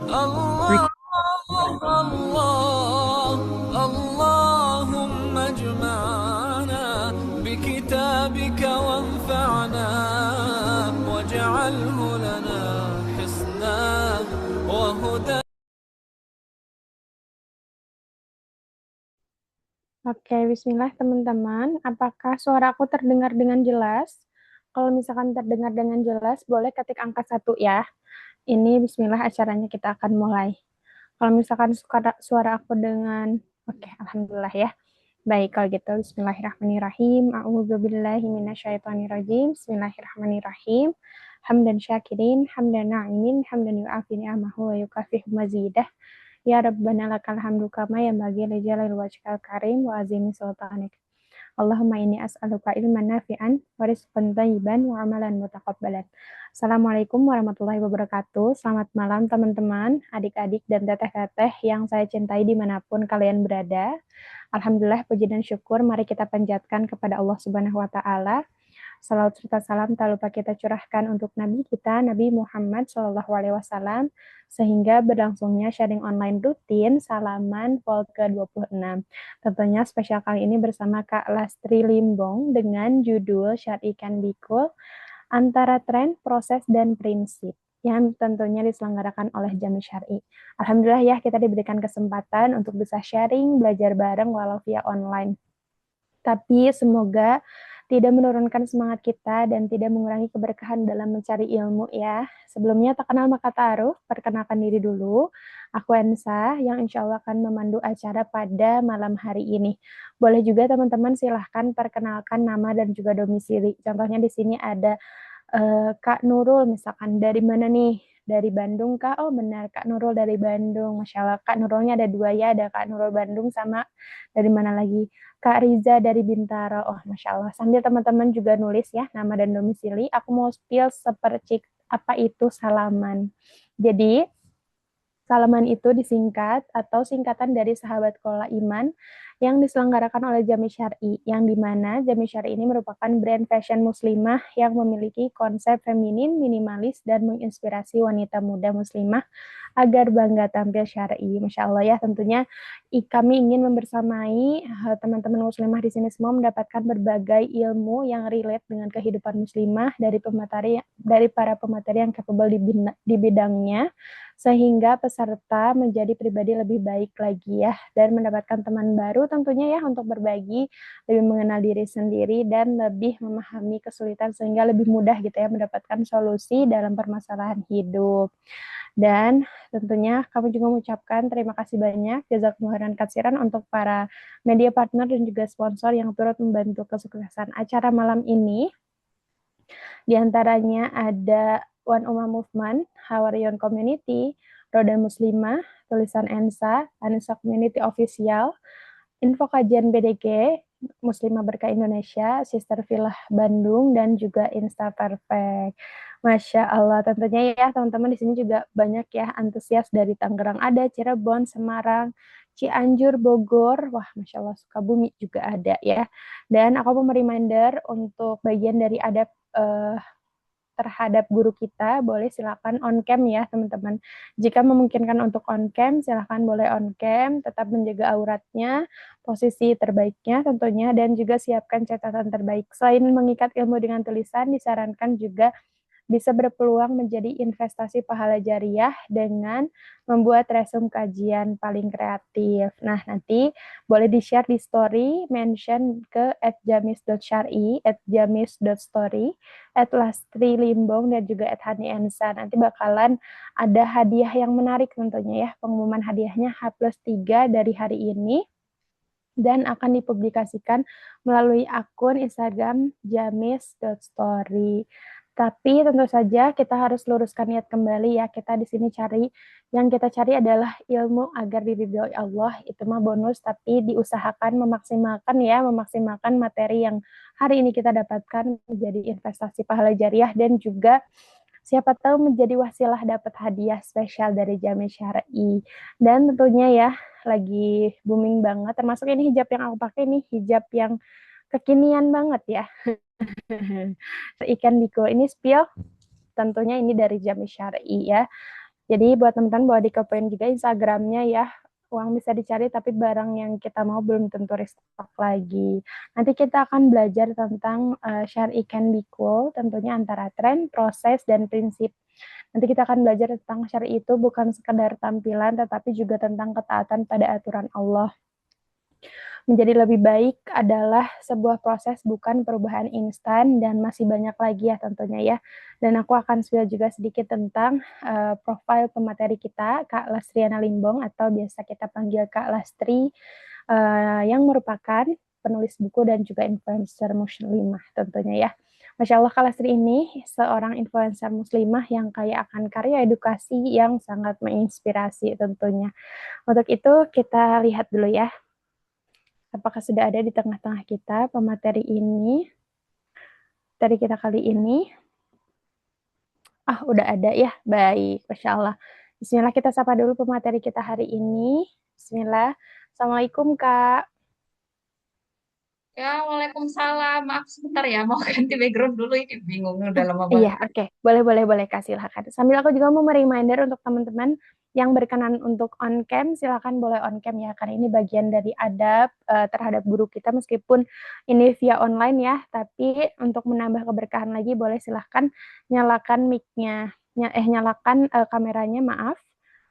الله الله اللهم اجمعنا بكتابك وانفعنا واجعله لنا حسنا وهدى. Oke, bismillah teman-teman. Apakah suara aku terdengar dengan jelas? Kalau misalkan terdengar dengan jelas, boleh ketik angka 1 ya. Ini bismillah acaranya kita akan mulai. Kalau misalkan suara aku dengan, oke, alhamdulillah ya. Baik, kalau gitu bismillahirrahmanirrahim. A'udzubillahi minasyaitonirrajim. Bismillahirrahmanirrahim. Hamdan syakirin, hamdan na'imin, hamdan yu'afi ni'amahu wa yukafihu mazidah. Ya Rabbana lakal hamdu kama yang bagi lijalil wajhal karim wa azimi sultanik. Allahumma inni as'aluka ilman nafi'an wa rizqan thayyiban wa amalan mutaqabbalan. Assalamualaikum warahmatullahi wabarakatuh. Selamat malam teman-teman, adik-adik dan teteh-teteh yang saya cintai dimanapun kalian berada. Alhamdulillah, puji dan syukur mari kita panjatkan kepada Allah Subhanahu wa taala. Salawat serta salam tak lupa kita curahkan untuk Nabi kita, Nabi Muhammad Shallallahu Alaihi Wasallam, sehingga berlangsungnya sharing online rutin Salaman Vol ke-26. Tentunya spesial kali ini bersama Kak Lastri Limbong dengan judul Syar'i Can Be Cool, Antara Tren, Proses, dan Prinsip yang tentunya diselenggarakan oleh Jami Syar'i. Alhamdulillah ya kita diberikan kesempatan untuk bisa sharing, belajar bareng walau via online. Tapi semoga tidak menurunkan semangat kita dan tidak mengurangi keberkahan dalam mencari ilmu ya. Sebelumnya tak kenal maka ta'aruf, perkenalkan diri dulu. Aku Ensa yang insya Allah akan memandu acara pada malam hari ini. Boleh juga teman-teman silahkan perkenalkan nama dan juga domisili. Contohnya di sini ada Kak Nurul misalkan, dari mana nih? Dari Bandung Kak? Oh benar, Kak Nurul dari Bandung. Masya Allah, Kak Nurulnya ada dua ya, ada Kak Nurul Bandung sama dari mana lagi? Kak Riza dari Bintaro. Oh Masya Allah, sambil teman-teman juga nulis ya, nama dan domisili. Aku mau spill seperti apa itu salaman. Jadi, salaman itu disingkat atau singkatan dari Sahabat Kola Iman yang diselenggarakan oleh Jami Syar'i, yang dimana Jami Syar'i ini merupakan brand fashion muslimah yang memiliki konsep feminin, minimalis, dan menginspirasi wanita muda muslimah agar bangga tampil syar'i. Masya Allah ya, tentunya kami ingin membersamai teman-teman muslimah di sini semua mendapatkan berbagai ilmu yang relate dengan kehidupan muslimah dari para pemateri yang capable di bidangnya, sehingga peserta menjadi pribadi lebih baik lagi ya, dan mendapatkan teman baru tentunya ya untuk berbagi, lebih mengenal diri sendiri, dan lebih memahami kesulitan sehingga lebih mudah gitu ya mendapatkan solusi dalam permasalahan hidup. Dan tentunya kami juga mengucapkan terima kasih banyak jazakumullah khairan katsiran untuk para media partner dan juga sponsor yang turut membantu kesuksesan acara malam ini. Di antaranya ada One Ummah Movement, Hawarion Community, Roda Muslimah, Tulisan Ensa, Anissa Community Official, Info Kajian BDG, Muslimah Berkah Indonesia, Sister Villa Bandung, dan juga Insta Perfect. Masya Allah, tentunya ya teman-teman di sini juga banyak ya antusias dari Tangerang ada, Cirebon, Semarang, Cianjur, Bogor, wah Masya Allah Sukabumi juga ada ya. Dan aku mau reminder untuk bagian dari adab terhadap guru kita, boleh silakan on cam ya teman-teman. Jika memungkinkan untuk on cam, silakan boleh on cam, tetap menjaga auratnya, posisi terbaiknya tentunya, dan juga siapkan catatan terbaik. Selain mengikat ilmu dengan tulisan, disarankan juga bisa berpeluang menjadi investasi pahala jariah dengan membuat resume kajian paling kreatif. Nah, nanti boleh di-share di story, mention ke @jamis.syar'i, @jamis.story, @lastri_limbong, dan juga @hani_ensa. Nanti bakalan ada hadiah yang menarik tentunya ya. Pengumuman hadiahnya H+3 dari hari ini dan akan dipublikasikan melalui akun Instagram jamis.story. Tapi tentu saja kita harus luruskan niat kembali ya. Kita di sini yang kita cari adalah ilmu agar diridhoi Allah. Itu mah bonus, tapi diusahakan memaksimalkan materi yang hari ini kita dapatkan menjadi investasi pahala jariah, dan juga siapa tahu menjadi wasilah dapat hadiah spesial dari Jami Syar'i. Dan tentunya ya, lagi booming banget, termasuk ini hijab yang aku pakai nih, hijab yang kekinian banget ya. Ikan Biko ini spill, tentunya ini dari Jami Syar'i ya. Jadi buat teman-teman boleh dikepoin juga Instagramnya ya. Uang bisa dicari tapi barang yang kita mau belum tentu restock lagi. Nanti kita akan belajar tentang syar'i can be cool, tentunya antara tren, proses, dan prinsip. Nanti kita akan belajar tentang syar'i itu bukan sekedar tampilan, tetapi juga tentang ketaatan pada aturan Allah. Menjadi lebih baik adalah sebuah proses, bukan perubahan instan, dan masih banyak lagi ya tentunya ya. Dan aku akan spill juga sedikit tentang profil pemateri kita, Kak Lastriana Limbong, atau biasa kita panggil Kak Lastri, yang merupakan penulis buku dan juga influencer muslimah tentunya ya. Masya Allah, Kak Lastri ini seorang influencer muslimah yang kaya akan karya edukasi yang sangat menginspirasi tentunya. Untuk itu kita lihat dulu ya, apakah sudah ada di tengah-tengah kita pemateri ini dari kita kali ini. Ah, udah ada ya. Baik, Masya Allah. Bismillah, kita sapa dulu pemateri kita hari ini. Bismillah. Assalamualaikum, Kak. Ya, Waalaikumsalam. Maaf sebentar ya, mau ganti background dulu ini. Bingung, udah lama Iya, banget. oke. Boleh, boleh, boleh. Kasih silakan. Sambil aku juga mau reminder untuk teman-teman yang berkenan untuk on cam, silakan boleh on cam ya, karena ini bagian dari adab terhadap guru kita, meskipun ini via online ya, tapi untuk menambah keberkahan lagi, boleh silahkan nyalakan mic-nya, nyalakan kameranya, maaf.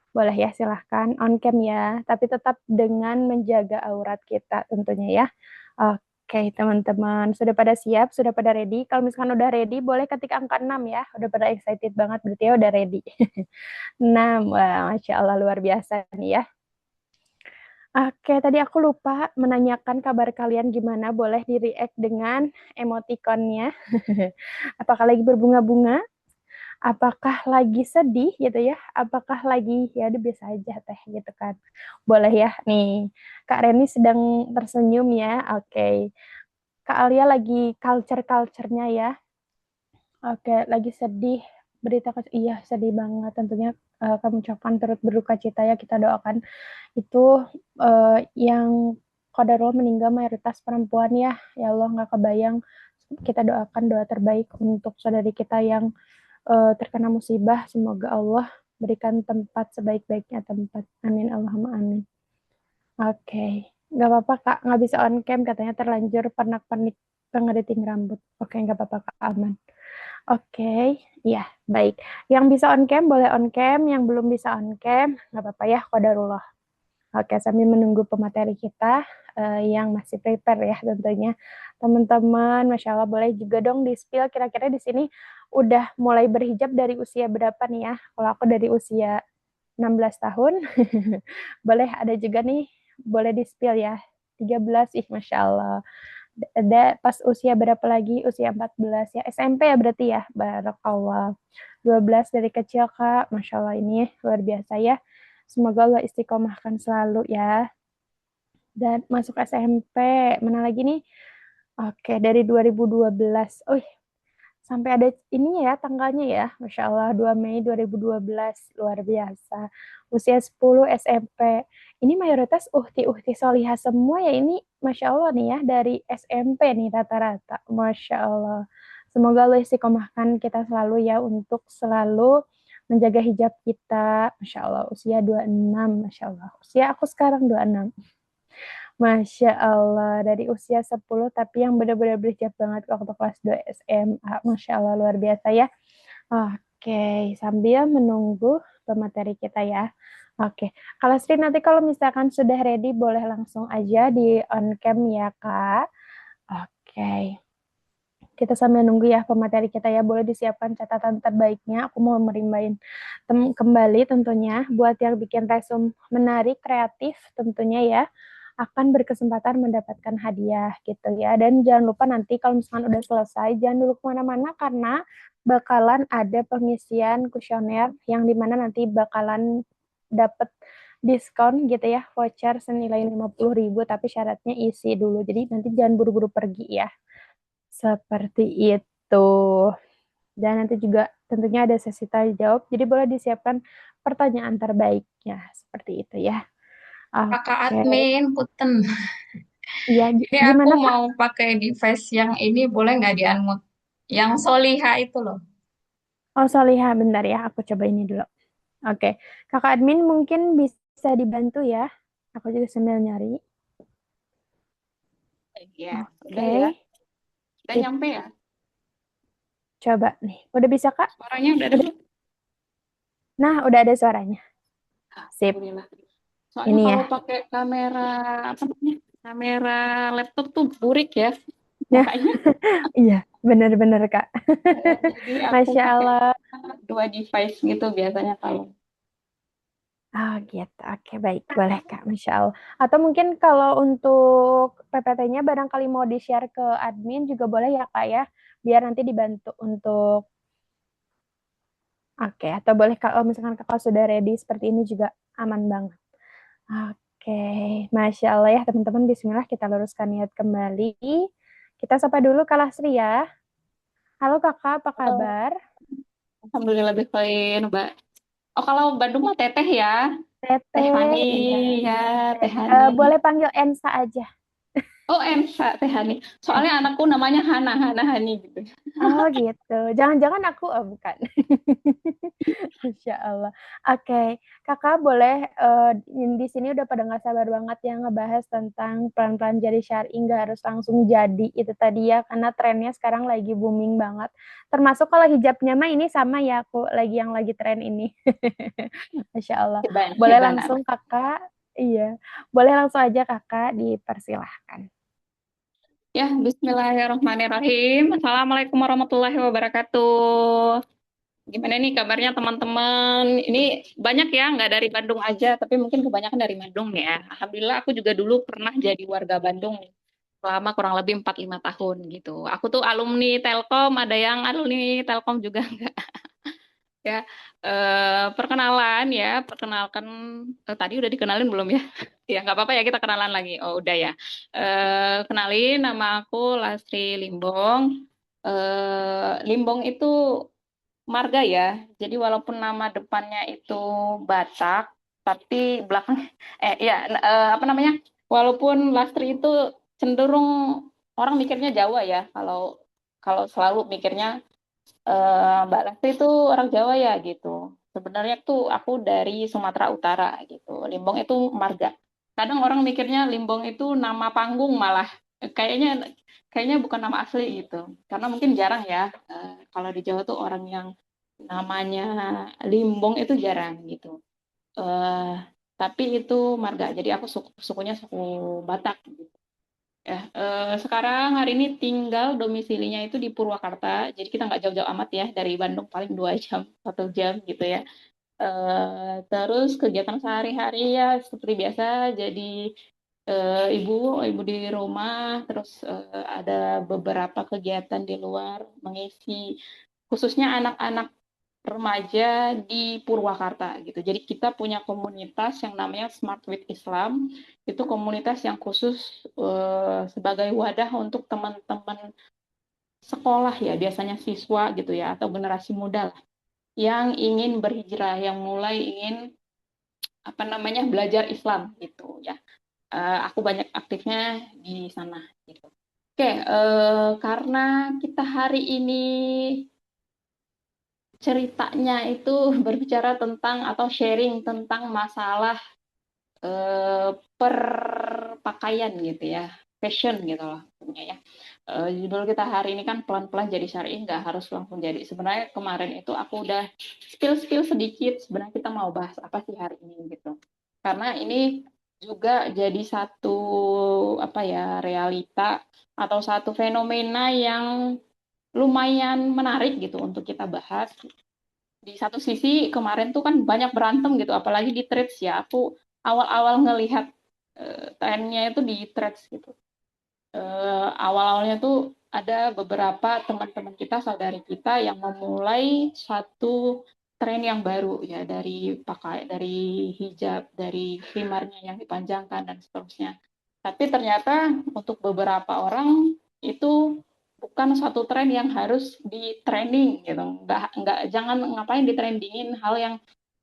Boleh ya, silahkan on cam ya, tapi tetap dengan menjaga aurat kita tentunya ya. Oke, teman-teman, sudah pada siap, sudah pada ready? Kalau misalkan udah ready, boleh ketik angka 6 ya. Udah pada excited banget, berarti ya udah ready. 6, wah, Masya Allah, luar biasa nih ya. Oke, tadi aku lupa menanyakan kabar kalian gimana, boleh di-react dengan emotikonnya. Apakah lagi berbunga-bunga? Apakah lagi sedih gitu ya? Apakah lagi, ya udah biasa aja teh gitu kan. Boleh ya, nih. Kak Reni sedang tersenyum ya, oke. Kak Alia lagi culture-culturenya ya. Oke, lagi sedih. Iya sedih banget. Tentunya kami ucapkan turut berduka cita ya. Kita doakan itu yang qadarullah meninggal mayoritas perempuan ya. Ya Allah, nggak kebayang. Kita doakan doa terbaik untuk saudari kita yang terkena musibah. Semoga Allah berikan tempat sebaik-baiknya tempat. Amin Allahumma amin. Oke, nggak apa-apa Kak, nggak bisa on cam katanya terlanjur pernak-pernik pengediting rambut. Oke, nggak apa-apa Kak, aman. Oke, ya baik. Yang bisa on cam boleh on cam, yang belum bisa on cam nggak apa-apa ya, qadarullah. Oke, sambil menunggu pemateri kita yang masih prepare ya tentunya. Teman-teman, Masya Allah boleh juga dong di-spill kira-kira di sini udah mulai berhijab dari usia berapa nih ya? Kalau aku dari usia 16 tahun, boleh ada juga nih, boleh di-spill ya. 13, ih Masya Allah. Ada pas usia berapa lagi? Usia 14 ya. SMP ya berarti ya. Barakallah. 12 dari kecil Kak. Masya Allah ini luar biasa ya. Semoga Allah istiqomahkan selalu ya. Dan masuk SMP. Mana lagi nih? Oke, dari 2012. Oh, sampai ada ini ya tanggalnya ya. Masya Allah, 2 Mei 2012. Luar biasa. Usia 10 SMP. Ini mayoritas uhti-uhti solihah semua ya. Ini Masya Allah nih ya. Dari SMP nih rata-rata. Masya Allah. Semoga Allah istiqomahkan kita selalu ya. Untuk selalu menjaga hijab kita. Masya Allah. Usia 26. Masya Allah. Usia aku sekarang 26. Masya Allah, dari usia 10 tapi yang benar-benar berhijab banget waktu kelas 2 SMA. Masya Allah, luar biasa ya. Oke, sambil menunggu pemateri kita ya. Oke, kalau Sri nanti kalau misalkan sudah ready boleh langsung aja di on cam ya Kak. Oke, kita sambil nunggu ya pemateri kita ya. Boleh disiapkan catatan terbaiknya. Aku mau merimbain kembali tentunya buat yang bikin resume menarik, kreatif tentunya ya akan berkesempatan mendapatkan hadiah gitu ya. Dan jangan lupa nanti kalau misalkan udah selesai, jangan dulu kemana-mana karena bakalan ada pengisian kuesioner yang dimana nanti bakalan dapet diskon gitu ya, voucher senilai 50.000 tapi syaratnya isi dulu. Jadi nanti jangan buru-buru pergi ya. Seperti itu. Dan nanti juga tentunya ada sesi tanya jawab. Jadi boleh disiapkan pertanyaan terbaiknya. Seperti itu ya. Kakak Oke. admin, Puten. Iya, Ini aku gimana Kak? mau pakai device yang ini, boleh nggak di-unmute? Yang Soliha itu loh. Oh, Solihah, bentar ya. Aku coba ini dulu. Oke, kakak admin mungkin bisa dibantu ya. Aku juga sambil nyari. Ya, udah Oke, ya. Udah sip. nyampe ya. Coba nih. Udah bisa, Kak? Suaranya udah ada Udah. belum? Nah, udah ada suaranya. Sip. Alhamdulillah. Soalnya Ini kalau ya. pakai kamera apa namanya? Kamera laptop tuh burik ya Ya, makanya. iya, benar-benar, Kak. Jadi aku Masya pakai Allah. dua device gitu biasanya kalau. Oh gitu, oke baik, boleh Kak, Masya Allah. Atau mungkin kalau untuk PPT-nya barangkali mau di-share ke admin juga boleh ya Kak ya, biar nanti dibantu untuk, oke, atau boleh kalau misalkan Kakak sudah ready seperti ini juga aman banget. Oke, Masya Allah ya teman-teman, Bismillah kita luruskan niat kembali. Kita sapa dulu Kak Lasri ya. Halo Kakak, apa Halo, kabar? alhamdulillah baik, Mbak. Oh, kalau Bandung mah teteh ya. Teh Hani Teteh, iya. ya, Teh Hani. Boleh panggil Ensa aja. Oh, Emsa Teh Hani. Soalnya anakku namanya Hana Hani gitu. Oh gitu. Jangan-jangan aku, oh bukan. Insya Allah. Oke, Kakak boleh di sini udah pada nggak sabar banget ya ngebahas tentang pelan-pelan jadi syar'i nggak harus langsung jadi itu tadi ya karena trennya sekarang lagi booming banget. Termasuk kalau hijabnya mah ini sama ya aku lagi yang lagi tren ini. Masya Allah. Hiban, Boleh Hiban apa? langsung Kakak, iya. Boleh langsung aja Kakak dipersilahkan. Ya, Bismillahirrahmanirrahim. Assalamualaikum warahmatullahi wabarakatuh. Gimana nih kabarnya teman-teman? Ini banyak ya, nggak dari Bandung aja, tapi mungkin kebanyakan dari Bandung nih ya. Alhamdulillah aku juga dulu pernah jadi warga Bandung nih, selama kurang lebih 4-5 tahun gitu. Aku tuh alumni Telkom, ada yang alumni Telkom juga nggak ya. Perkenalan ya, perkenalkan tadi udah dikenalin belum ya? Ya nggak apa-apa ya kita kenalan lagi. Oh udah ya. Kenalin nama aku Lastri Limbong. Limbong itu marga ya. Jadi walaupun nama depannya itu Batak, tapi belakang ya apa namanya? Walaupun Lastri itu cenderung orang mikirnya Jawa ya. Kalau kalau selalu mikirnya Mbak Lastri itu orang Jawa ya gitu. Sebenarnya tuh aku dari Sumatera Utara gitu. Limbong itu marga. Kadang orang mikirnya Limbong itu nama panggung malah. Kayaknya kayaknya bukan nama asli gitu. Karena mungkin jarang ya. Kalau di Jawa tuh orang yang namanya Limbong itu jarang gitu. Eh, tapi itu marga. Jadi aku sukunya suku Batak gitu. Ya, sekarang hari ini tinggal domisilinya itu di Purwakarta. Jadi kita nggak jauh-jauh amat ya dari Bandung paling 2 jam, 1 jam gitu ya. Terus kegiatan sehari-hari ya seperti biasa jadi ibu di rumah. Terus ada beberapa kegiatan di luar mengisi khususnya anak-anak remaja di Purwakarta gitu. Jadi kita punya komunitas yang namanya Smart with Islam. Itu komunitas yang khusus sebagai wadah untuk teman-teman sekolah ya, biasanya siswa gitu ya atau generasi muda lah yang ingin berhijrah, yang mulai ingin apa namanya belajar Islam gitu ya. Aku banyak aktifnya di sana gitu. Oke, karena kita hari ini ceritanya itu berbicara tentang atau sharing tentang masalah perpakaian gitu ya, fashion gitu loh punya ya. Judul kita hari ini kan pelan-pelan jadi syar'i, nggak harus langsung jadi. Sebenarnya kemarin itu aku udah spill sedikit. Sebenarnya kita mau bahas apa sih hari ini gitu. Karena ini juga jadi satu apa ya realita atau satu fenomena yang lumayan menarik gitu untuk kita bahas. Di satu sisi kemarin tuh kan banyak berantem gitu, apalagi di threads ya. Aku awal-awal ngelihat trennya itu di threads gitu. Awal-awalnya tuh ada beberapa teman-teman kita, saudari kita yang memulai satu tren yang baru ya dari hijab, dari khimarnya yang dipanjangkan dan seterusnya. Tapi ternyata untuk beberapa orang itu bukan satu tren yang harus di trending gitu. Nggak jangan ngapain di trendingin hal yang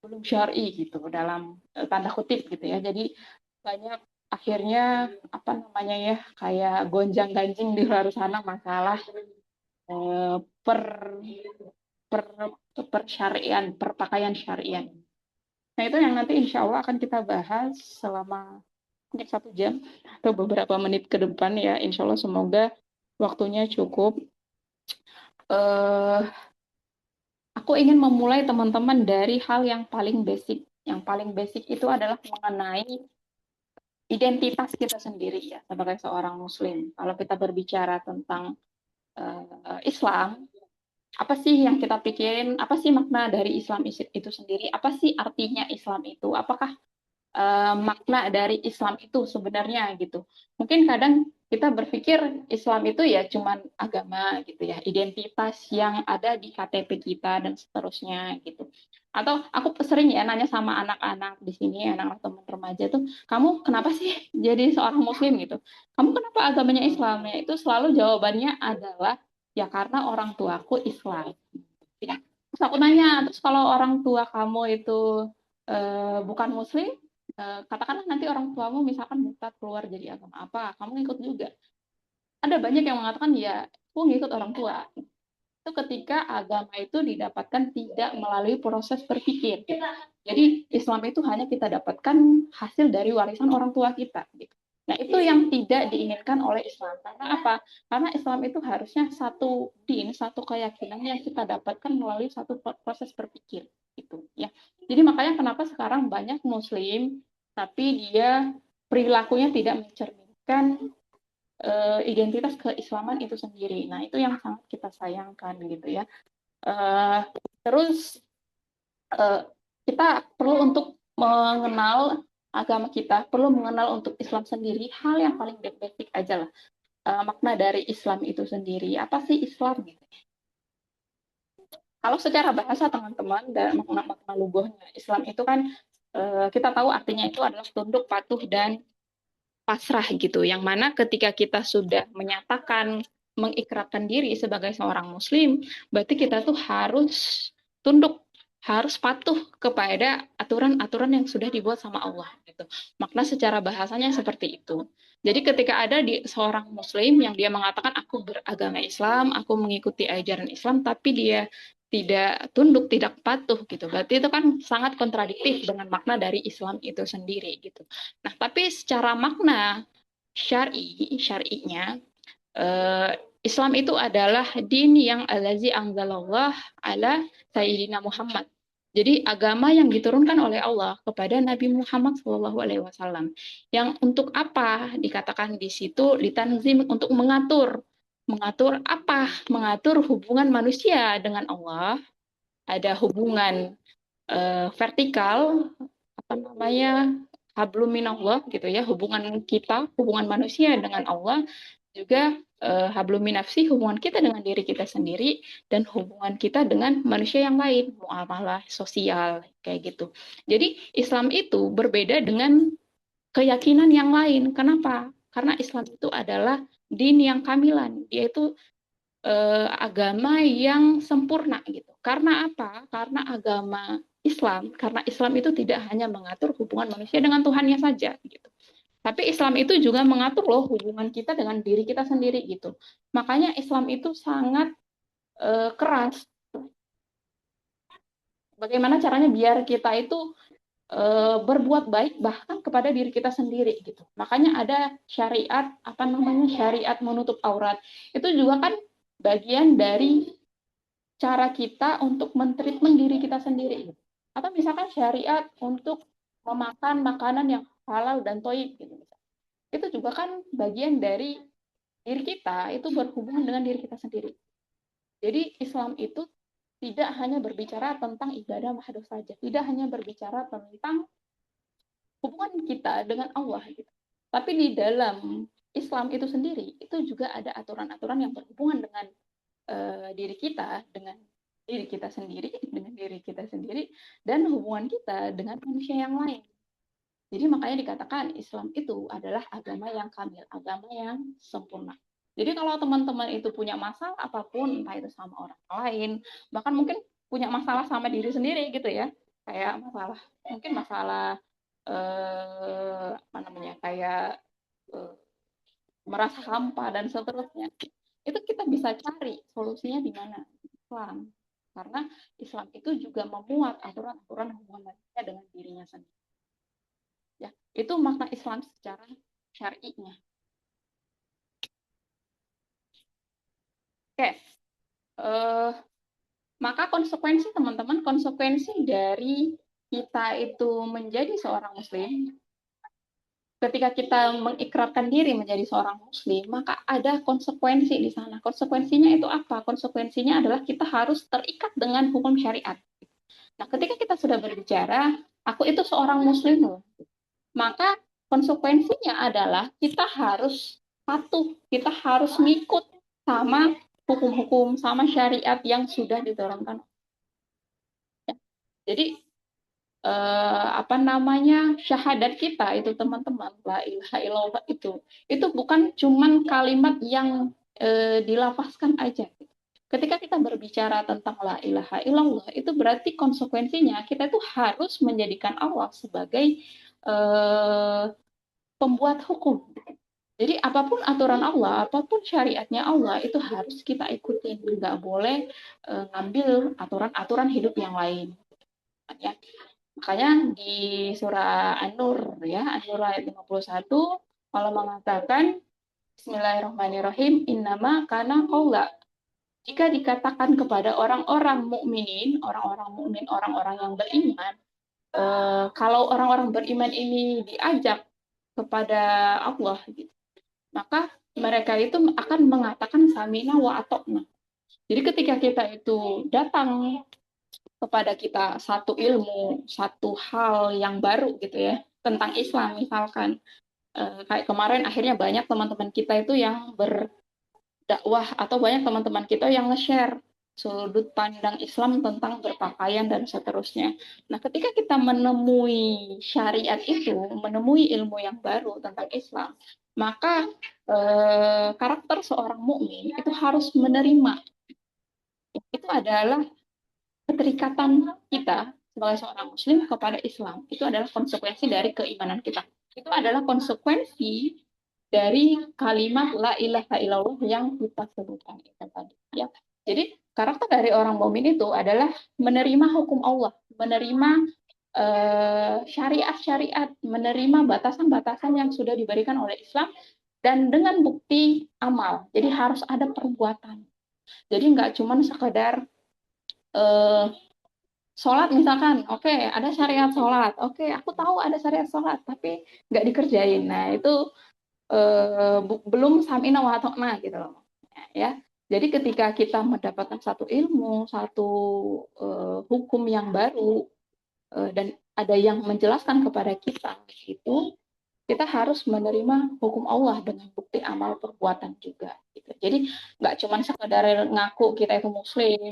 belum syar'i gitu dalam tanda kutip gitu ya. Jadi banyak akhirnya apa namanya ya kayak gonjang-ganjing di luar sana masalah eh, per per persyarian perpakaian syarian. Nah, itu yang nanti insya Allah akan kita bahas selama mungkin 1 jam atau beberapa menit ke depan ya. Insya Allah semoga waktunya cukup. Eh, aku ingin memulai teman-teman dari hal yang paling basic. Yang paling basic itu adalah mengenai identitas kita sendiri ya sebagai seorang Muslim. Kalau kita berbicara tentang Islam, apa sih yang kita pikirin? Apa sih makna dari Islam itu sendiri? Apa sih artinya Islam itu? Apakah makna dari Islam itu sebenarnya gitu. Mungkin kadang kita berpikir Islam itu ya cuman agama gitu ya, identitas yang ada di KTP kita dan seterusnya gitu. Atau aku sering ya nanya sama anak-anak di sini, anak-anak teman remaja tuh, kamu kenapa sih jadi seorang Muslim gitu? Kamu kenapa agamanya Islam? Ya itu selalu jawabannya adalah ya karena orang tuaku Islam. Ya. Terus aku nanya, terus kalau orang tua kamu itu bukan Muslim, katakanlah nanti orang tuamu misalkan murtad keluar jadi agama apa, kamu ngikut juga. Ada banyak yang mengatakan ya, aku ngikut orang tua. Itu ketika agama itu didapatkan tidak melalui proses berpikir. Jadi Islam itu hanya kita dapatkan hasil dari warisan orang tua kita. Gitu. Nah itu yang tidak diinginkan oleh Islam. Karena apa? Karena Islam itu harusnya satu din, satu keyakinan yang kita dapatkan melalui satu proses berpikir. Gitu, ya. Jadi makanya kenapa sekarang banyak Muslim tapi dia perilakunya tidak mencerminkan identitas keislaman itu sendiri. Nah, itu yang sangat kita sayangkan gitu ya. Uh, terus uh, kita perlu untuk mengenal agama kita, perlu mengenal untuk Islam sendiri, hal yang paling basic aja lah. Makna dari Islam itu sendiri. Apa sih Islam gitu? Kalau secara bahasa teman-teman dan makna lugohnya Islam itu kan kita tahu artinya itu adalah tunduk, patuh dan pasrah gitu. Yang mana ketika kita sudah menyatakan mengikrarkan diri sebagai seorang muslim, berarti kita tuh harus tunduk, harus patuh kepada aturan-aturan yang sudah dibuat sama Allah gitu. Makna secara bahasanya seperti itu. Jadi ketika ada di seorang muslim yang dia mengatakan aku beragama Islam, aku mengikuti ajaran Islam, tapi dia tidak tunduk, tidak patuh gitu. Berarti itu kan sangat kontradiktif dengan makna dari Islam itu sendiri gitu. Nah, tapi secara makna syar'inya Islam itu adalah din yang allazi anzalallah ala sayyidina Muhammad. Jadi agama yang diturunkan oleh Allah kepada Nabi Muhammad SAW. Yang untuk apa dikatakan di situ ditanzim untuk mengatur. Mengatur apa? Mengatur hubungan manusia dengan Allah. Ada hubungan vertikal, apa namanya, hablum minallah gitu ya, hubungan kita, hubungan manusia dengan Allah, juga hablum minafsi, hubungan kita dengan diri kita sendiri, dan hubungan kita dengan manusia yang lain, muamalah sosial, kayak gitu. Jadi Islam itu berbeda dengan keyakinan yang lain. Kenapa? Karena Islam itu adalah din yang kamilan, yaitu agama yang sempurna gitu. Karena apa? Karena agama Islam, karena Islam itu tidak hanya mengatur hubungan manusia dengan Tuhannya saja gitu. Tapi Islam itu juga mengatur loh hubungan kita dengan diri kita sendiri gitu. Makanya Islam itu sangat keras. Bagaimana caranya biar kita itu berbuat baik bahkan kepada diri kita sendiri gitu. Makanya ada syariat apa namanya syariat menutup aurat. Itu juga kan bagian dari cara kita untuk mentreatment diri kita sendiri. Atau misalkan syariat untuk memakan makanan yang halal dan toib gitu. Itu juga kan bagian dari diri kita itu berhubungan dengan diri kita sendiri. Jadi Islam itu tidak hanya berbicara tentang ibadah mahdoh saja, tidak hanya berbicara tentang hubungan kita dengan Allah gitu. Tapi di dalam Islam itu sendiri itu juga ada aturan-aturan yang berhubungan dengan diri kita, dengan diri kita sendiri, dengan diri kita sendiri, dan hubungan kita dengan manusia yang lain. Jadi makanya dikatakan Islam itu adalah agama yang kamil, agama yang sempurna. Jadi kalau teman-teman itu punya masalah apapun, entah itu sama orang lain, bahkan mungkin punya masalah sama diri sendiri gitu ya, kayak masalah, mungkin masalah apa namanya, kayak merasa hampa dan seterusnya, itu kita bisa cari solusinya di mana? Islam. Karena Islam itu juga memuat aturan-aturan hubungan manusia dengan dirinya sendiri. Ya, itu makna Islam secara syar'inya. Oke, maka konsekuensi teman-teman, konsekuensi dari kita itu menjadi seorang muslim, ketika kita mengikrarkan diri menjadi seorang muslim, maka ada konsekuensi di sana. Konsekuensinya itu apa? Konsekuensinya adalah kita harus terikat dengan hukum syariat. Nah, ketika kita sudah berbicara, aku itu seorang muslim, maka konsekuensinya adalah kita harus patuh, kita harus ngikut sama hukum-hukum, sama syariat yang sudah diturunkan. Jadi apa namanya, syahadat kita itu teman-teman, la ilaha illallah itu bukan cuman kalimat yang dilafazkan aja. Ketika kita berbicara tentang la ilaha illallah, itu berarti konsekuensinya kita itu harus menjadikan Allah sebagai pembuat hukum. Jadi apapun aturan Allah, apapun syariatnya Allah, itu harus kita ikutin. Nggak boleh ngambil aturan-aturan hidup yang lain. Ya. Makanya di surah An-Nur ya, An-Nur ayat 51 Allah mengatakan Bismillahirrahmanirrahim, innama kana qaula. Jika dikatakan kepada orang-orang mukminin, orang-orang mukmin, orang-orang yang beriman, kalau orang-orang beriman ini diajak kepada Allah gitu, maka mereka itu akan mengatakan samina wa atokna. Jadi ketika kita itu datang kepada kita satu ilmu, satu hal yang baru gitu ya, tentang Islam misalkan. Kayak kemarin akhirnya banyak teman-teman kita itu yang berdakwah atau banyak teman-teman kita yang nge-share sudut pandang Islam tentang berpakaian dan seterusnya. Nah, ketika kita menemui syariat itu, menemui ilmu yang baru tentang Islam, maka karakter seorang mukmin itu harus menerima. Itu adalah keterikatan kita sebagai seorang muslim kepada Islam. Itu adalah konsekuensi dari keimanan kita. Itu adalah konsekuensi dari kalimat la ilaha illallah yang kita sebutkan itu tadi. Ya. Jadi karakter dari orang mukmin itu adalah menerima hukum Allah, menerima syariat-syariat, menerima batasan-batasan yang sudah diberikan oleh Islam, dan dengan bukti amal. Jadi harus ada perbuatan. Jadi nggak cuma sekedar sholat misalkan, oke, ada syariat sholat, oke, aku tahu ada syariat sholat, tapi nggak dikerjain. Nah, itu belum samina wa ta'na gitu loh. Ya. Jadi ketika kita mendapatkan satu ilmu, satu hukum yang baru, dan ada yang menjelaskan kepada kita, itu kita harus menerima hukum Allah dengan bukti amal perbuatan juga. Gitu. Jadi nggak cuma sekedar ngaku kita itu muslim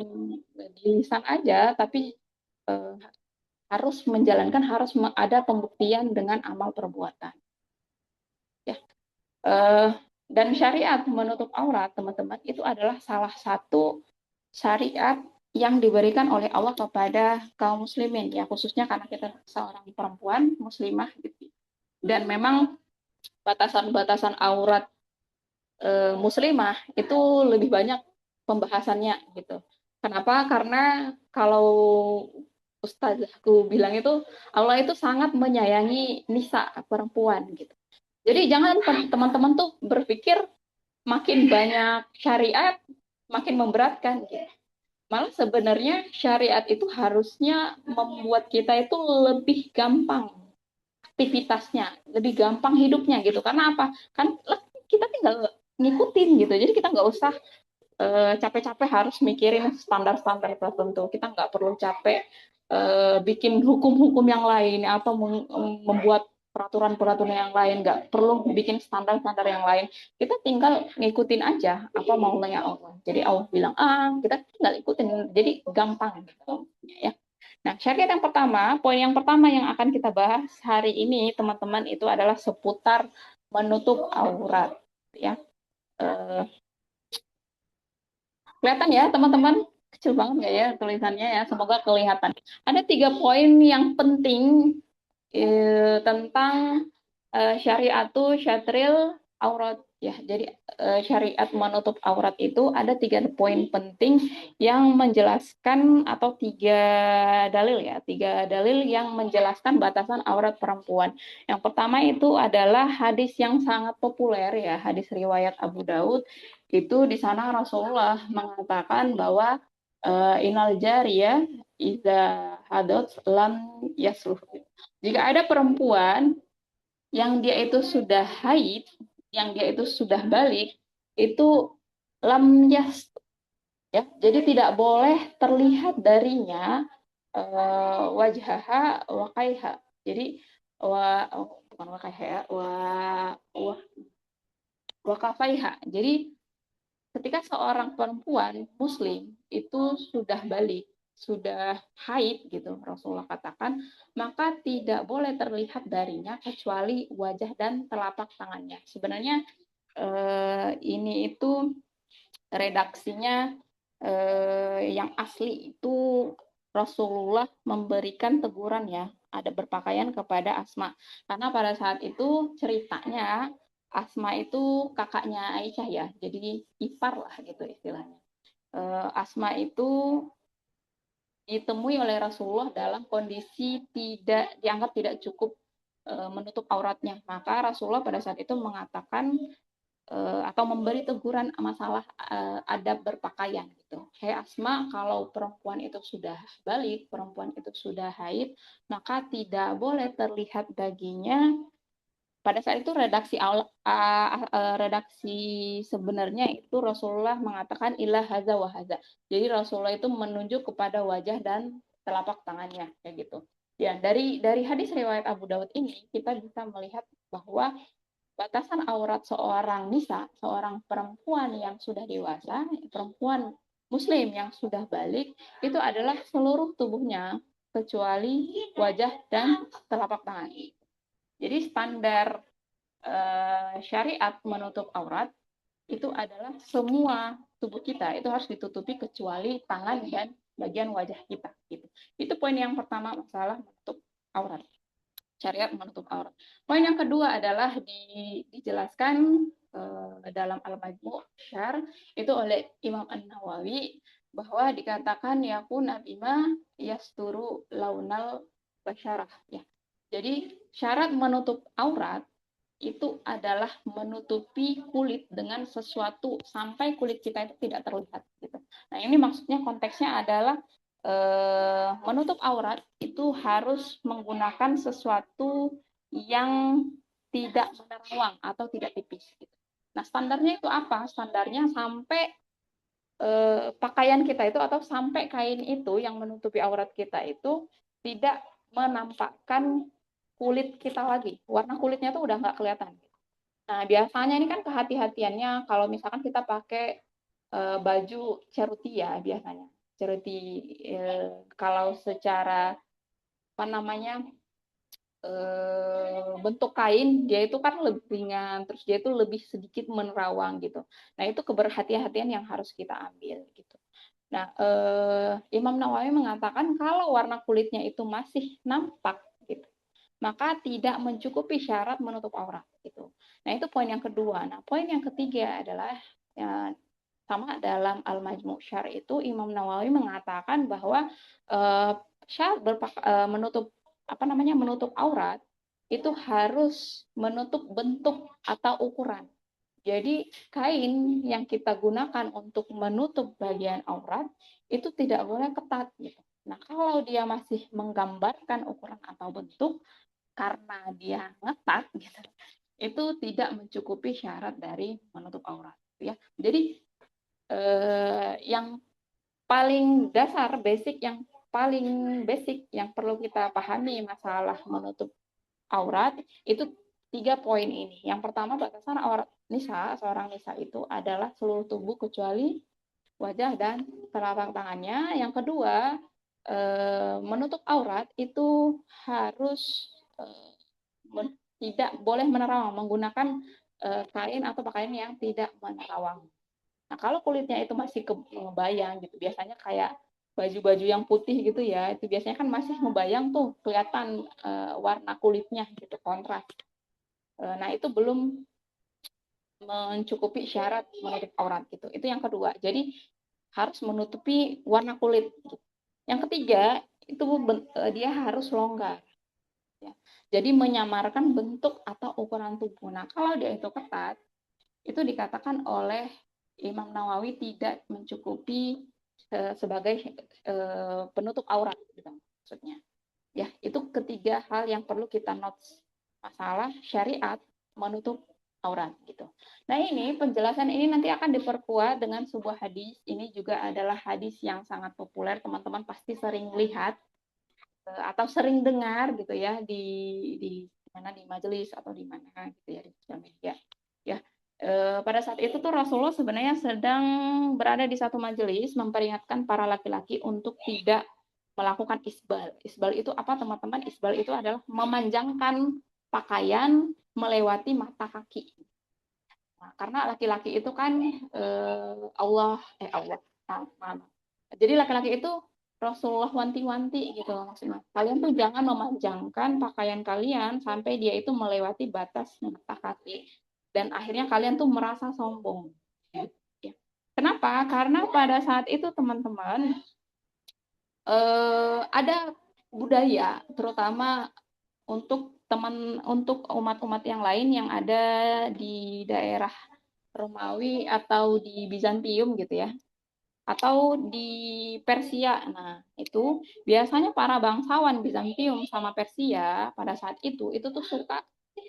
di lisan aja, tapi harus menjalankan, harus ada pembuktian dengan amal perbuatan. Ya. Dan syariat menutup aurat, teman-teman, itu adalah salah satu syariat yang diberikan oleh Allah kepada kaum muslimin, ya khususnya karena kita seorang perempuan muslimah gitu. Dan memang batasan-batasan aurat muslimah itu lebih banyak pembahasannya gitu. Kenapa? Karena kalau ustazahku bilang itu Allah itu sangat menyayangi nisa, perempuan gitu. Jadi jangan teman-teman tuh berpikir makin banyak syariat makin memberatkan gitu. Malah sebenarnya syariat itu harusnya membuat kita itu lebih gampang aktivitasnya, lebih gampang hidupnya gitu. Karena apa? Kan kita tinggal ngikutin gitu. Jadi kita nggak usah capek-capek harus mikirin standar-standar tertentu. Kita nggak perlu capek bikin hukum-hukum yang lain atau membuat peraturan-peraturan yang lain, nggak perlu bikin standar-standar yang lain. Kita tinggal ngikutin aja apa maunya Allah. Jadi Allah bilang kita tinggal ikutin. Jadi gampang gitu ya. Nah, syariat yang pertama, poin yang pertama yang akan kita bahas hari ini, teman-teman, itu adalah seputar menutup aurat ya. Kelihatan ya, teman-teman? Kecil banget nggak ya tulisannya ya? Semoga kelihatan. Ada 3 poin yang penting tentang syariatu syatril aurat ya. Jadi syariat menutup aurat itu ada 3 poin penting yang menjelaskan atau 3 dalil ya, 3 dalil yang menjelaskan batasan aurat perempuan. Yang pertama itu adalah hadis yang sangat populer ya, hadis riwayat Abu Daud. Itu di sana Rasulullah mengatakan bahwa inal jariyah iza hadat lam yasluh. Jika ada perempuan yang dia itu sudah haid, yang dia itu sudah balik, itu lam yas ya. Jadi tidak boleh terlihat darinya wajhaha wa kaiha. Jadi bukan wa kaiha ya, wa kafaiha. Jadi ketika seorang perempuan muslim itu sudah balik, sudah haid gitu, Rasulullah katakan, maka tidak boleh terlihat darinya kecuali wajah dan telapak tangannya. Sebenarnya ini itu redaksinya yang asli itu Rasulullah memberikan teguran ya, ada berpakaian kepada Asma. Karena pada saat itu ceritanya Asma itu kakaknya Aisyah ya, jadi ipar lah gitu istilahnya. Asma itu ditemui oleh Rasulullah dalam kondisi dianggap tidak cukup menutup auratnya. Maka Rasulullah pada saat itu mengatakan atau memberi teguran masalah adab berpakaian gitu. Hei Asma, kalau perempuan itu sudah balik, perempuan itu sudah haid, maka tidak boleh terlihat daginya. Pada saat itu redaksi sebenarnya itu Rasulullah mengatakan ilah haza wa haza. Jadi Rasulullah itu menunjuk kepada wajah dan telapak tangannya kayak gitu. Ya, dari hadis riwayat Abu Daud ini kita bisa melihat bahwa batasan aurat seorang nisa, seorang perempuan yang sudah dewasa, perempuan muslim yang sudah balik, itu adalah seluruh tubuhnya kecuali wajah dan telapak tangan. Jadi standar syariat menutup aurat itu adalah semua tubuh kita itu harus ditutupi kecuali tangan dan bagian wajah kita. Gitu. Itu poin yang pertama, masalah menutup aurat. Syariat menutup aurat. Poin yang kedua adalah dijelaskan dalam Al-Majmu' Syar itu oleh Imam An-Nawawi bahwa dikatakan yakun bima yasturu launal basyarah ya. Jadi syarat menutup aurat itu adalah menutupi kulit dengan sesuatu sampai kulit kita itu tidak terlihat gitu. Nah, ini maksudnya konteksnya adalah menutup aurat itu harus menggunakan sesuatu yang tidak menerawang atau tidak tipis gitu. Nah, standarnya itu apa? Standarnya sampai pakaian kita itu atau sampai kain itu yang menutupi aurat kita itu tidak menampakkan kulit kita lagi. Warna kulitnya tuh udah nggak kelihatan. Nah, biasanya ini kan kehati-hatiannya kalau misalkan kita pakai baju ceruti ya biasanya. Ceruti kalau secara apa namanya bentuk kain dia itu kan lebih ringan, terus dia itu lebih sedikit menerawang gitu. Nah, itu keberhati-hatian yang harus kita ambil gitu. Nah, Imam Nawawi mengatakan kalau warna kulitnya itu masih nampak gitu, maka tidak mencukupi syarat menutup aurat gitu. Nah, itu poin yang kedua. Nah, poin yang ketiga adalah ya, sama dalam Al-Majmu' Syar itu Imam Nawawi mengatakan bahwa syarat menutup menutup aurat itu harus menutup bentuk atau ukuran. Jadi kain yang kita gunakan untuk menutup bagian aurat itu tidak boleh ketat gitu. Nah, kalau dia masih menggambarkan ukuran atau bentuk karena dia ngetat gitu, itu tidak mencukupi syarat dari menutup aurat ya. Jadi yang paling dasar paling basic yang perlu kita pahami masalah menutup aurat itu 3 poin ini. Yang pertama, batasan aurat seorang nisa itu adalah seluruh tubuh kecuali wajah dan telapak tangannya. Yang kedua, menutup aurat itu harus tidak boleh menerawang, menggunakan kain atau pakaian yang tidak menerawang. Nah, kalau kulitnya itu masih ngebayang gitu, biasanya kayak baju-baju yang putih gitu ya, itu biasanya kan masih ngebayang tuh, kelihatan warna kulitnya gitu, kontras. Nah, itu belum mencukupi syarat menutup aurat gitu. Itu yang kedua. Jadi harus menutupi warna kulit. Yang ketiga itu dia harus longgar. Ya. Jadi menyamarkan bentuk atau ukuran tubuh. Nah, kalau dia itu ketat, itu dikatakan oleh Imam Nawawi tidak mencukupi sebagai penutup aurat, gitu maksudnya. Ya, itu ketiga hal yang perlu kita notes masalah syariat menutup aurat gitu. Nah, ini penjelasan ini nanti akan diperkuat dengan sebuah hadis. Ini juga adalah hadis yang sangat populer, teman-teman pasti sering lihat atau sering dengar gitu ya di mana di majelis atau di mana gitu ya di sosial media. Ya, pada saat itu tuh Rasulullah sebenarnya sedang berada di satu majelis memperingatkan para laki-laki untuk tidak melakukan isbal. Isbal itu apa teman-teman? Isbal itu adalah memanjangkan pakaian melewati mata kaki. Nah, karena laki-laki itu kan Allah. Jadi laki-laki itu Rasulullah wanti-wanti gitu maksudnya. Kalian tuh jangan memanjangkan pakaian kalian sampai dia itu melewati batas mata kaki. Dan akhirnya kalian tuh merasa sombong. Ya. Kenapa? Karena pada saat itu teman-teman ada budaya terutama untuk umat-umat yang lain yang ada di daerah Romawi atau di Bizantium gitu ya, atau di Persia. Nah, itu biasanya para bangsawan Bizantium sama Persia pada saat itu tuh suka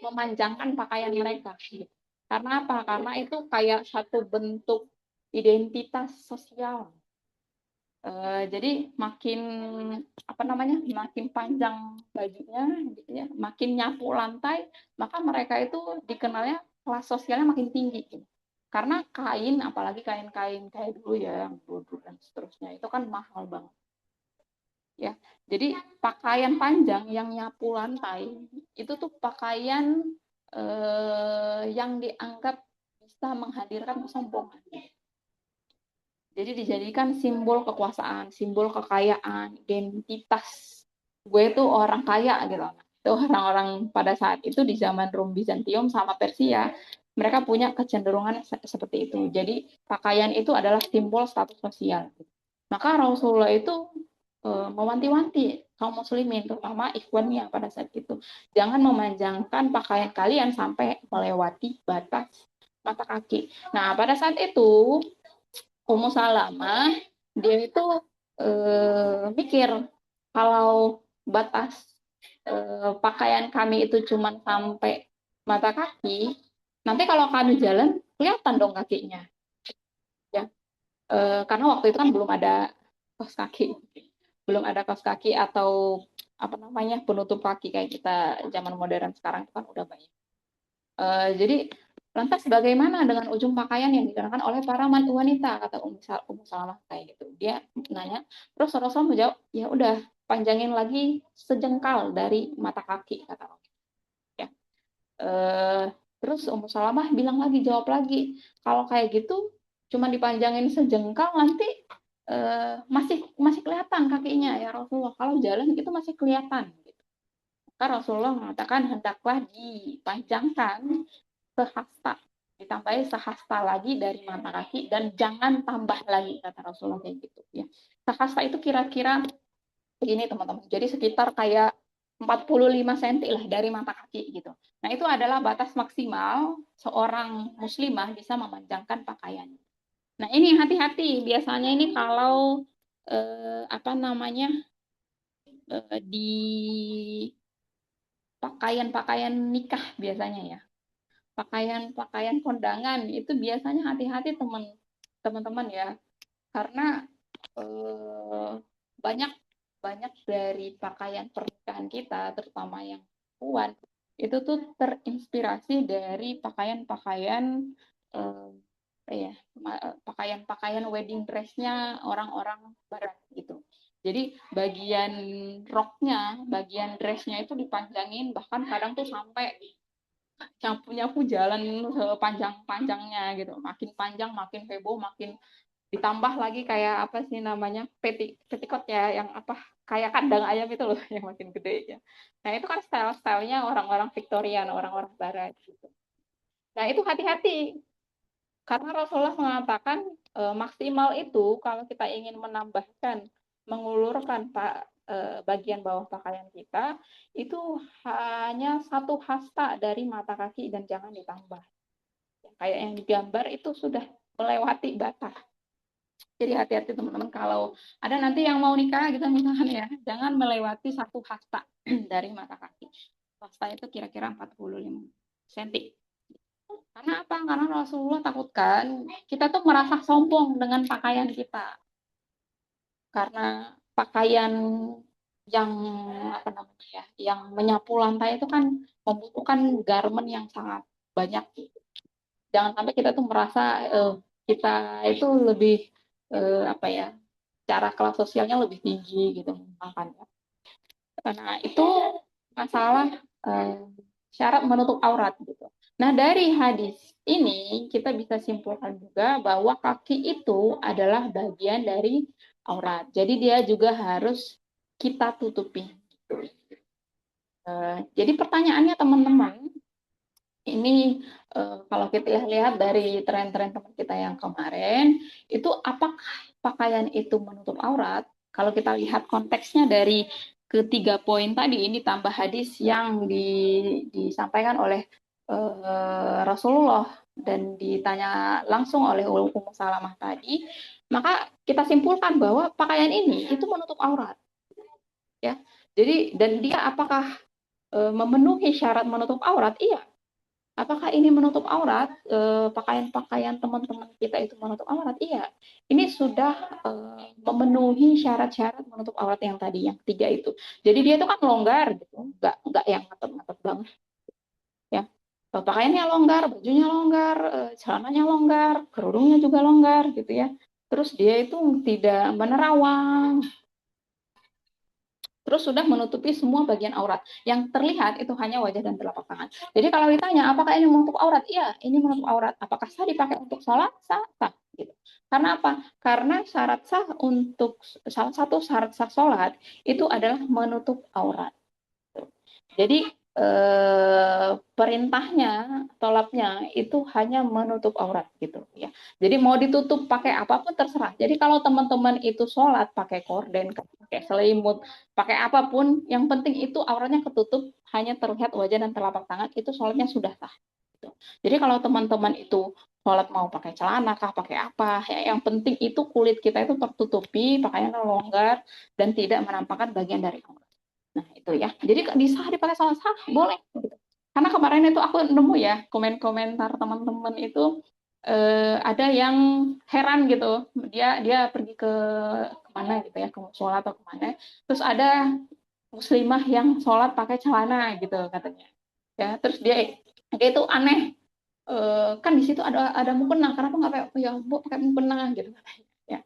memanjangkan pakaian mereka. Gitu. Karena apa? Karena itu kayak satu bentuk identitas sosial. Jadi makin makin panjang bajunya gitu ya, makin nyapu lantai, maka mereka itu dikenalnya kelas sosialnya makin tinggi gitu. Karena kain, apalagi kain-kain kayak dulu ya, yang brodor dan seterusnya, itu kan mahal banget. Ya, jadi pakaian panjang yang nyapu lantai itu tuh pakaian yang dianggap bisa menghadirkan kesombongan. Jadi dijadikan simbol kekuasaan, simbol kekayaan, identitas. Gue tuh orang kaya gitu. Itu orang-orang pada saat itu di zaman Rom Bizantium sama Persia, mereka punya kecenderungan seperti itu. Jadi pakaian itu adalah simbol status sosial. Maka Rasulullah itu mewanti-wanti kaum muslimin, terutama ikhwannya pada saat itu. Jangan memanjangkan pakaian kalian sampai melewati batas mata kaki. Nah, pada saat itu Ummu Salamah dia itu mikir kalau batas pakaian kami itu cuma sampai mata kaki, nanti kalau kami jalan kelihatan dong kakinya, ya. Karena waktu itu kan belum ada kaos kaki atau penutup kaki kayak kita zaman modern sekarang itu kan udah banyak. Jadi lantas bagaimana dengan ujung pakaian yang dikenakan oleh para wanita, kata Ummu Salamah kayak gitu. Dia nanya, terus Rasulullah menjawab, ya udah panjangin lagi sejengkal dari mata kaki, kata Rasulullah. Ya. Terus Ummu Salamah jawab lagi, kalau kayak gitu cuma dipanjangin sejengkal nanti masih kelihatan kakinya ya Rasulullah. Kalau jalan itu masih kelihatan. Maka Rasulullah mengatakan hendaklah dipanjangkan sehasta, ditambahi sehasta lagi dari mata kaki dan jangan tambah lagi, kata Rasulullah kayak gitu ya. Sehasta itu kira-kira begini teman-teman. Jadi sekitar kayak 45 cm lah dari mata kaki gitu. Nah, itu adalah batas maksimal seorang muslimah bisa memanjangkan pakaiannya. Nah, ini hati-hati. Biasanya ini kalau di pakaian-pakaian nikah biasanya ya. Pakaian-pakaian kondangan itu biasanya hati-hati teman-teman ya. Karena banyak banyak dari pakaian pernikahan kita, terutama yang perempuan, itu tuh terinspirasi dari pakaian-pakaian pakaian-pakaian wedding dress-nya orang-orang barat gitu. Jadi bagian roknya, bagian dress-nya itu dipanjangin, bahkan kadang tuh sampai nyapu-nyapu jalan sepanjang-panjangnya gitu. Makin panjang, makin heboh, makin ditambah lagi kayak apa sih namanya petikot ya, yang kayak kandang ayam itu loh yang makin gede ya. Nah itu kan style-stylenya orang-orang Victorian, orang-orang Barat gitu. Nah, itu hati-hati. Karena Rasulullah mengatakan maksimal itu kalau kita ingin menambahkan, mengulurkan bagian bawah pakaian kita, itu hanya 1 hasta dari mata kaki dan jangan ditambah. Kayak yang digambar itu sudah melewati batas. Jadi hati-hati teman-teman kalau ada nanti yang mau nikah gitu misalkan ya, jangan melewati 1 hasta dari mata kaki. Hasta itu kira-kira 45 cm. Karena apa? Karena Rasulullah takutkan kita tuh merasa sombong dengan pakaian kita. Karena pakaian yang apa namanya ya, yang menyapu lantai itu kan membutuhkan garment yang sangat banyak. Jangan sampai kita tuh merasa kita itu lebih apa ya, cara kelas sosialnya lebih tinggi gitu makanya. Karena itu masalah syarat menutup aurat gitu. Nah, dari hadis ini kita bisa simpulkan juga bahwa kaki itu adalah bagian dari aurat. Jadi dia juga harus kita tutupi. Jadi pertanyaannya teman-teman, ini kalau kita lihat dari tren-tren teman kita yang kemarin, itu apakah pakaian itu menutup aurat? Kalau kita lihat konteksnya dari ketiga poin tadi, ini tambah hadis yang disampaikan oleh Rasulullah dan ditanya langsung oleh Ummu Salamah tadi, maka kita simpulkan bahwa pakaian ini itu menutup aurat, ya. Jadi dan dia apakah memenuhi syarat menutup aurat? Iya. Apakah ini menutup aurat? Pakaian-pakaian teman-teman kita itu menutup aurat? Iya. Ini sudah memenuhi syarat-syarat menutup aurat yang tadi, yang 3 itu. Jadi dia itu kan longgar gitu, nggak yang ngetep-ngetep banget, ya. Pakaiannya longgar, bajunya longgar, celananya longgar, kerudungnya juga longgar gitu ya. Terus dia itu tidak menerawang, terus sudah menutupi semua bagian aurat. Yang terlihat itu hanya wajah dan telapak tangan. Jadi kalau ditanya, apakah ini menutup aurat? Iya, ini menutup aurat. Apakah sah dipakai untuk sholat? Sah, sah. Gitu. Karena apa? Karena syarat sah untuk salah satu syarat sah sholat itu adalah menutup aurat. Jadi perintahnya, tolapnya itu hanya menutup aurat gitu ya. Jadi mau ditutup pakai apapun terserah. Jadi kalau teman-teman itu sholat pakai korden, pakai selimut, pakai apapun, yang penting itu auratnya ketutup, hanya terlihat wajah dan telapak tangan, itu sholatnya sudah sah. Gitu. Jadi kalau teman-teman itu sholat mau pakai celana kah, pakai apa, ya, yang penting itu kulit kita itu tertutupi, pakaiannya longgar dan tidak menampakkan bagian dari aurat. Nah, itu ya. Jadi bisa dipakai salah sah, boleh. Gitu. Karena kemarin itu aku nemu ya, komentar teman-teman itu ada yang heran gitu. Dia pergi ke kemana gitu ya, ke sholat atau kemana. Terus ada muslimah yang sholat pakai celana gitu katanya. Ya, terus dia itu aneh. Kan di situ ada mukena, kenapa nggak pakai ya bu pakai mukena gitu katanya. Ya.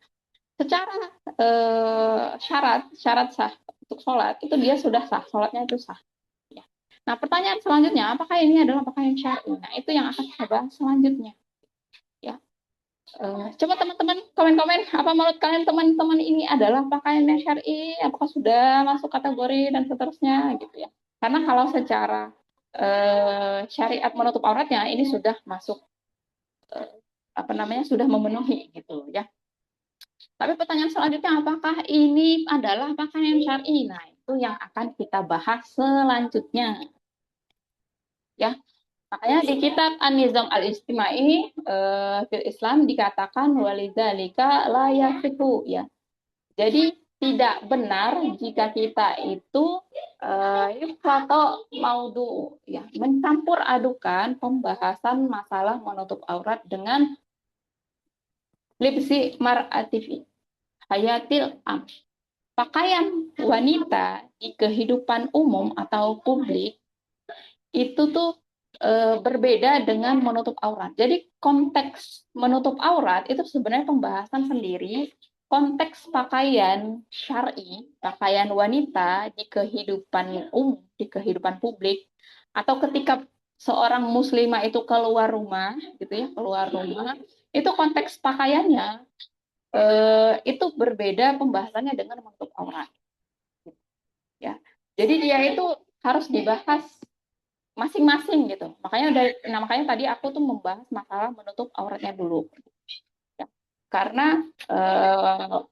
Secara syarat sah untuk sholat itu dia sudah sah, sholatnya itu sah. Ya. Nah, pertanyaan selanjutnya, apakah ini adalah pakaian syar'i? Nah, itu yang akan kita bahas selanjutnya. Ya. Coba teman-teman komen-komen, apa menurut kalian teman-teman ini adalah pakaian yang syar'i? Apakah sudah masuk kategori dan seterusnya gitu ya? Karena kalau secara syariat menutup auratnya ini sudah masuk apa namanya sudah memenuhi gitu ya. Tapi pertanyaan selanjutnya, apakah ini adalah pakaian syar'i? Nah, itu yang akan kita bahas selanjutnya. Ya, makanya di kitab An-Nizam Al-Istimai fil Islam dikatakan walidzalika la yasihu ya. Jadi tidak benar jika kita itu atau maudu ya, mencampur adukan pembahasan masalah menutup aurat dengan libsi mar'atifi hayatil am. Pakaian wanita di kehidupan umum atau publik itu tuh berbeda dengan menutup aurat. Jadi konteks menutup aurat itu sebenarnya pembahasan sendiri. Konteks pakaian syar'i, pakaian wanita di kehidupan umum, di kehidupan publik, atau ketika seorang muslimah itu keluar rumah, gitu ya, keluar rumah, itu konteks pakaiannya itu berbeda pembahasannya dengan menutup aurat. Ya, jadi dia itu harus dibahas masing-masing gitu. Makanya tadi aku tuh membahas masalah menutup auratnya dulu. Ya. Karena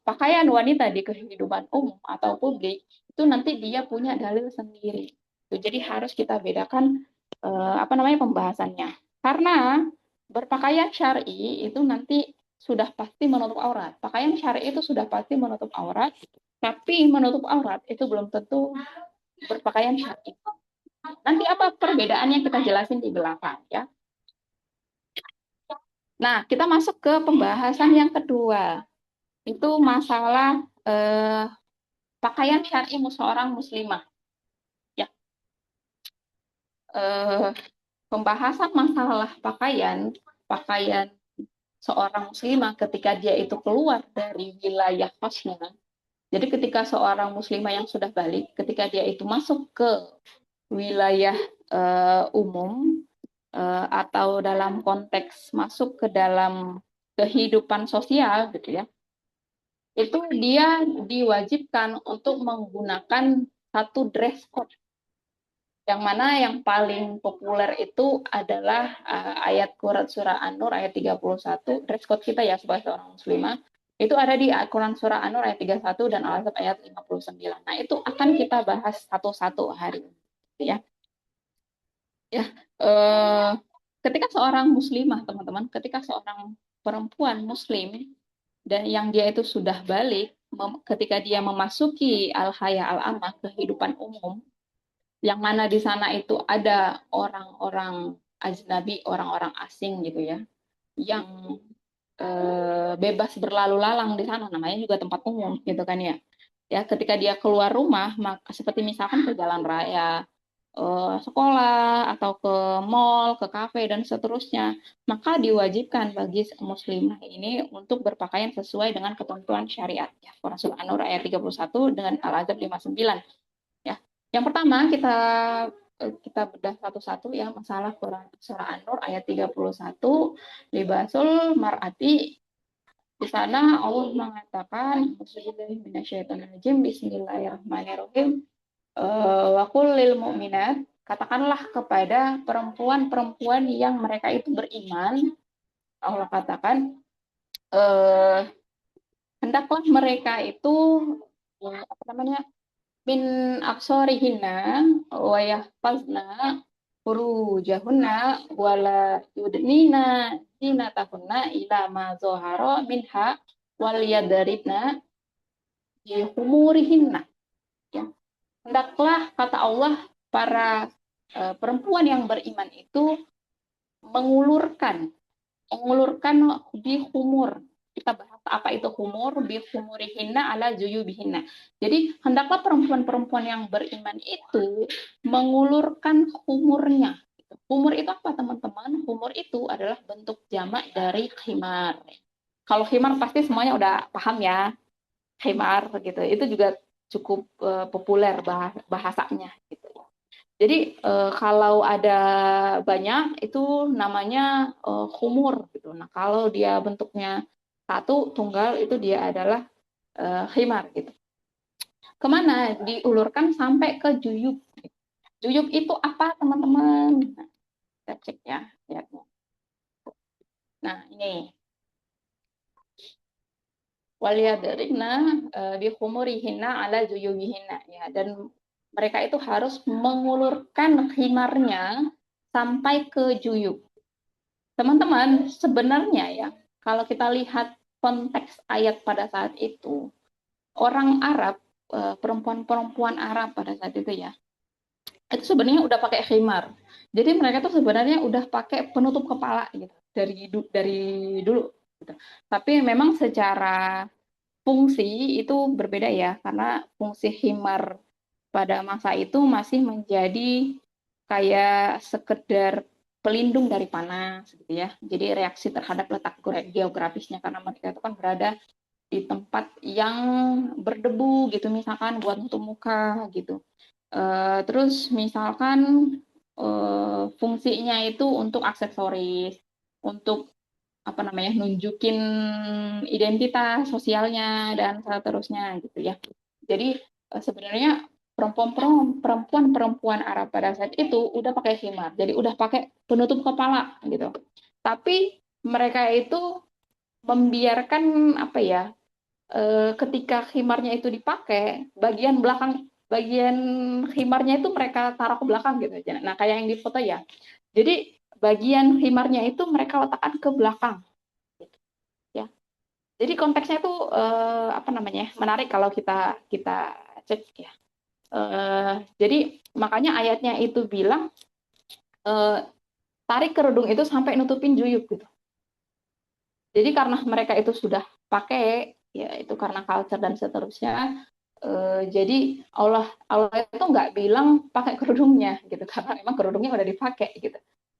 pakaian wanita di kehidupan umum atau publik itu nanti dia punya dalil sendiri. Jadi harus kita bedakan pembahasannya. Karena berpakaian syar'i itu nanti sudah pasti menutup aurat. Pakaian syar'i itu sudah pasti menutup aurat, tapi menutup aurat itu belum tentu berpakaian syar'i. Nanti apa perbedaannya kita jelasin di belakang ya. Nah, kita masuk ke pembahasan yang kedua. Itu masalah pakaian syar'i seorang muslimah. Ya. Pembahasan masalah pakaian seorang muslimah ketika dia itu keluar dari wilayah kosnya. Jadi ketika seorang muslimah yang sudah balik, ketika dia itu masuk ke wilayah umum atau dalam konteks masuk ke dalam kehidupan sosial gitu ya, itu dia diwajibkan untuk menggunakan satu dress code, yang mana yang paling populer itu adalah ayat Quran surah An-Nur ayat 31, dress code kita ya sebagai seorang muslimah itu ada di Quran surah An-Nur ayat 31 dan Al-Ahzab ayat 59. Nah, itu akan kita bahas satu-satu hari ini ya. Ya, ketika seorang muslimah, teman-teman, ketika seorang perempuan muslim dan yang dia itu sudah balik, ketika dia memasuki al-haya al-amah, kehidupan umum, yang mana di sana itu ada orang-orang ajnabi, orang-orang asing gitu ya, yang bebas berlalu lalang di sana, namanya juga tempat umum gitu kan ya. Ya, ketika dia keluar rumah, maka seperti misalkan ke jalan raya, sekolah atau ke mall, ke kafe dan seterusnya, maka diwajibkan bagi muslimah ini untuk berpakaian sesuai dengan ketentuan syariat ya. Quran surah An-Nur ayat 31 dengan Al-Ahzab 59 ya. Yang pertama kita bedah satu-satu ya, masalah Quran surah An-Nur ayat 31, libasul mar'ati. Di sana Allah mengatakan bismillahirrahmanirrahim. Wa qul lil mu'minat, katakanlah kepada perempuan-perempuan yang mereka itu beriman, Allah katakan hendaklah mereka itu min absorihinna wa yahfazna furujahunna wala yudnina zinatahunna ila ma zohara minha wal yadribna bi humurihinna. Hendaklah, kata Allah, para perempuan yang beriman itu mengulurkan bihumur. Kita bahas apa itu humur, bihumurihinna ala juyubihinna. Jadi hendaklah perempuan-perempuan yang beriman itu mengulurkan humurnya. Humur itu apa, teman-teman? Humur itu adalah bentuk jamak dari khimar. Kalau khimar pasti semuanya udah paham ya, khimar gitu. Itu juga cukup populer bahasanya gitu. Jadi kalau ada banyak itu namanya khumur gitu. Nah, kalau dia bentuknya satu tunggal itu dia adalah khimar gitu. Kemana? Diulurkan sampai ke juyub. Juyub itu apa, teman-teman? Nah, kita cek ya, lihatnya. Nah, ini waliyadribna bihumurihinna ala juyubihinna ya, dan mereka itu harus mengulurkan khimarnya sampai ke juyub. Teman-teman, sebenarnya ya, kalau kita lihat konteks ayat pada saat itu, orang Arab, perempuan-perempuan Arab pada saat itu ya, itu sebenarnya udah pakai khimar. Jadi mereka tuh sebenarnya udah pakai penutup kepala gitu dari dulu. Gitu. Tapi memang secara fungsi itu berbeda ya, karena fungsi khimar pada masa itu masih menjadi kayak sekedar pelindung dari panas gitu ya. Jadi reaksi terhadap letak geografisnya, karena mereka itu kan berada di tempat yang berdebu gitu, misalkan buat nutup muka gitu. Terus misalkan fungsinya itu untuk aksesoris, untuk nunjukin identitas sosialnya dan seterusnya gitu ya. Jadi sebenarnya perempuan Arab pada saat itu udah pakai khimar, jadi udah pakai penutup kepala gitu. Tapi mereka itu membiarkan apa ya, ketika khimarnya itu dipakai, bagian khimarnya itu mereka taruh ke belakang gitu aja. Nah, kayak yang di foto ya. Jadi bagian khimarnya itu mereka letakkan ke belakang gitu, ya. Jadi konteksnya itu apa namanya? Menarik kalau kita kita cek ya. Jadi makanya ayatnya itu bilang eh, tarik kerudung itu sampai nutupin juyuk gitu. Jadi karena mereka itu sudah pakai, ya itu karena culture dan seterusnya. Jadi Allah itu nggak bilang pakai kerudungnya gitu, karena memang kerudungnya udah dipakai gitu.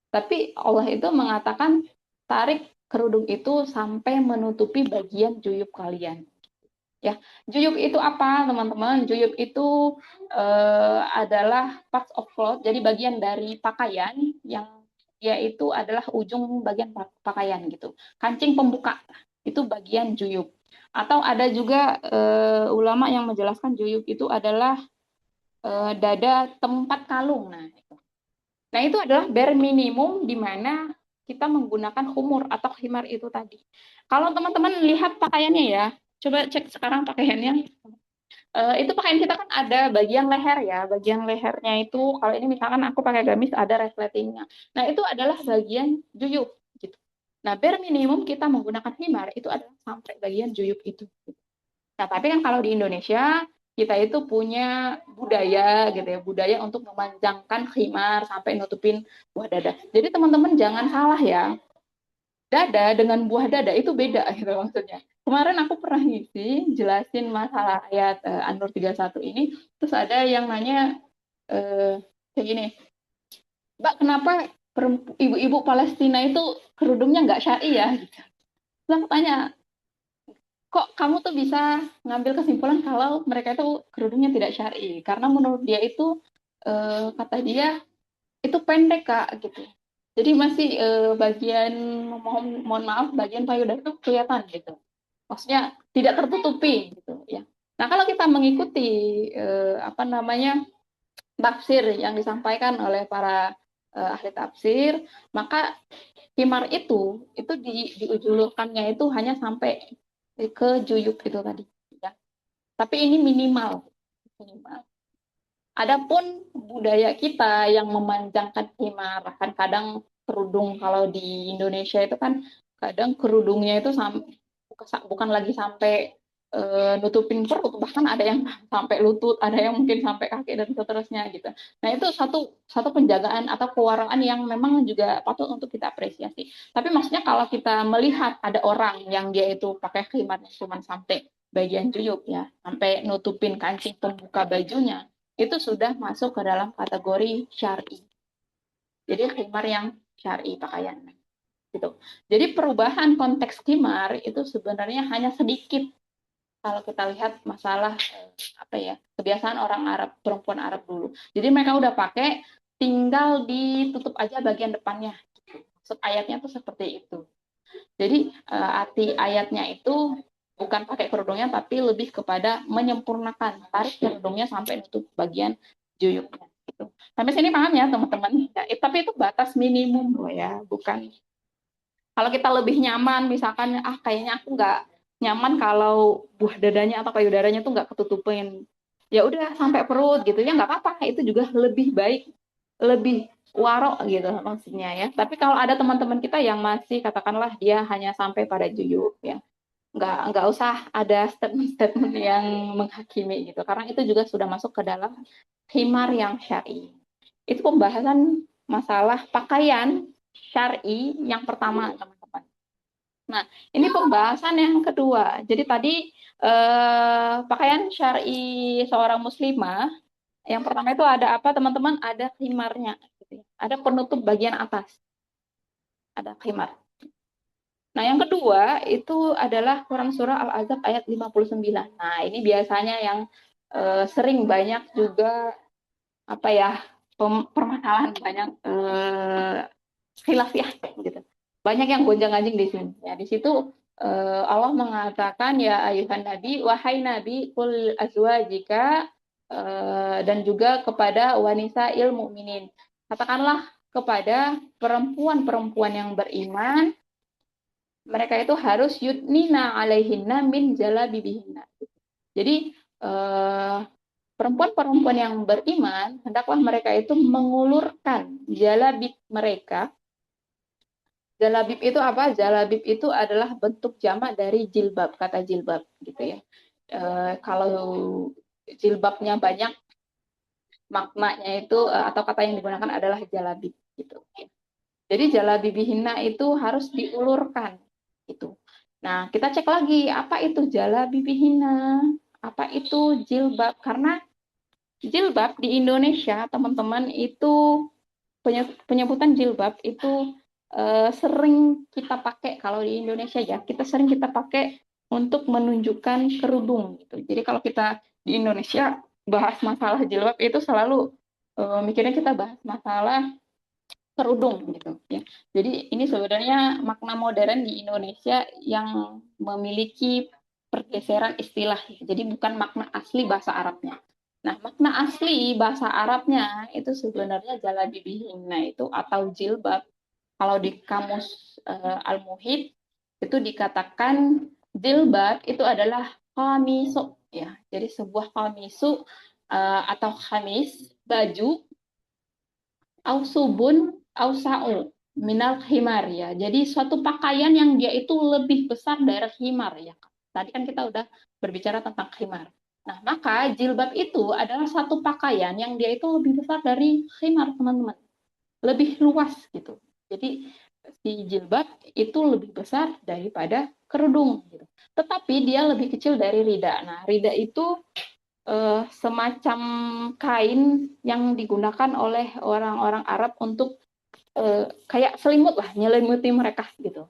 Tapi Allah itu mengatakan tarik kerudung itu sampai menutupi bagian juyuk kalian. Ya, juyuk itu apa, teman-teman? Juyuk itu adalah parts of cloth, jadi bagian dari pakaian yang dia itu adalah ujung bagian pakaian gitu. Kancing pembuka itu bagian juyuk. Atau ada juga ulama yang menjelaskan juyuk itu adalah dada tempat kalung. Nah, itu adalah bare minimum di mana kita menggunakan khumur atau khimar itu tadi. Kalau teman-teman lihat pakaiannya ya, coba cek sekarang pakaiannya. Itu pakaian kita kan ada bagian leher ya, bagian lehernya itu kalau ini misalkan aku pakai gamis ada resletingnya. Nah, itu adalah bagian juyuk gitu. Nah, bare minimum kita menggunakan khimar itu adalah sampai bagian juyuk itu. Nah, tapi kan kalau di Indonesia kita itu punya budaya gitu ya, budaya untuk memanjangkan khimar sampai nutupin buah dada. Jadi teman-teman jangan salah ya, dada dengan buah dada itu beda gitu maksudnya. Kemarin aku pernah ngisi jelasin masalah ayat An-Nur 31 ini, terus ada yang nanya kayak gini, Mbak, kenapa ibu-ibu Palestina itu kerudungnya nggak syar'i ya? Gitu. Terus aku tanya, kok kamu tuh bisa ngambil kesimpulan kalau mereka itu kerudungnya tidak syar'i? Karena menurut dia itu kata dia itu pendek Kak gitu. Jadi masih bagian mohon maaf bagian payudara itu kelihatan gitu. Maksudnya tidak tertutupi gitu ya. Nah, kalau kita mengikuti apa namanya tafsir yang disampaikan oleh para ahli tafsir, maka himar itu diujulurkannya itu hanya sampai ke juyuk itu tadi ya. Tapi ini minimal. Adapun budaya kita yang memanjangkan himar, kan kadang kerudung kalau di Indonesia itu kan kadang kerudungnya itu bukan lagi sampai nutupin perut, bahkan ada yang sampai lutut, ada yang mungkin sampai kaki dan seterusnya gitu. Nah, itu satu penjagaan atau kewaraan yang memang juga patut untuk kita apresiasi. Tapi maksudnya kalau kita melihat ada orang yang dia itu pakai khimarnya cuma sampai bagian juyuk ya, sampai nutupin kancing pembuka bajunya, itu sudah masuk ke dalam kategori syar'i. Jadi khimar yang syar'i pakaian gitu. Jadi perubahan konteks khimar itu sebenarnya hanya sedikit kalau kita lihat masalah apa ya, kebiasaan orang Arab, perempuan Arab dulu. Jadi mereka udah pakai, tinggal ditutup aja bagian depannya. Maksud ayatnya tuh seperti itu. Jadi arti ayatnya itu bukan pakai kerudungnya, tapi lebih kepada menyempurnakan, tarik kerudungnya sampai nutup bagian juyuknya. Gitu. Sampai sini paham ya teman-teman? Ya, tapi itu batas minimum loh ya, bukan. Kalau kita lebih nyaman, misalkan, kayaknya aku nggak nyaman kalau buah dadanya atau payudaranya tuh nggak ketutupin. Ya udah sampai perut gitu ya nggak apa-apa, itu juga lebih baik, lebih warok gitu maksudnya ya. Tapi kalau ada teman-teman kita yang masih katakanlah dia hanya sampai pada juyuk ya, nggak usah ada statement-statement yang menghakimi gitu, karena itu juga sudah masuk ke dalam khimar yang syar'i. Itu pembahasan masalah pakaian syar'i yang pertama, teman-teman. Nah, ini pembahasan yang kedua. Jadi tadi pakaian syar'i seorang muslimah, yang pertama itu ada apa, teman-teman? Ada khimarnya, gitu ya. Ada penutup bagian atas, ada khimar. Nah, yang kedua itu adalah Quran Surah Al-Ahzab ayat 59. Nah, ini biasanya yang sering banyak juga apa ya, permasalahan banyak khilaf ya gitu. Banyak yang gonjang-ganjing di sini. Ya, di situ Allah mengatakan ya ayuhan nabi, wahai nabi, kul azwajika dan juga kepada wanita mukminin. Katakanlah kepada perempuan-perempuan yang beriman, mereka itu harus yudnina alaihinna min jalabibihinna. Jadi perempuan-perempuan yang beriman hendaklah mereka itu mengulurkan jalabib mereka. Jalabib itu apa? Jalabib itu adalah bentuk jamak dari jilbab, kata jilbab gitu ya. Kalau jilbabnya banyak, maknanya itu atau kata yang digunakan adalah jalabib gitu. Jadi jalabibihinna itu harus diulurkan gitu. Nah, kita cek lagi apa itu jalabibihinna, apa itu jilbab, karena jilbab di Indonesia teman-teman itu penyebutan jilbab itu sering kita pakai kalau di Indonesia ya, kita sering kita pakai untuk menunjukkan kerudung gitu. Jadi kalau kita di Indonesia bahas masalah jilbab itu selalu mikirnya kita bahas masalah kerudung gitu ya. Jadi ini sebenarnya makna modern di Indonesia yang memiliki pergeseran istilah. Jadi bukan makna asli bahasa Arabnya. Nah, makna asli bahasa Arabnya itu sebenarnya jalabibihinna itu atau jilbab. Kalau di kamus Al-Muhit itu dikatakan jilbab itu adalah khamisu ya. Jadi sebuah khamisu atau khamis baju ausubun ausa'u minal khimar ya. Jadi suatu pakaian yang dia itu lebih besar dari khimar ya. Tadi kan kita udah berbicara tentang khimar. Nah, maka jilbab itu adalah satu pakaian yang dia itu lebih besar dari khimar, teman-teman. Lebih luas gitu. Jadi si jilbab itu lebih besar daripada kerudung gitu. Tetapi dia lebih kecil dari rida. Nah, rida itu semacam kain yang digunakan oleh orang-orang Arab untuk kayak selimut lah, nyelimuti mereka gitu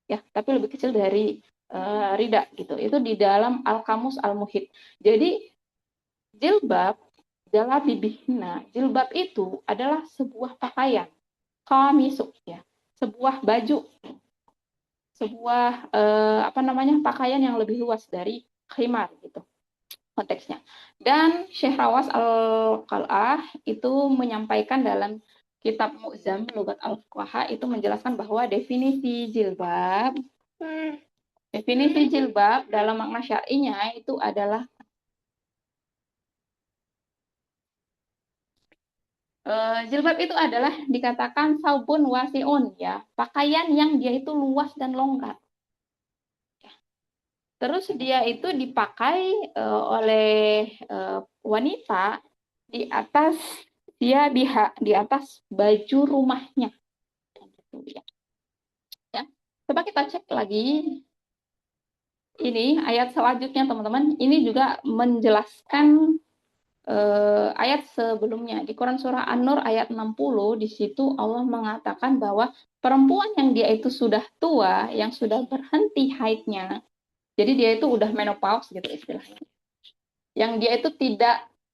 ya, tapi lebih kecil dari rida gitu. Itu di dalam Al-Kamus Al-Muhit. Jadi jilbab, jalabibihna, jilbab itu adalah sebuah pakaian, kamisuk ya, sebuah baju, sebuah pakaian yang lebih luas dari khimar gitu konteksnya. Dan Syekh Rawas Al-Qal'ah itu menyampaikan dalam kitab Mu'zam Lugat Al-Fuqaha itu menjelaskan bahwa definisi jilbab dalam makna syar'inya itu adalah jilbab itu adalah dikatakan saubun wasiun ya, pakaian yang dia itu luas dan longgar. Terus dia itu dipakai oleh wanita di atas di atas baju rumahnya. Ya. Coba kita cek lagi ini ayat selanjutnya teman-teman. Ini juga menjelaskan ayat sebelumnya di Quran surah An-Nur ayat 60. Di situ Allah mengatakan bahwa perempuan yang dia itu sudah tua, yang sudah berhenti haidnya. Jadi dia itu udah menopause gitu istilahnya. Yang dia itu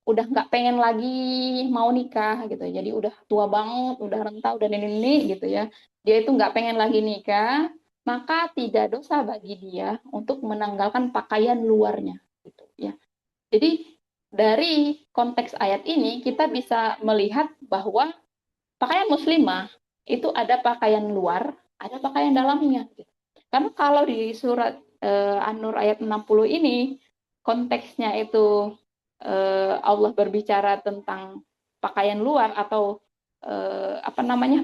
udah nggak pengen lagi mau nikah gitu. Jadi udah tua banget, udah renta, udah ini gitu ya. Dia itu nggak pengen lagi nikah, maka tidak dosa bagi dia untuk menanggalkan pakaian luarnya gitu ya. Jadi dari konteks ayat ini kita bisa melihat bahwa pakaian muslimah itu ada pakaian luar, ada pakaian dalamnya. Karena kalau di surat An-Nur ayat 60 ini konteksnya itu Allah berbicara tentang pakaian luar atau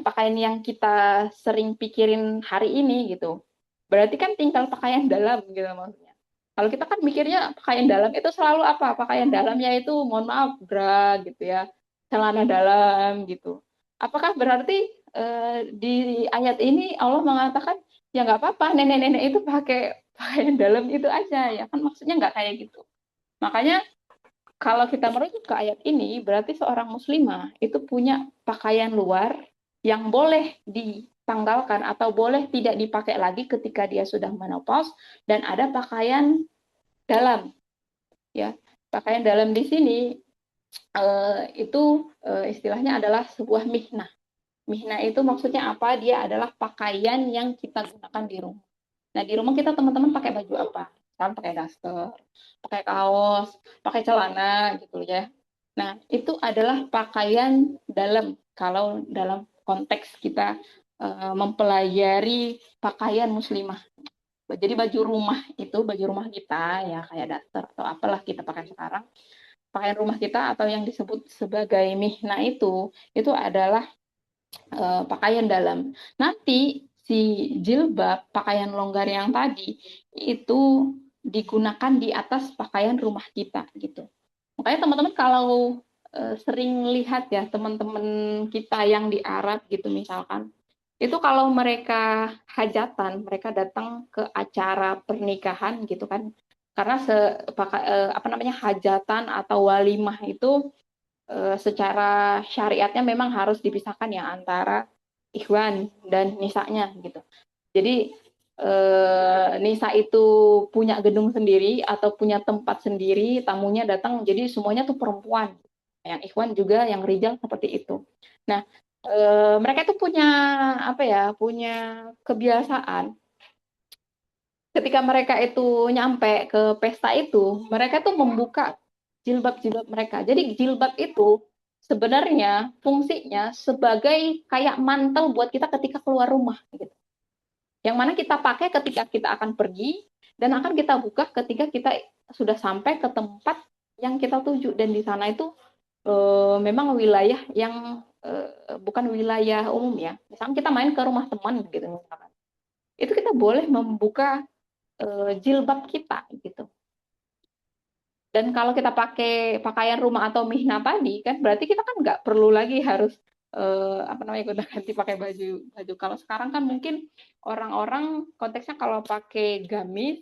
pakaian yang kita sering pikirin hari ini gitu. Berarti kan tinggal pakaian dalam gitu maksudnya. Kalau kita kan mikirnya pakaian dalam itu selalu apa? Pakaian dalamnya itu mohon maaf bra gitu ya, celana dalam gitu. Apakah berarti di ayat ini Allah mengatakan ya nggak apa-apa nenek-nenek itu pakai pakaian dalam itu aja ya kan, maksudnya nggak kayak gitu. Makanya kalau kita merujuk ke ayat ini berarti seorang muslimah itu punya pakaian luar yang boleh ditanggalkan atau boleh tidak dipakai lagi ketika dia sudah menopause, dan ada pakaian dalam ya. Pakaian dalam di sini itu istilahnya adalah sebuah mihnah. Mihnah itu maksudnya apa? Dia adalah pakaian yang kita gunakan di rumah. Nah, di rumah kita teman-teman pakai baju apa? Kan pakai daster, pakai kaos, pakai celana gitu ya. Nah, itu adalah pakaian dalam kalau dalam konteks kita mempelajari pakaian muslimah. Jadi baju rumah itu baju rumah kita ya kayak daster atau apalah kita pakai sekarang. Pakaian rumah kita atau yang disebut sebagai mihna itu adalah pakaian dalam. Nanti si jilbab, pakaian longgar yang tadi itu digunakan di atas pakaian rumah kita gitu. Makanya teman-teman kalau sering lihat ya teman-teman kita yang di Arab gitu misalkan, itu kalau mereka hajatan, mereka datang ke acara pernikahan gitu kan, karena apa namanya hajatan atau walimah itu secara syariatnya memang harus dipisahkan ya antara ikhwan dan nisanya gitu. Jadi nisa itu punya gedung sendiri atau punya tempat sendiri, tamunya datang, jadi semuanya tuh perempuan. Yang ikhwan juga, yang rijal seperti itu. Nah, mereka itu punya apa ya? Punya kebiasaan. Ketika mereka itu nyampe ke pesta itu, mereka tuh membuka jilbab-jilbab mereka. Jadi jilbab itu sebenarnya fungsinya sebagai kayak mantel buat kita ketika keluar rumah gitu. Yang mana kita pakai ketika kita akan pergi dan akan kita buka ketika kita sudah sampai ke tempat yang kita tuju, dan di sana itu memang wilayah yang bukan wilayah umum ya. Misalnya kita main ke rumah teman gitu misalkan. Itu kita boleh membuka jilbab kita gitu. Dan kalau kita pakai pakaian rumah atau mihna tadi kan berarti kita kan nggak perlu lagi harus apa namanya ganti pakai baju. Kalau sekarang kan mungkin orang-orang konteksnya kalau pakai gamis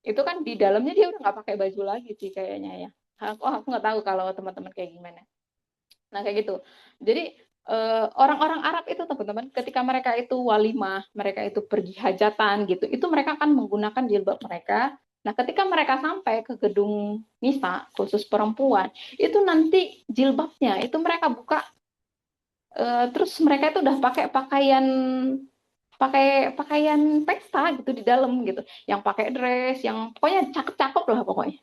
itu kan di dalamnya dia udah nggak pakai baju lagi sih kayaknya ya. Aku nggak tahu kalau teman-teman kayak gimana. Nah kayak gitu. Jadi orang-orang Arab itu teman-teman ketika mereka itu walimah, mereka itu pergi hajatan gitu, itu mereka akan menggunakan jilbab mereka. Nah ketika mereka sampai ke gedung nisa khusus perempuan, itu nanti jilbabnya itu mereka buka, terus mereka itu udah pakai pakai pakaian pesta gitu di dalam gitu, yang pakai dress, yang pokoknya cakep-cakep lah pokoknya.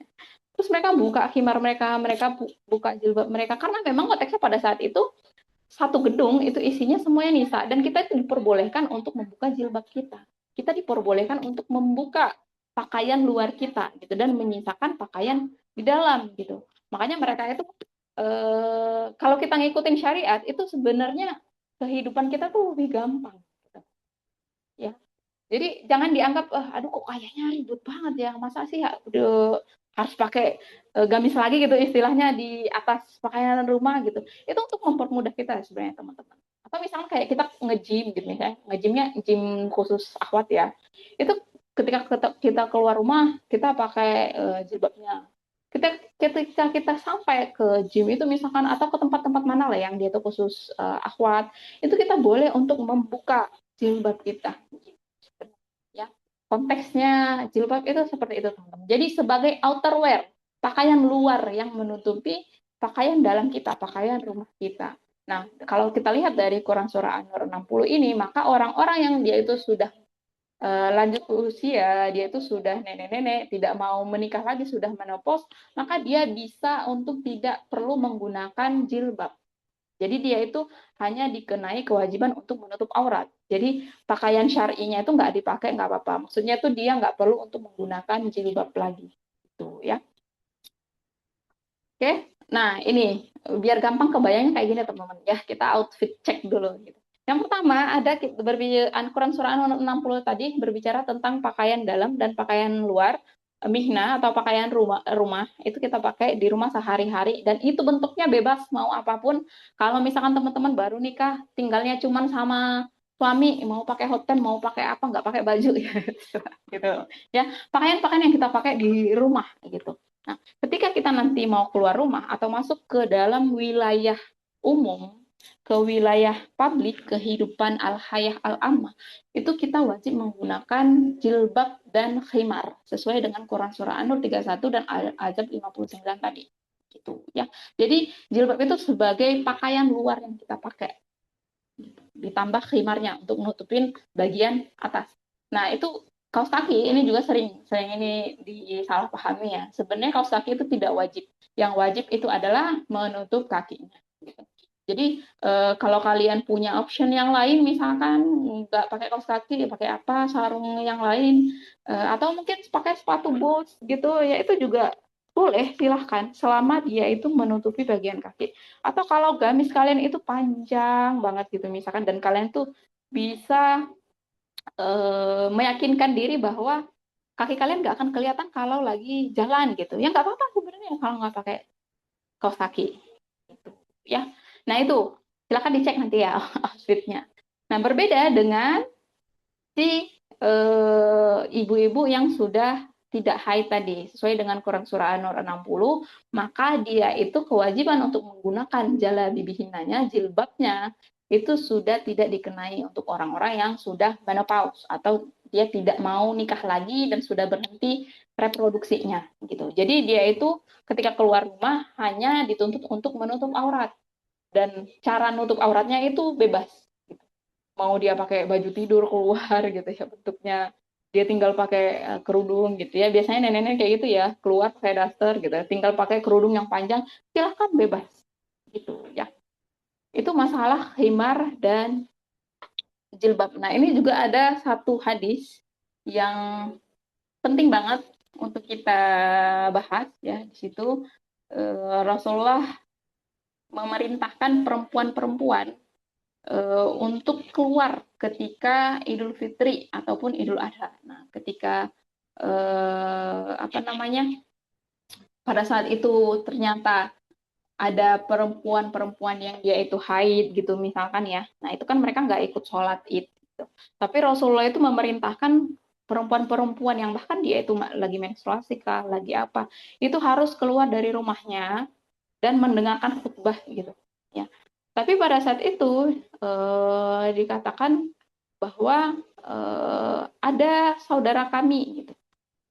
Terus mereka buka khimar mereka, mereka buka jilbab mereka karena memang konteksnya pada saat itu satu gedung itu isinya semuanya nisa dan kita itu diperbolehkan untuk membuka jilbab kita. Kita diperbolehkan untuk membuka pakaian luar kita gitu dan menyisakan pakaian di dalam gitu. Makanya mereka itu kalau kita ngikutin syariat itu sebenarnya kehidupan kita tuh lebih gampang gitu. Ya. Jadi jangan dianggap aduh kok kayaknya ribut banget ya. Masa sih udah harus pakai gamis lagi gitu istilahnya di atas pakaian rumah gitu. Itu untuk mempermudah kita sebenarnya teman-teman. Atau misalnya kayak kita nge-gym gitu misalnya, nge-gymnya gym khusus akhwat ya. Itu ketika kita keluar rumah, kita pakai jilbabnya. Ketika kita sampai ke gym itu misalkan atau ke tempat-tempat mana lah yang dia itu khusus akhwat, itu kita boleh untuk membuka jilbab kita. Ya, konteksnya jilbab itu seperti itu teman-teman. Jadi sebagai outerwear, pakaian luar yang menutupi pakaian dalam kita, pakaian rumah kita. Nah, kalau kita lihat dari Quran Surah An-Nur 60 ini, maka orang-orang yang dia itu sudah lanjut usia, dia itu sudah nenek-nenek, tidak mau menikah lagi, sudah menopause, maka dia bisa untuk tidak perlu menggunakan jilbab. Jadi dia itu hanya dikenai kewajiban untuk menutup aurat. Jadi pakaian syar'inya itu nggak dipakai, nggak apa-apa. Maksudnya itu dia nggak perlu untuk menggunakan jilbab lagi. Itu ya. Oke, nah ini biar gampang kebayangnya kayak gini teman-teman. Ya kita outfit check dulu. Gitu. Yang pertama ada Quran Surah An 60 tadi berbicara tentang pakaian dalam dan pakaian luar. Mihna atau pakaian rumah itu kita pakai di rumah sehari-hari dan itu bentuknya bebas mau apapun. Kalau misalkan teman-teman baru nikah tinggalnya cuman sama suami, mau pakai hoten mau pakai apa nggak pakai baju gitu ya, pakaian-pakaian yang kita pakai di rumah gitu. Nah ketika kita nanti mau keluar rumah atau masuk ke dalam wilayah umum, ke wilayah publik, kehidupan al-hayah al-ammah, itu kita wajib menggunakan jilbab dan khimar sesuai dengan Quran Surah An-Nur 31 dan Al-Ahzab 59 tadi. Gitu ya. Jadi jilbab itu sebagai pakaian luar yang kita pakai. Ditambah khimarnya untuk nutupin bagian atas. Nah, itu kaos kaki ini juga sering ini disalahpahami ya. Sebenarnya kaos kaki itu tidak wajib. Yang wajib itu adalah menutup kakinya. Gitu. Jadi kalau kalian punya option yang lain, misalkan nggak pakai kaos kaki, ya pakai apa sarung yang lain, atau mungkin pakai sepatu boots gitu, ya itu juga boleh, silahkan, selama dia itu menutupi bagian kaki. Atau kalau gamis kalian itu panjang banget gitu, misalkan, dan kalian tuh bisa meyakinkan diri bahwa kaki kalian nggak akan kelihatan kalau lagi jalan gitu. Ya nggak apa-apa sebenarnya kalau nggak pakai kaos kaki. Gitu. Ya, nah itu silakan dicek nanti ya outfitnya. Nah berbeda dengan si ibu-ibu yang sudah tidak haid tadi, sesuai dengan Quran Surah An-Nur 60, maka dia itu kewajiban untuk menggunakan jalabibi hinanya, jilbabnya, itu sudah tidak dikenai untuk orang-orang yang sudah menopause atau dia tidak mau nikah lagi dan sudah berhenti reproduksinya gitu. Jadi dia itu ketika keluar rumah hanya dituntut untuk menutup aurat, dan cara nutup auratnya itu bebas. Mau dia pakai baju tidur keluar gitu ya, bentuknya dia tinggal pakai kerudung gitu ya, biasanya nenek-nenek kayak gitu ya, keluar pakai daster gitu ya, tinggal pakai kerudung yang panjang, silahkan bebas gitu ya. Itu masalah khimar dan jilbab. Nah ini juga ada satu hadis yang penting banget untuk kita bahas ya. Di situ Rasulullah memerintahkan perempuan-perempuan untuk keluar ketika Idul Fitri ataupun Idul Adha. Nah, ketika apa namanya, pada saat itu ternyata ada perempuan-perempuan yang dia itu haid gitu misalkan ya. Nah, itu kan mereka nggak ikut sholat Id. Gitu. Tapi Rasulullah itu memerintahkan perempuan-perempuan yang bahkan dia itu lagi menstruasi kah, lagi apa, itu harus keluar dari rumahnya dan mendengarkan khutbah gitu. Ya. Tapi pada saat itu dikatakan bahwa ada saudara kami gitu.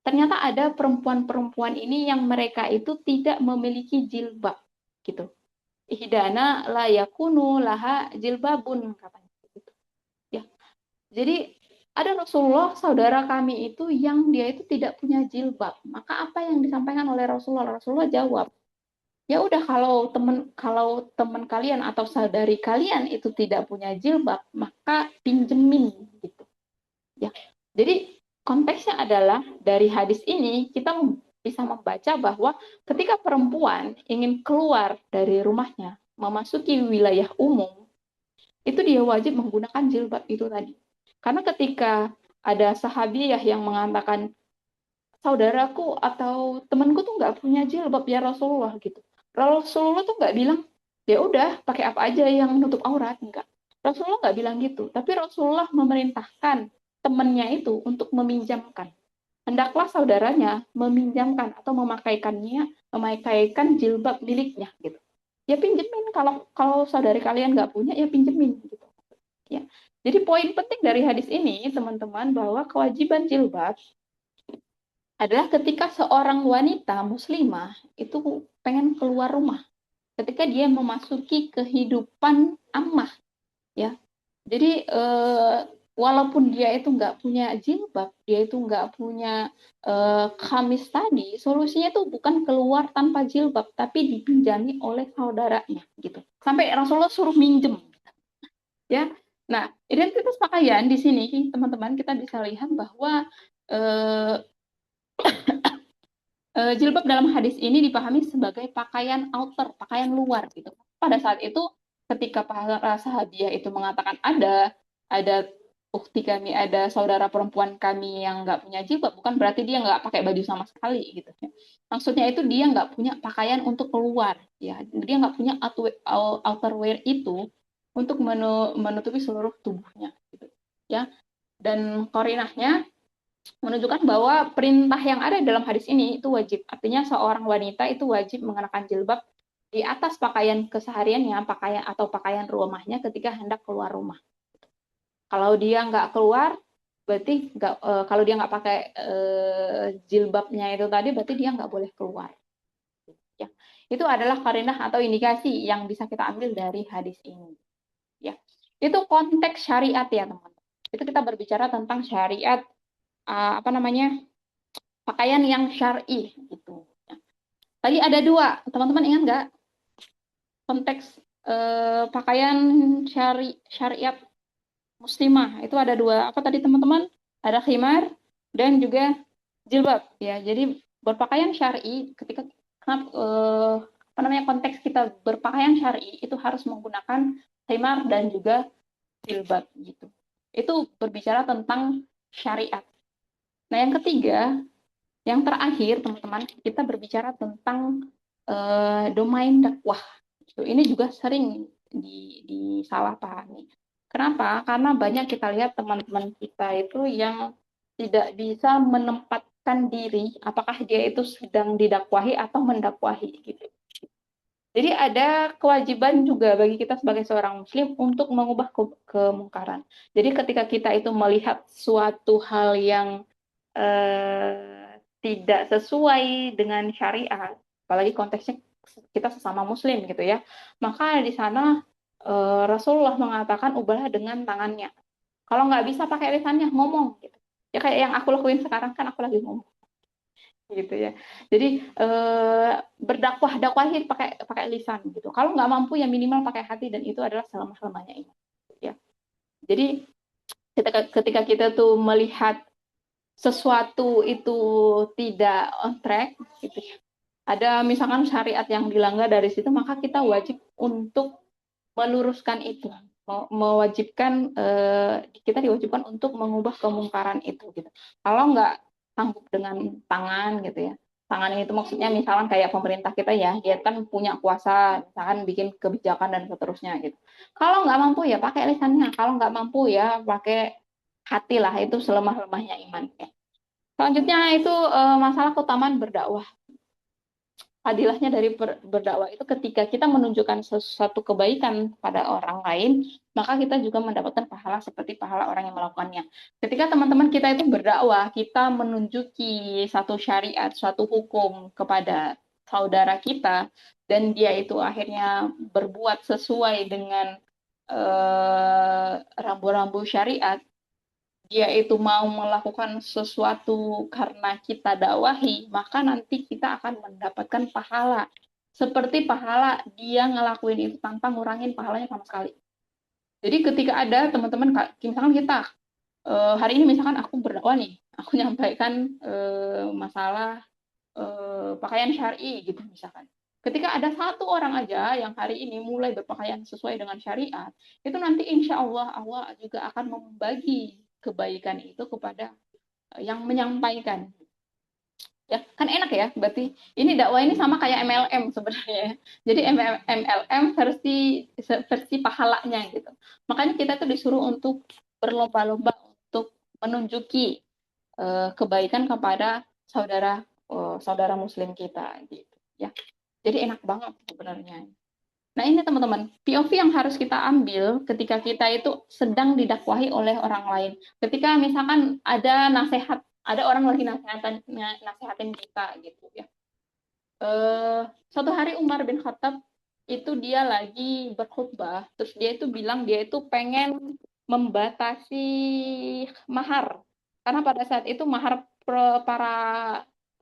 Ternyata ada perempuan-perempuan ini yang mereka itu tidak memiliki jilbab gitu. Ihdana la yakunu laha jilbabun katanya gitu. Ya. Jadi ada Rasulullah, saudara kami itu yang dia itu tidak punya jilbab. Maka apa yang disampaikan oleh Rasulullah? Rasulullah jawab, ya udah, kalau teman kalian atau saudari kalian itu tidak punya jilbab, maka pinjemin gitu ya. Jadi konteksnya adalah dari hadis ini kita bisa membaca bahwa ketika perempuan ingin keluar dari rumahnya memasuki wilayah umum, itu dia wajib menggunakan jilbab itu tadi. Karena ketika ada sahabiah yang mengatakan, saudaraku atau temanku tuh nggak punya jilbab ya Rasulullah gitu. Rasulullah tuh nggak bilang, ya udah pakai apa aja yang menutup aurat, enggak. Rasulullah nggak bilang gitu, tapi Rasulullah memerintahkan temannya itu untuk meminjamkan. Hendaklah saudaranya meminjamkan atau memakaikan jilbab miliknya gitu. Ya pinjemin, kalau saudari kalian nggak punya ya pinjemin gitu. Ya. Jadi poin penting dari hadis ini teman-teman bahwa kewajiban jilbab adalah ketika seorang wanita muslimah itu pengen keluar rumah, ketika dia memasuki kehidupan ammah ya. Jadi walaupun dia itu nggak punya jilbab, dia itu nggak punya kamis tadi, solusinya itu bukan keluar tanpa jilbab, tapi dipinjami oleh saudaranya gitu. Sampai Rasulullah suruh minjem ya. Nah, identitas pakaian di sini teman-teman kita bisa lihat bahwa jilbab dalam hadis ini dipahami sebagai pakaian outer, pakaian luar gitu. Pada saat itu ketika para sahabiah itu mengatakan ada ukti kami, ada saudara perempuan kami yang nggak punya jilbab, bukan berarti dia nggak pakai baju sama sekali gitu. Maksudnya itu dia nggak punya pakaian untuk keluar, ya. Dia nggak punya outerwear itu untuk menutupi seluruh tubuhnya, gitu. Ya. Dan korinahnya menunjukkan bahwa perintah yang ada dalam hadis ini itu wajib. Artinya seorang wanita itu wajib mengenakan jilbab di atas pakaian kesehariannya, pakaian rumahnya ketika hendak keluar rumah. Kalau dia nggak keluar, berarti kalau dia nggak pakai jilbabnya itu tadi, berarti dia nggak boleh keluar. Ya. Itu adalah qarinah atau indikasi yang bisa kita ambil dari hadis ini. Ya. Itu konteks syariat ya teman-teman. Itu kita berbicara tentang syariat apa namanya, pakaian yang syar'i gitu. Tadi ada dua, teman-teman ingat nggak konteks pakaian syariat muslimah itu ada dua. Apa tadi teman-teman? Ada khimar dan juga jilbab ya. Jadi berpakaian syar'i ketika apa namanya, konteks kita berpakaian syar'i itu harus menggunakan khimar dan juga jilbab gitu. Itu berbicara tentang syariat. Nah, yang ketiga, yang terakhir teman-teman, kita berbicara tentang domain dakwah. Ini juga sering disalahpahami. Kenapa? Karena banyak kita lihat teman-teman kita itu yang tidak bisa menempatkan diri, apakah dia itu sedang didakwahi atau mendakwahi gitu. Jadi ada kewajiban juga bagi kita sebagai seorang muslim untuk mengubah kemungkaran. Jadi ketika kita itu melihat suatu hal yang tidak sesuai dengan syariat, apalagi konteksnya kita sesama muslim gitu ya, maka di sana Rasulullah mengatakan ubahlah dengan tangannya. Kalau nggak bisa pakai lisannya, ngomong gitu. Ya kayak yang aku lakuin sekarang, kan aku lagi ngomong gitu ya. Jadi dakwahi pakai lisan gitu. Kalau nggak mampu ya minimal pakai hati, dan itu adalah selemah-lemahnya iman ya. Jadi ketika kita tuh melihat sesuatu itu tidak on track gitu ya, ada misalkan syariat yang dilanggar dari situ, maka kita wajib untuk meluruskan itu, mewajibkan kita diwajibkan untuk mengubah kemungkaran itu gitu. Kalau nggak sanggup dengan tangan gitu ya, tangan itu maksudnya misalkan kayak pemerintah kita ya, dia kan punya kuasa misalkan bikin kebijakan dan seterusnya gitu. Kalau nggak mampu ya pakai lisannya, kalau nggak mampu ya pakai hati lah, itu selemah-lemahnya iman ya. Selanjutnya itu masalah keutamaan berdakwah. Fadilahnya dari berdakwah itu ketika kita menunjukkan sesuatu kebaikan pada orang lain, maka kita juga mendapatkan pahala seperti pahala orang yang melakukannya. Ketika teman-teman kita itu berdakwah, kita menunjuki satu syariat, suatu hukum kepada saudara kita, dan dia itu akhirnya berbuat sesuai dengan rambu-rambu syariat, dia itu mau melakukan sesuatu karena kita dakwahi, maka nanti kita akan mendapatkan pahala. Seperti pahala dia ngelakuin itu tanpa ngurangin pahalanya sama sekali. Jadi ketika ada teman-teman, misalkan kita, hari ini misalkan aku berdakwah nih, aku nyampaikan masalah pakaian syar'i gitu misalkan. Ketika ada satu orang aja yang hari ini mulai berpakaian sesuai dengan syariat, itu nanti insya Allah Allah juga akan membagi kebaikan itu kepada yang menyampaikan. Ya, kan enak ya, berarti ini dakwah ini sama kayak MLM sebenarnya. Jadi MLM versi pahalanya gitu. Makanya kita tuh disuruh untuk berlomba-lomba untuk menunjuki kebaikan kepada saudara muslim kita gitu ya. Jadi enak banget sebenarnya. Nah, ini teman-teman, POV yang harus kita ambil ketika kita itu sedang didakwahi oleh orang lain. Ketika misalkan ada nasihat, ada orang lagi nasihatin kita gitu ya. Suatu hari Umar bin Khattab itu dia lagi berkhutbah, terus dia itu bilang dia itu pengen membatasi mahar. Karena pada saat itu mahar para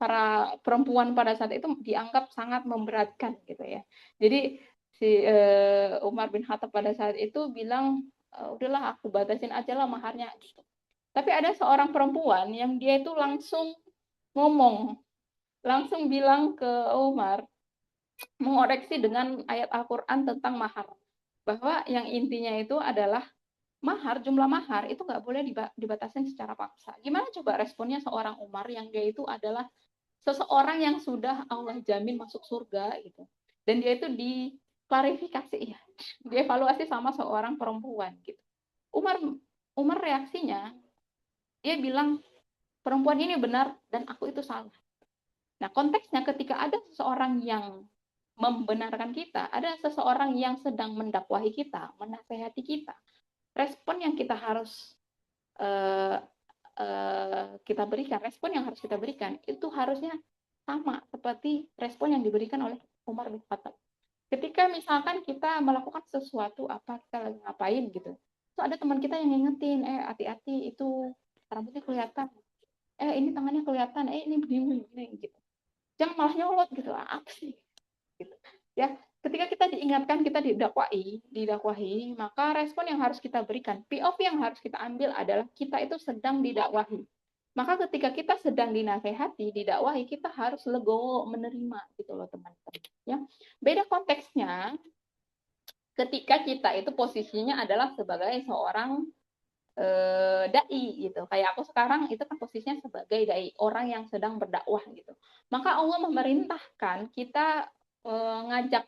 para perempuan pada saat itu dianggap sangat memberatkan gitu ya. Jadi si Umar bin Khattab pada saat itu bilang, udahlah aku batasin aja lah maharnya gitu. Tapi ada seorang perempuan yang dia itu langsung ngomong, langsung bilang ke Umar, mengoreksi dengan ayat Al-Quran tentang mahar, bahwa yang intinya itu adalah mahar, jumlah mahar itu nggak boleh dibatasin secara paksa. Gimana coba responnya seorang Umar yang dia itu adalah seseorang yang sudah Allah jamin masuk surga gitu, dan dia itu diklarifikasi ya, dievaluasi sama seorang perempuan gitu. Umar reaksinya, dia bilang perempuan ini benar dan aku itu salah. Nah, konteksnya ketika ada seseorang yang membenarkan kita, ada seseorang yang sedang mendakwahi kita, menasehati kita, respon yang kita harus kita berikan, respon yang harus kita berikan itu harusnya sama seperti respon yang diberikan oleh Umar bin Khattab. Ketika misalkan kita melakukan sesuatu, apa kita lagi ngapain gitu, so ada teman kita yang ngingetin, hati-hati itu rambutnya kelihatan, ini tangannya kelihatan, ini begini gitu. Jangan malah nyolot gitu, apa sih? Gitu. Ya, ketika kita diingatkan, kita didakwahi, maka respon yang harus kita berikan, POV yang harus kita ambil adalah kita itu sedang didakwahi. Maka ketika kita sedang dinasehati, didakwahi, kita harus legowo menerima gitu loh teman-teman. Ya, beda konteksnya ketika kita itu posisinya adalah sebagai seorang dai gitu. Kayak aku sekarang itu kan posisinya sebagai dai, orang yang sedang berdakwah gitu. Maka Allah memerintahkan kita ngajak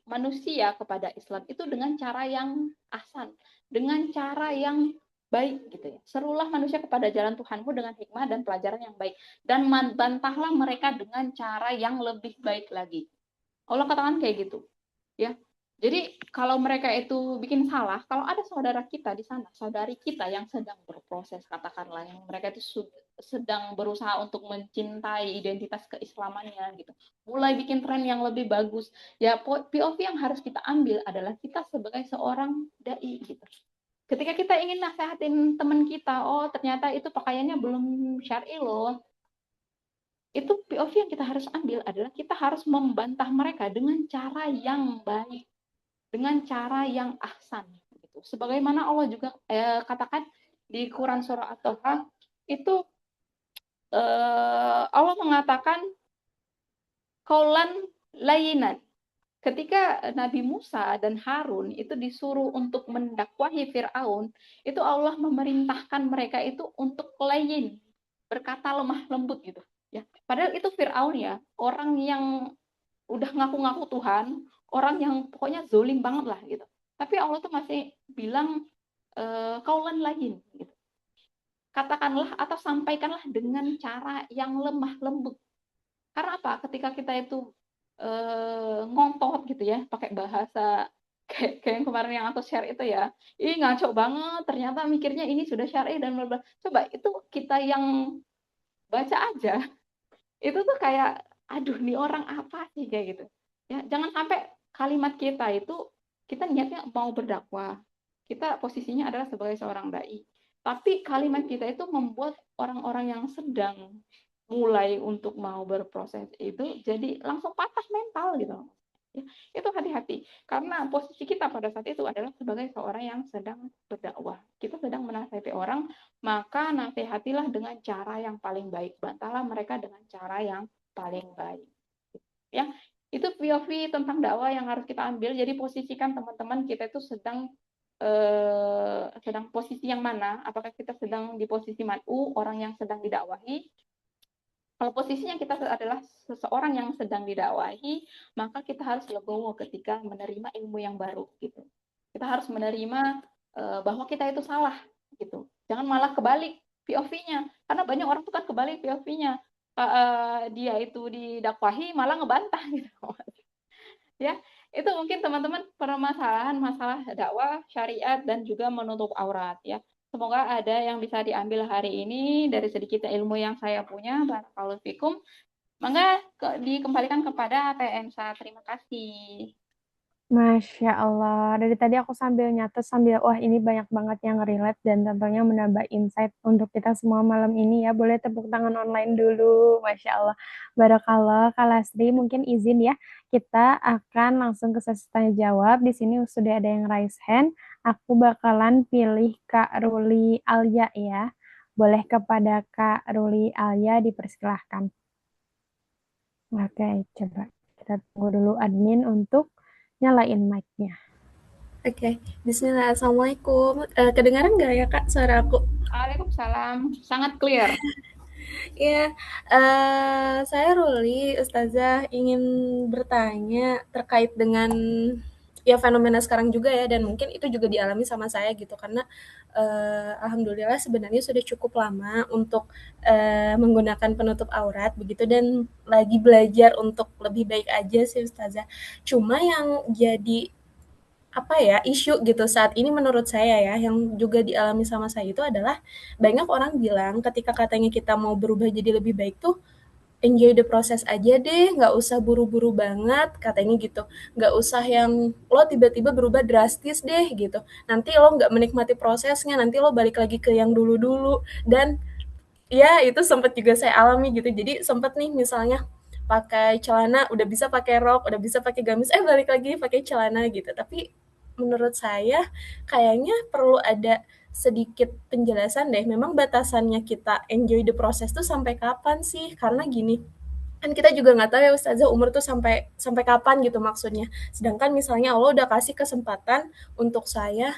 manusia kepada Islam itu dengan cara yang ahsan, dengan cara yang baik gitu ya. Serulah manusia kepada jalan Tuhanmu dengan hikmah dan pelajaran yang baik, dan bantahlah mereka dengan cara yang lebih baik lagi. Allah katakan kayak gitu ya. Jadi kalau mereka itu bikin salah, kalau ada saudara kita di sana, saudari kita yang sedang berproses, katakanlah yang mereka itu sedang berusaha untuk mencintai identitas keislamannya gitu, mulai bikin tren yang lebih bagus, ya POV yang harus kita ambil adalah kita sebagai seorang dai gitu. Ketika kita ingin nasihatin teman kita, oh ternyata itu pakaiannya belum syar'i loh, itu POV yang kita harus ambil adalah kita harus membantah mereka dengan cara yang baik, dengan cara yang ahsan gitu. Sebagaimana Allah juga katakan di Quran surah At-Taha itu Allah mengatakan qaulan layyinan. Ketika Nabi Musa dan Harun itu disuruh untuk mendakwahi Firaun, itu Allah memerintahkan mereka itu untuk layyin, berkata lemah lembut gitu ya. Padahal itu Firaun ya, orang yang udah ngaku-ngaku Tuhan, orang yang pokoknya zolim banget lah gitu. Tapi Allah tuh masih bilang kaulan layyin gitu. Katakanlah atau sampaikanlah dengan cara yang lemah lembut. Karena apa? Ketika kita itu ngontot gitu ya, pakai bahasa kayak yang kemarin yang aku share itu ya, ih ngaco banget, ternyata mikirnya ini sudah syar'i dan bla bla. Coba itu kita yang baca aja, itu tuh kayak aduh nih orang apa sih kayak gitu ya. Jangan sampai kalimat kita itu, kita niatnya mau berdakwah, kita posisinya adalah sebagai seorang dai, tapi kalimat kita itu membuat orang-orang yang sedang mulai untuk mau berproses itu jadi langsung patah mental gitu ya. Itu hati-hati, karena posisi kita pada saat itu adalah sebagai seorang yang sedang berdakwah, kita sedang menasihati orang, maka nasihatilah dengan cara yang paling baik, bantahlah mereka dengan cara yang paling baik ya. Itu POV tentang dakwah yang harus kita ambil. Jadi posisikan teman-teman kita itu sedang posisi yang mana, apakah kita sedang di posisi mad'u, orang yang sedang didakwahi. Kalau posisinya kita adalah seseorang yang sedang didakwahi, maka kita harus legowo ketika menerima ilmu yang baru gitu. Kita harus menerima bahwa kita itu salah gitu. Jangan malah kebalik POV-nya, karena banyak orang tuh kan kebalik POV-nya. Dia itu didakwahi malah ngebantah gitu. Ya, itu mungkin teman-teman permasalahan masalah dakwah, syariat, dan juga menutup aurat ya. Semoga ada yang bisa diambil hari ini dari sedikit ilmu yang saya punya. Barakallahu fikum. Mangga dikembalikan kepada TNSA. Terima kasih. Masya Allah, dari tadi aku sambil nyatet, sambil, wah ini banyak banget yang relate dan tentunya menambah insight untuk kita semua malam ini ya. Boleh tepuk tangan online dulu, Masya Allah. Barakallah, Kak Lasri, mungkin izin ya, kita akan langsung ke sesi tanya jawab. Di sini sudah ada yang raise hand. Aku bakalan pilih Kak Ruli Alia ya. Boleh kepada Kak Ruli Alia dipersilahkan. Oke, coba kita tunggu dulu admin untuk nyalain mic-nya. Oke, Bismillah. Assalamualaikum. Kedengaran nggak ya Kak suara aku? Waalaikumsalam. Sangat clear. Ya, saya Ruli, Ustazah ingin bertanya terkait dengan ya fenomena sekarang juga ya, dan mungkin itu juga dialami sama saya gitu, karena alhamdulillah sebenarnya sudah cukup lama untuk menggunakan penutup aurat begitu, dan lagi belajar untuk lebih baik aja sih Ustazah. Cuma yang jadi apa ya, isu gitu saat ini menurut saya ya, yang juga dialami sama saya itu adalah banyak orang bilang ketika katanya kita mau berubah jadi lebih baik tuh enjoy the process aja deh, nggak usah buru-buru banget, katanya gitu. Nggak usah yang lo tiba-tiba berubah drastis deh gitu. Nanti lo nggak menikmati prosesnya, nanti lo balik lagi ke yang dulu-dulu. Dan ya itu sempat juga saya alami gitu. Jadi sempat nih misalnya pakai celana, udah bisa pakai rok, udah bisa pakai gamis, balik lagi pakai celana gitu. Tapi menurut saya kayaknya perlu ada sedikit penjelasan deh. Memang batasannya kita enjoy the process tuh sampai kapan sih? Karena gini, kan kita juga nggak tahu ya Ustazah umur tuh sampai sampai kapan gitu maksudnya. Sedangkan misalnya Allah udah kasih kesempatan untuk saya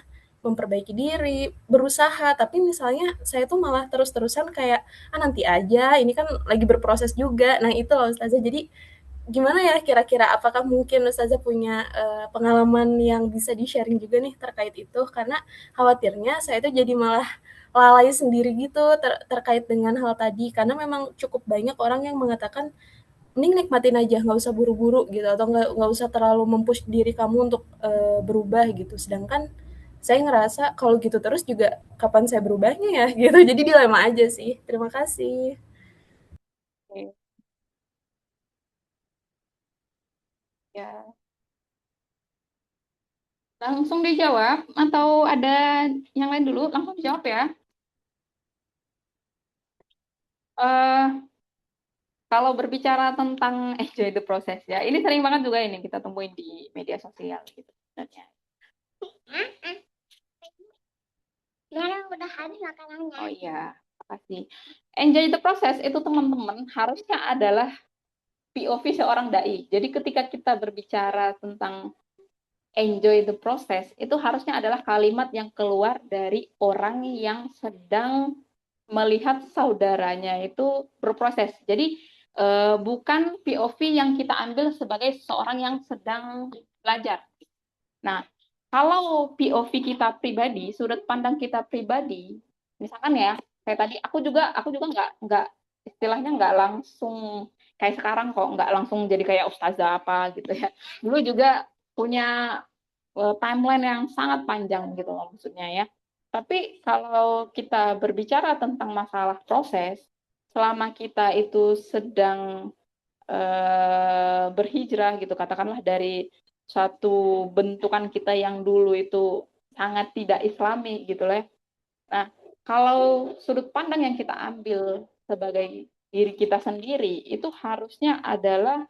memperbaiki diri, berusaha, tapi misalnya saya tuh malah terus-terusan kayak nanti aja, ini kan lagi berproses juga. Nah itu loh Ustazah. Jadi gimana ya kira-kira apakah mungkin Ustazah punya pengalaman yang bisa di-sharing juga nih terkait itu? Karena khawatirnya saya itu jadi malah lalai sendiri gitu terkait dengan hal tadi. Karena memang cukup banyak orang yang mengatakan mending nikmatin aja, nggak usah buru-buru gitu, atau nggak usah terlalu mempush diri kamu untuk berubah gitu. Sedangkan saya ngerasa kalau gitu terus juga kapan saya berubahnya ya gitu. Jadi dilema aja sih. Terima kasih. Oke. Ya, langsung dijawab atau ada yang lain dulu? Langsung dijawab ya. Eh, Kalau berbicara tentang enjoy the process ya, ini sering banget juga ini kita temuin di media sosial gitu sebenarnya. Oh iya, makasih. Enjoy the process itu teman-teman harusnya adalah POV seorang dai. Jadi ketika kita berbicara tentang enjoy the process, itu harusnya adalah kalimat yang keluar dari orang yang sedang melihat saudaranya itu berproses. Jadi bukan POV yang kita ambil sebagai seorang yang sedang belajar. Nah, kalau POV kita pribadi, sudut pandang kita pribadi, misalkan ya, kayak tadi aku juga nggak istilahnya nggak langsung kayak sekarang kok, nggak langsung jadi kayak ustazah apa gitu ya. Dulu juga punya timeline yang sangat panjang gitu loh maksudnya ya. Tapi kalau kita berbicara tentang masalah proses, selama kita itu sedang berhijrah gitu, katakanlah dari satu bentukan kita yang dulu itu sangat tidak islami gitu lah. Nah, kalau sudut pandang yang kita ambil sebagai diri kita sendiri itu harusnya adalah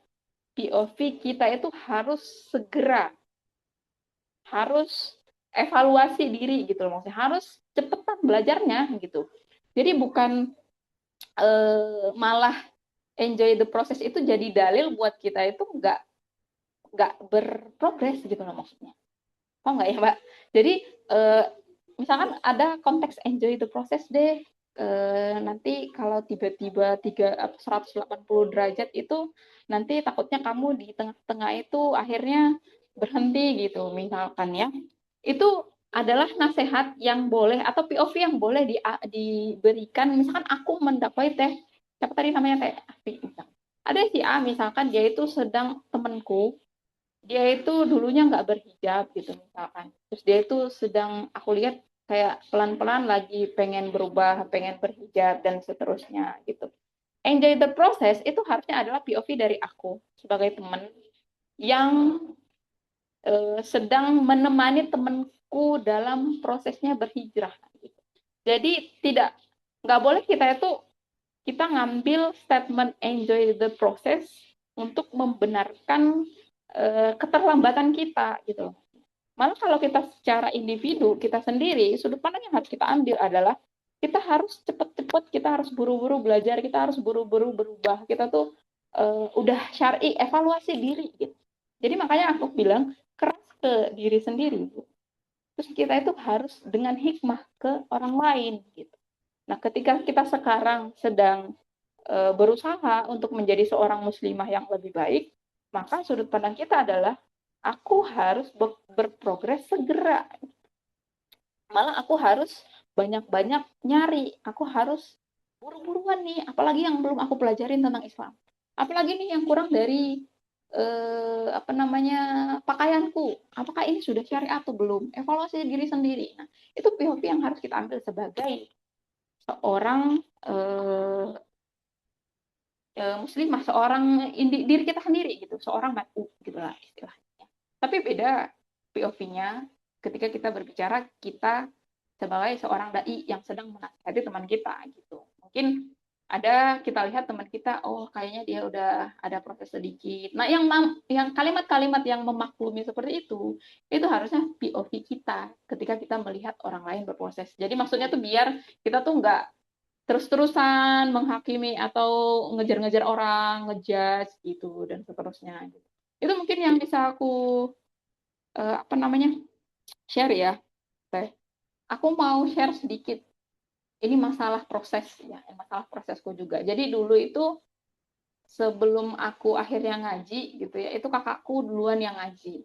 POV kita itu harus segera harus evaluasi diri gitu loh, maksudnya harus cepetan belajarnya gitu. Jadi bukan malah enjoy the process itu jadi dalil buat kita itu nggak berprogres gitu loh maksudnya. Oh nggak ya Mbak? Jadi misalkan ada konteks enjoy the process deh. Nanti kalau tiba-tiba 180 derajat itu nanti takutnya kamu di tengah-tengah itu akhirnya berhenti gitu misalkan ya. Itu adalah nasihat yang boleh atau POV yang boleh diberikan. Misalkan aku mendakwai teh, siapa tadi namanya teh Afi. Ada si A misalkan dia itu sedang temanku, dia itu dulunya nggak berhijab gitu misalkan. Terus dia itu sedang aku lihat kayak pelan-pelan lagi pengen berubah, pengen berhijab dan seterusnya gitu. Enjoy the process itu harusnya adalah POV dari aku sebagai teman yang sedang menemani temanku dalam prosesnya berhijrah gitu. Jadi nggak boleh kita ngambil statement enjoy the process untuk membenarkan keterlambatan kita gitu. Malah kalau kita secara individu, kita sendiri, sudut pandang yang harus kita ambil adalah kita harus cepat-cepat, kita harus buru-buru belajar, kita harus buru-buru berubah. Kita tuh udah syar'i evaluasi diri gitu. Jadi makanya aku bilang keras ke diri sendiri. Gitu. Terus kita itu harus dengan hikmah ke orang lain gitu. Nah, ketika kita sekarang sedang berusaha untuk menjadi seorang muslimah yang lebih baik, maka sudut pandang kita adalah aku harus berprogres segera. Malah aku harus banyak-banyak nyari, aku harus buru-buruan nih, apalagi yang belum aku pelajarin tentang Islam. Apalagi nih yang kurang dari apa namanya pakaianku, apakah ini sudah syariat atau belum? Evaluasi diri sendiri. Nah, itu POV yang harus kita ambil sebagai seorang muslimah, seorang diri kita sendiri gitu, seorang matu gitulah istilahnya. Tapi beda POV-nya ketika kita berbicara kita sebagai seorang dai yang sedang menasihati teman kita gitu. Mungkin Ada kita lihat teman kita, oh kayaknya dia udah ada proses sedikit. Nah, yang kalimat-kalimat yang memaklumi seperti itu harusnya POV kita ketika kita melihat orang lain berproses. Jadi maksudnya tuh biar kita tuh nggak terus-terusan menghakimi atau ngejar-ngejar orang, ngejudge gitu dan seterusnya. Gitu. Itu mungkin yang bisa aku share ya, Teh. Aku mau share sedikit. Ini masalah proses ya, masalah prosesku juga. Jadi dulu itu sebelum aku akhirnya ngaji gitu ya, itu kakakku duluan yang ngaji.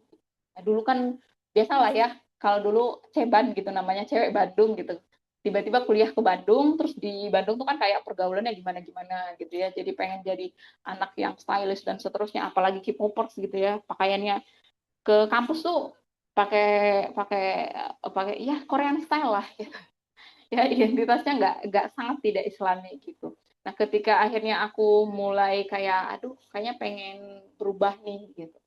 Nah, dulu kan biasalah ya, kalau dulu ceban gitu namanya, cewek Bandung gitu. Tiba-tiba kuliah ke Bandung, terus di Bandung tuh kan kayak pergaulannya gimana-gimana gitu ya. Jadi pengen jadi anak yang stylish dan seterusnya, apalagi K-popers gitu ya, pakaiannya ke kampus tuh pakai pakai pakai ya Korean style lah gitu. Ya identitasnya nggak sangat tidak Islami gitu. Nah ketika akhirnya aku mulai kayak aduh kayaknya pengen berubah nih gitu.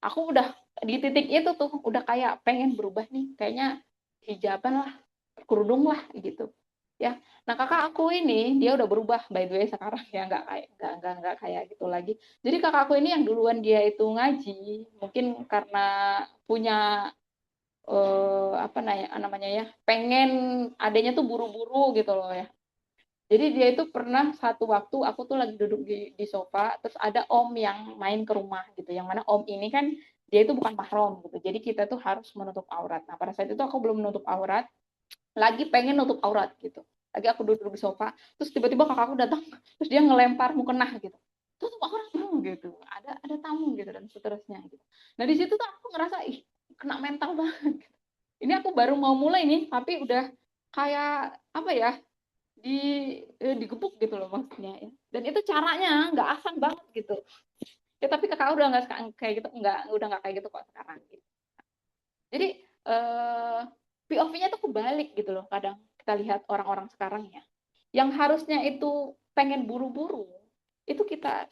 Aku udah di titik itu tuh udah kayak pengen berubah nih kayaknya hijaban lah kerudung lah gitu ya. Nah kakak aku ini dia udah berubah by the way sekarang ya nggak kayak gitu lagi. Jadi kakak aku ini yang duluan dia itu ngaji mungkin karena punya namanya ya pengen adanya tuh buru-buru gitu loh ya. Jadi dia itu pernah satu waktu aku tuh lagi duduk di sofa terus ada om yang main ke rumah gitu yang mana om ini kan dia itu bukan mahram gitu jadi kita tuh harus menutup aurat. Nah pada saat itu aku belum menutup aurat lagi pengen nutup aurat gitu lagi aku duduk di sofa terus tiba-tiba kakakku datang terus dia ngelempar mukena gitu tutup aurat gitu ada tamu gitu dan seterusnya gitu. Nah di situ tuh aku ngerasa ih kena mental banget. Ini aku baru mau mulai nih, tapi udah kayak apa ya digebuk gitu loh maksudnya ya. Dan itu caranya nggak asal banget gitu. Ya tapi kakak udah nggak kayak gitu, udah nggak kayak gitu kok sekarang. Gitu. Jadi POV-nya tuh kebalik gitu loh. Kadang kita lihat orang-orang sekarang ya, yang harusnya itu pengen buru-buru, itu kita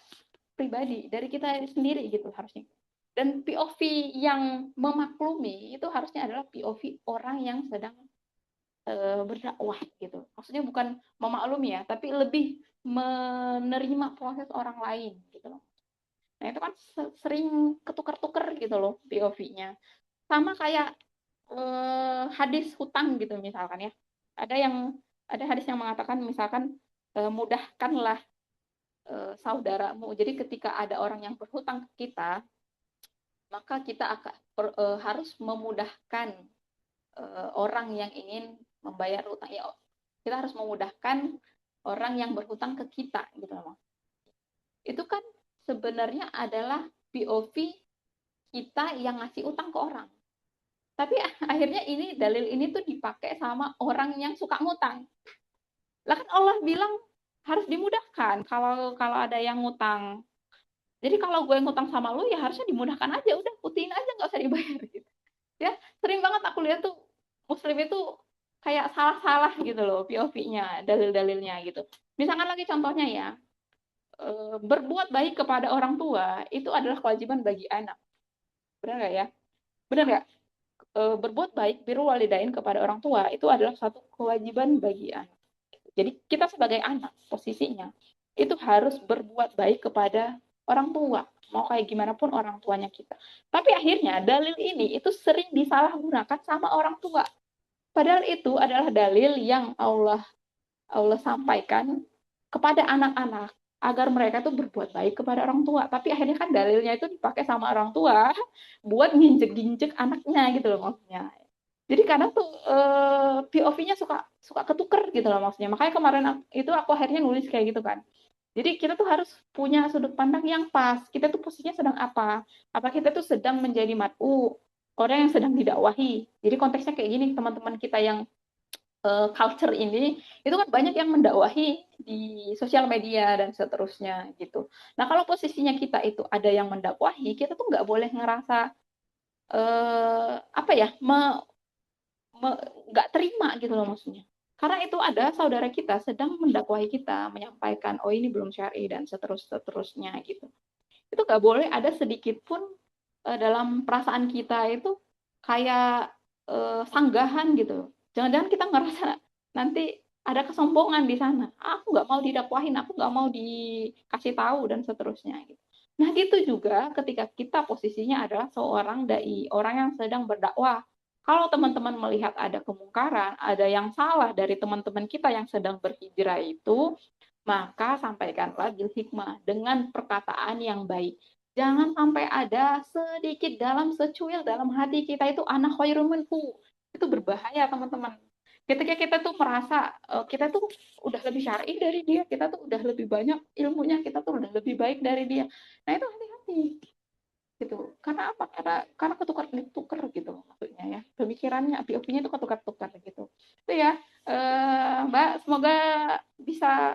pribadi dari kita sendiri gitu harusnya. Dan POV yang memaklumi itu harusnya adalah POV orang yang sedang berdakwah gitu. Maksudnya bukan memaklumi ya, tapi lebih menerima proses orang lain gitu loh. Nah itu kan sering ketukar-tukar gitu loh POV-nya. Sama kayak hadis hutang gitu misalkan ya. Ada hadis yang mengatakan misalkan mudahkanlah saudaramu. Jadi ketika ada orang yang berhutang ke kita, maka kita akan harus memudahkan orang yang ingin membayar hutang ya kita harus memudahkan orang yang berhutang ke kita gitu loh. Itu kan sebenarnya adalah POV kita yang ngasih utang ke orang. Tapi akhirnya dalil ini tuh dipakai sama orang yang suka ngutang. Lah kan Allah bilang harus dimudahkan kalau ada yang ngutang. Jadi kalau gue ngutang sama lu ya harusnya dimudahkan aja, udah putihin aja nggak usah dibayar gitu. Ya sering banget aku lihat tuh Muslim itu kayak salah-salah gitu loh POV-nya, dalil-dalilnya gitu. Misalkan lagi contohnya ya, berbuat baik kepada orang tua itu adalah kewajiban bagi anak. Benar nggak ya? Benar nggak? Berbuat baik, birrul walidain kepada orang tua itu adalah satu kewajiban bagi anak. Jadi kita sebagai anak posisinya itu harus berbuat baik kepada orang tua. Mau kayak gimana pun orang tuanya kita. Tapi akhirnya dalil ini itu sering disalahgunakan sama orang tua. Padahal itu adalah dalil yang Allah sampaikan kepada anak-anak agar mereka tuh berbuat baik kepada orang tua. Tapi akhirnya kan dalilnya itu dipakai sama orang tua buat nginjek-nginjek anaknya gitu loh maksudnya. Jadi kadang tuh POV-nya suka ketuker gitu loh maksudnya. Makanya kemarin itu aku akhirnya nulis kayak gitu kan. Jadi kita tuh harus punya sudut pandang yang pas. Kita tuh posisinya sedang apa? Apa kita tuh sedang menjadi mat'u, orang yang sedang didakwahi. Jadi konteksnya kayak gini, teman-teman kita yang culture ini, itu kan banyak yang mendakwahi di sosial media dan seterusnya gitu. Nah kalau posisinya kita itu ada yang mendakwahi, kita tuh nggak boleh ngerasa nggak terima gitu loh maksudnya. Karena itu ada saudara kita sedang mendakwahi kita, menyampaikan, oh ini belum syar'i dan seterusnya gitu. Itu nggak boleh ada sedikit pun dalam perasaan kita itu kayak sanggahan gitu. Jangan-jangan kita ngerasa nanti ada kesombongan di sana. Aku nggak mau didakwahin, aku nggak mau dikasih tahu dan seterusnya gitu. Nah, gitu juga ketika kita posisinya adalah seorang dai, orang yang sedang berdakwah. Kalau teman-teman melihat ada kemungkaran, ada yang salah dari teman-teman kita yang sedang berhijrah itu, maka sampaikanlah bil hikmah dengan perkataan yang baik. Jangan sampai ada sedikit dalam secuil dalam hati kita itu ana khairum minhu. Itu berbahaya, teman-teman. Ketika kita tuh merasa kita tuh udah lebih syar'i dari dia, kita tuh udah lebih banyak ilmunya, kita tuh udah lebih baik dari dia. Nah, itu hati-hati gitu. Karena apa? Karena ketukar-tukar gitu maksudnya ya. Pemikirannya, POV-nya itu ketukar-tukar gitu. Itu ya, Mbak, semoga bisa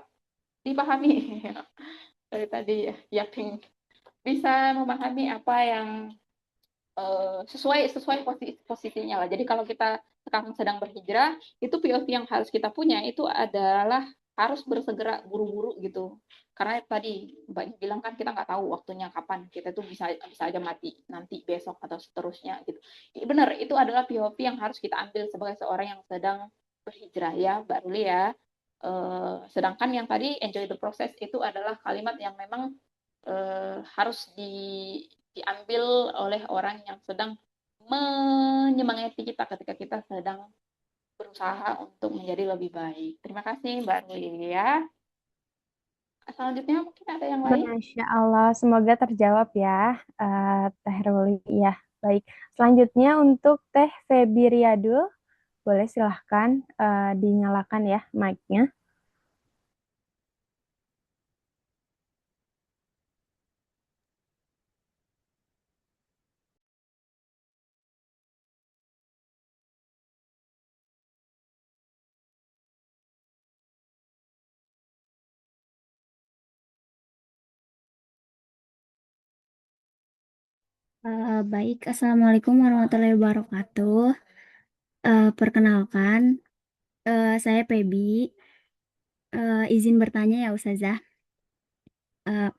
dipahami dari tadi ya, yakin bisa memahami apa yang sesuai posisinya lah. Jadi kalau kita sekarang sedang berhijrah, itu POV yang harus kita punya itu adalah harus bersegera buru-buru gitu. Karena tadi Mbaknya bilang kan kita nggak tahu waktunya kapan, kita tuh bisa aja mati nanti besok atau seterusnya gitu. Benar, itu adalah POV yang harus kita ambil sebagai seorang yang sedang berhijrah ya, Mbak Ruli ya. Sedangkan yang tadi enjoy the process itu adalah kalimat yang memang harus diambil oleh orang yang sedang menyemangati kita ketika kita sedang berusaha untuk menjadi lebih baik. Terima kasih Mbak Ruli ya. Selanjutnya mungkin ada yang lain. Masya Allah, semoga terjawab ya, Teh Ruli. Ya, baik. Selanjutnya untuk Teh Febi Riyadul, boleh silahkan dinyalakan ya mic-nya. Baik, Assalamualaikum warahmatullahi wabarakatuh. Perkenalkan, saya Pebi. Izin bertanya ya Ustazah. Eh,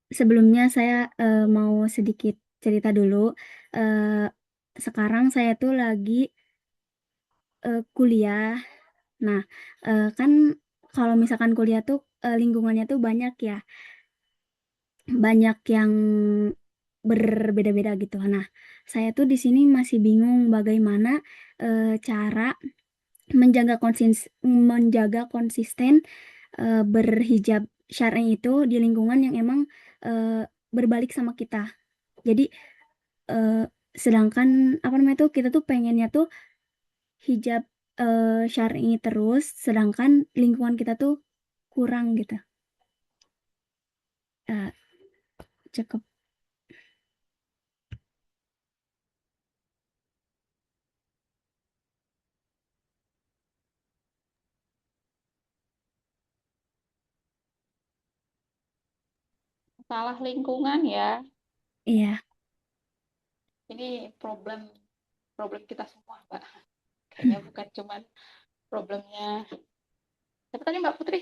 Sebelumnya saya mau sedikit cerita dulu. Eh, Sekarang saya tuh lagi kuliah. Nah, kan kalau misalkan kuliah tuh lingkungannya tuh banyak ya, banyak yang berbeda-beda gitu. Nah, saya tuh di sini masih bingung bagaimana cara menjaga konsisten berhijab syar'i itu di lingkungan yang emang berbalik sama kita. Jadi eh, sedangkan apa namanya tuh kita tuh pengennya tuh hijab syar'i terus, sedangkan lingkungan kita tuh kurang gitu. Eh, Cukup. Salah lingkungan ya. Iya. Ini problem kita semua, Mbak. Kayaknya bukan cuman problemnya. Siapa tadi Mbak Putri?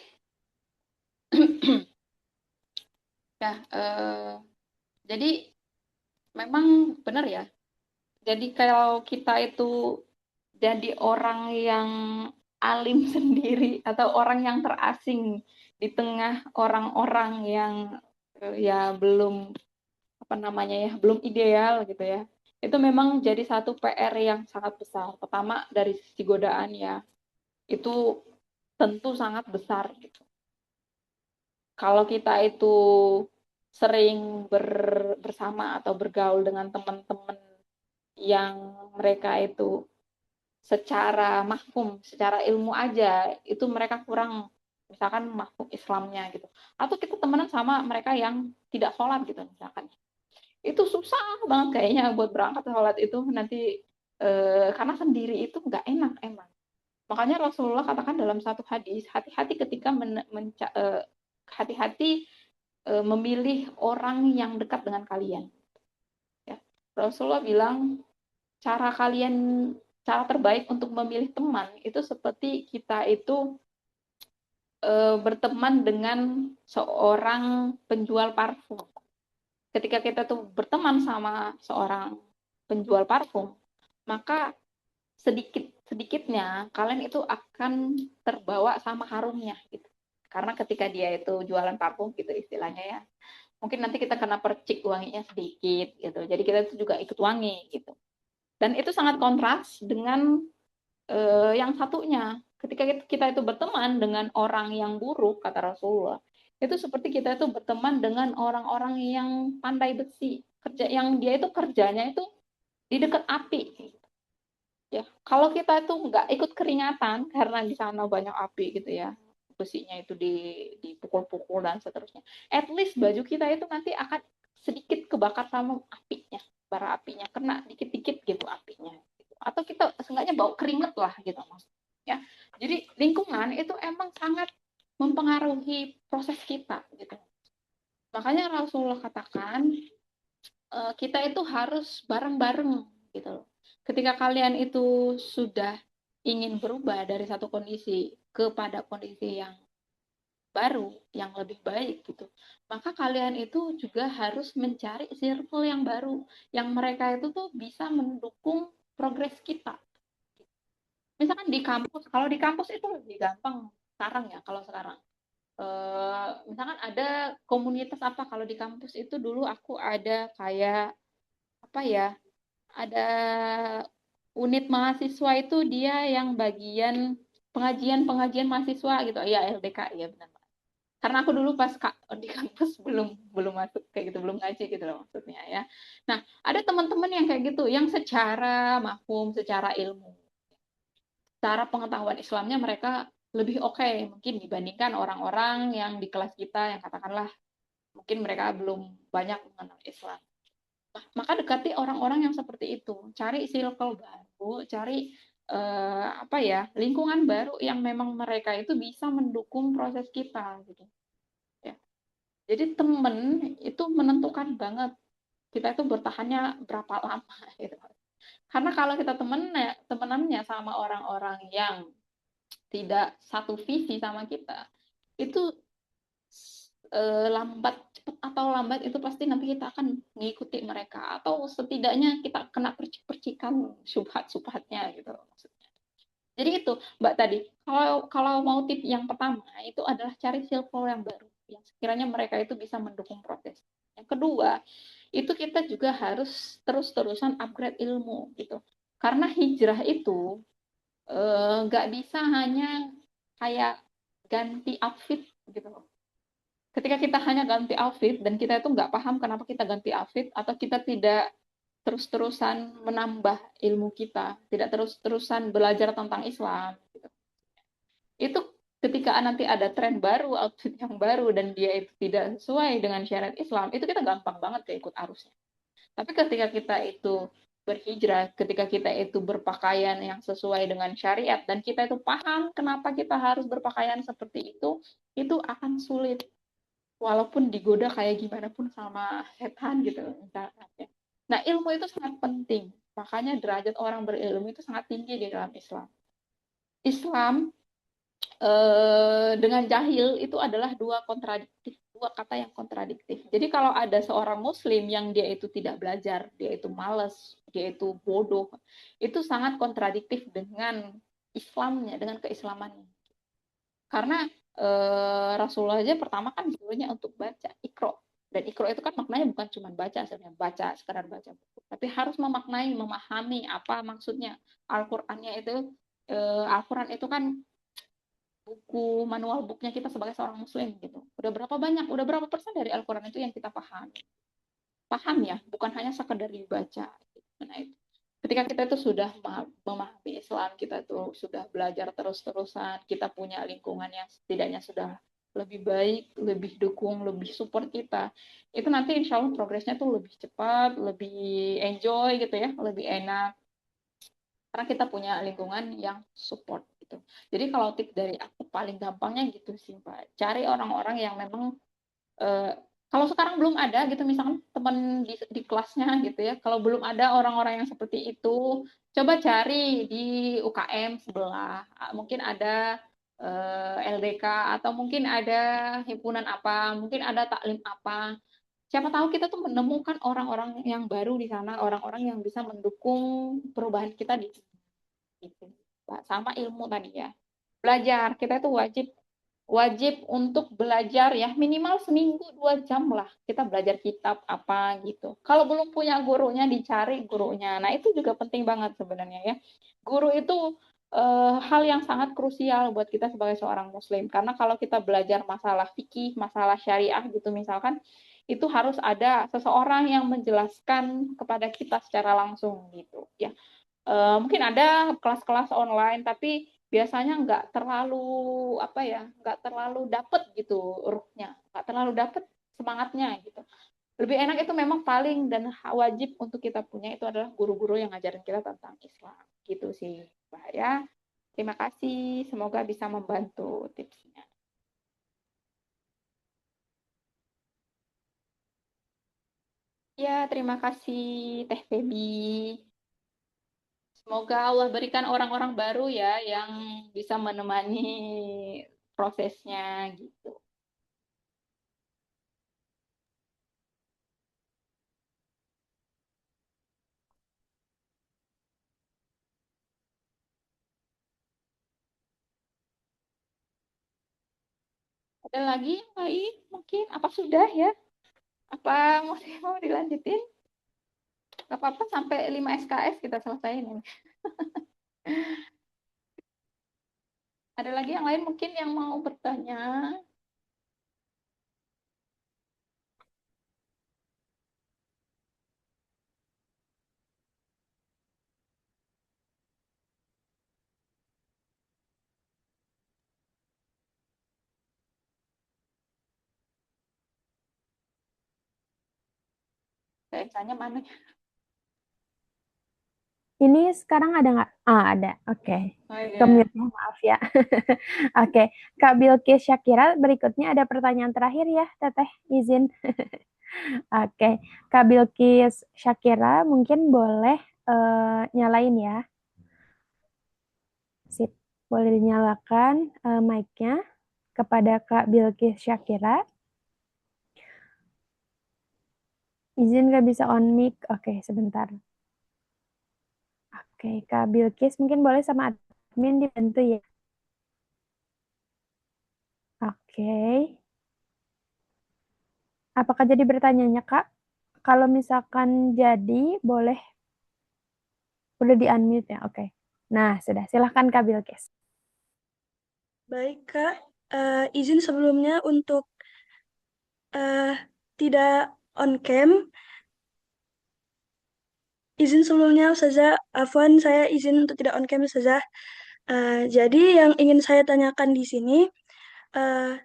Ya, jadi memang benar ya. Jadi kalau kita itu jadi orang yang alim sendiri atau orang yang terasing di tengah orang-orang yang ya belum apa namanya ya belum ideal gitu ya, itu memang jadi satu PR yang sangat besar. Pertama dari sisi godaan ya, itu tentu sangat besar gitu. Kalau kita itu sering bersama atau bergaul dengan teman-teman yang mereka itu secara mahfum, secara ilmu aja itu mereka kurang, misalkan mahfum Islamnya gitu, atau kita temenan sama mereka yang tidak sholat gitu misalkan, itu susah banget kayaknya buat berangkat sholat itu nanti karena sendiri itu nggak enak emang. Makanya Rasulullah katakan dalam satu hadis, hati-hati ketika hati-hati memilih orang yang dekat dengan kalian. Ya. Rasulullah bilang cara terbaik untuk memilih teman itu seperti kita itu berteman dengan seorang penjual parfum. Ketika kita tuh berteman sama seorang penjual parfum, maka sedikit sedikitnya kalian itu akan terbawa sama harumnya gitu. Karena ketika dia itu jualan parfum gitu istilahnya ya, mungkin nanti kita kena percik wanginya sedikit gitu. Jadi kita itu juga ikut wangi gitu. Dan itu sangat kontras dengan yang satunya. Ketika kita itu berteman dengan orang yang buruk, kata Rasulullah, itu seperti kita itu berteman dengan orang-orang yang pandai besi. Yang dia itu kerjanya itu di dekat api. Ya, kalau kita itu nggak ikut keringatan karena di sana banyak api gitu ya, besinya itu dipukul-pukul dan seterusnya. At least baju kita itu nanti akan sedikit kebakar sama apinya, bara apinya kena dikit-dikit gitu apinya. Gitu. Atau kita seenggaknya bau keringet lah gitu maksudnya. Jadi lingkungan itu emang sangat mempengaruhi proses kita gitu. Makanya Rasulullah katakan kita itu harus bareng-bareng gitu loh. Ketika kalian itu sudah ingin berubah dari satu kondisi kepada kondisi yang baru, yang lebih baik gitu, maka kalian itu juga harus mencari circle yang baru, yang mereka itu tuh bisa mendukung progres kita. Misalkan di kampus, kalau di kampus itu lebih gampang sekarang ya, kalau sekarang. Misalkan ada komunitas apa, kalau di kampus itu dulu aku ada kayak apa ya, ada unit mahasiswa itu dia yang bagian pengajian mahasiswa gitu ya, LDK ya benar. Karena aku dulu pas di kampus belum belum masuk kayak gitu, belum ngaji gitu loh maksudnya ya. Nah, ada teman-teman yang kayak gitu yang secara mafhum, secara ilmu, secara pengetahuan Islamnya mereka lebih oke mungkin dibandingkan orang-orang yang di kelas kita yang katakanlah mungkin mereka belum banyak mengenal Islam. Maka dekati orang-orang yang seperti itu, cari circle baru, cari apa ya, lingkungan baru yang memang mereka itu bisa mendukung proses kita gitu ya. Jadi temen itu menentukan banget kita itu bertahannya berapa lama gitu. Karena kalau kita temenannya sama orang-orang yang tidak satu visi sama kita, itu lambat cepat atau lambat itu pasti nanti kita akan mengikuti mereka atau setidaknya kita kena percikan subhat-subhatnya gitu maksudnya. Jadi itu Mbak tadi, kalau mau tip yang pertama itu adalah cari circle yang baru yang sekiranya mereka itu bisa mendukung proses. Yang kedua, itu kita juga harus terus-terusan upgrade ilmu gitu. Karena hijrah itu nggak bisa hanya kayak ganti outfit gitu loh. Ketika kita hanya ganti outfit dan kita itu nggak paham kenapa kita ganti outfit atau kita tidak terus-terusan menambah ilmu kita, tidak terus-terusan belajar tentang Islam, gitu. Itu ketika nanti ada tren baru, outfit yang baru dan dia itu tidak sesuai dengan syariat Islam, itu kita gampang banget keikut arusnya. Tapi ketika kita itu berhijrah, ketika kita itu berpakaian yang sesuai dengan syariat dan kita itu paham kenapa kita harus berpakaian seperti itu akan sulit walaupun digoda kayak gimana pun sama setan gitu misalnya. Nah, ilmu itu sangat penting. Makanya derajat orang berilmu itu sangat tinggi di dalam Islam. Islam dengan jahil itu adalah dua kata yang kontradiktif. Jadi kalau ada seorang muslim yang dia itu tidak belajar, dia itu malas, dia itu bodoh, itu sangat kontradiktif dengan Islamnya, dengan keislamannya. Karena Rasulullah aja pertama kan disuruhnya untuk baca Iqra. Dan Iqra itu kan maknanya bukan cuma baca, sebenarnya baca, sekadar baca buku. Tapi harus memaknai, memahami apa maksudnya. Al-Qur'annya itu, Al-Quran itu kan buku, manual booknya kita sebagai seorang muslim gitu. Udah berapa persen dari Al-Quran itu yang kita pahami. Paham ya, bukan hanya sekedar dibaca. Nah, itu. Ketika kita itu sudah memahami Islam, kita tuh sudah belajar terus-terusan, kita punya lingkungan yang setidaknya sudah lebih baik, lebih dukung, lebih support kita, itu nanti insya Allah progresnya tuh lebih cepat, lebih enjoy gitu ya, lebih enak, karena kita punya lingkungan yang support gitu. Jadi kalau tip dari aku paling gampangnya gitu sih Pak, cari orang-orang yang memang kalau sekarang belum ada gitu misalkan teman di kelasnya gitu ya, kalau belum ada orang-orang yang seperti itu, coba cari di UKM sebelah, mungkin ada LDK atau mungkin ada himpunan apa, mungkin ada taklim apa. Siapa tahu kita tuh menemukan orang-orang yang baru di sana, orang-orang yang bisa mendukung perubahan kita di gitu. sama ilmu tadi ya. Belajar, kita itu wajib untuk belajar ya, minimal seminggu 2 jam lah kita belajar kitab apa gitu. Kalau belum punya gurunya, dicari gurunya. Nah, itu juga penting banget sebenarnya ya. Guru itu hal yang sangat krusial buat kita sebagai seorang muslim. Karena kalau kita belajar masalah fikih, masalah syariah gitu misalkan, itu harus ada seseorang yang menjelaskan kepada kita secara langsung gitu ya. Mungkin ada kelas-kelas online, tapi biasanya nggak terlalu dapet gitu ruhnya, nggak terlalu dapet semangatnya gitu. Lebih enak itu memang paling dan wajib untuk kita punya itu adalah guru-guru yang ngajarin kita tentang Islam gitu sih, Mbak ya. Terima kasih, semoga bisa membantu tipsnya. Ya, terima kasih Teh Febi. Semoga Allah berikan orang-orang baru ya yang bisa menemani prosesnya gitu. Ada lagi yang lain mungkin? Apa sudah ya? Apa masih mau dilanjutin? Gak apa-apa sampai 5 SKS kita selesaiin ini. Ada lagi yang lain mungkin yang mau bertanya? Kayaknya mana? Ini sekarang ada nggak? Ah, ada. Oke. Oh, iya. Kemute, maaf ya. Oke. Kak Bilkis Syakira, berikutnya ada pertanyaan terakhir ya, Teteh. Izin. Oke. Kak Bilkis Syakira, mungkin boleh nyalain ya. Sip. Boleh dinyalakan mic-nya kepada Kak Bilkis Syakira. Izin nggak bisa on mic. Oke, sebentar. Oke, Kak Bilkis mungkin boleh sama admin dibantu ya. Oke. Apakah jadi bertanyanya, Kak? Kalau misalkan jadi, boleh udah di-unmute ya. Oke. Nah, sudah. Silahkan Kak Bilkis. Baik, Kak. Izin sebelumnya untuk tidak on cam. Izin sebelumnya, Ustazah. Afwan, saya izin untuk tidak on cam, Ustazah. Jadi yang ingin saya tanyakan di sini,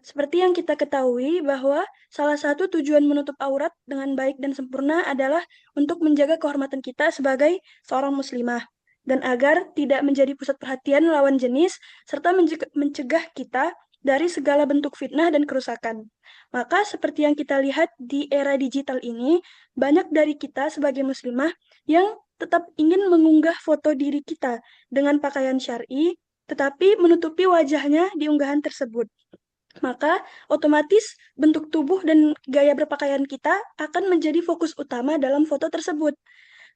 seperti yang kita ketahui bahwa salah satu tujuan menutup aurat dengan baik dan sempurna adalah untuk menjaga kehormatan kita sebagai seorang muslimah dan agar tidak menjadi pusat perhatian lawan jenis serta mencegah kita dari segala bentuk fitnah dan kerusakan. Maka seperti yang kita lihat di era digital ini, banyak dari kita sebagai muslimah yang tetap ingin mengunggah foto diri kita dengan pakaian syar'i, tetapi menutupi wajahnya di unggahan tersebut. Maka otomatis bentuk tubuh dan gaya berpakaian kita akan menjadi fokus utama dalam foto tersebut.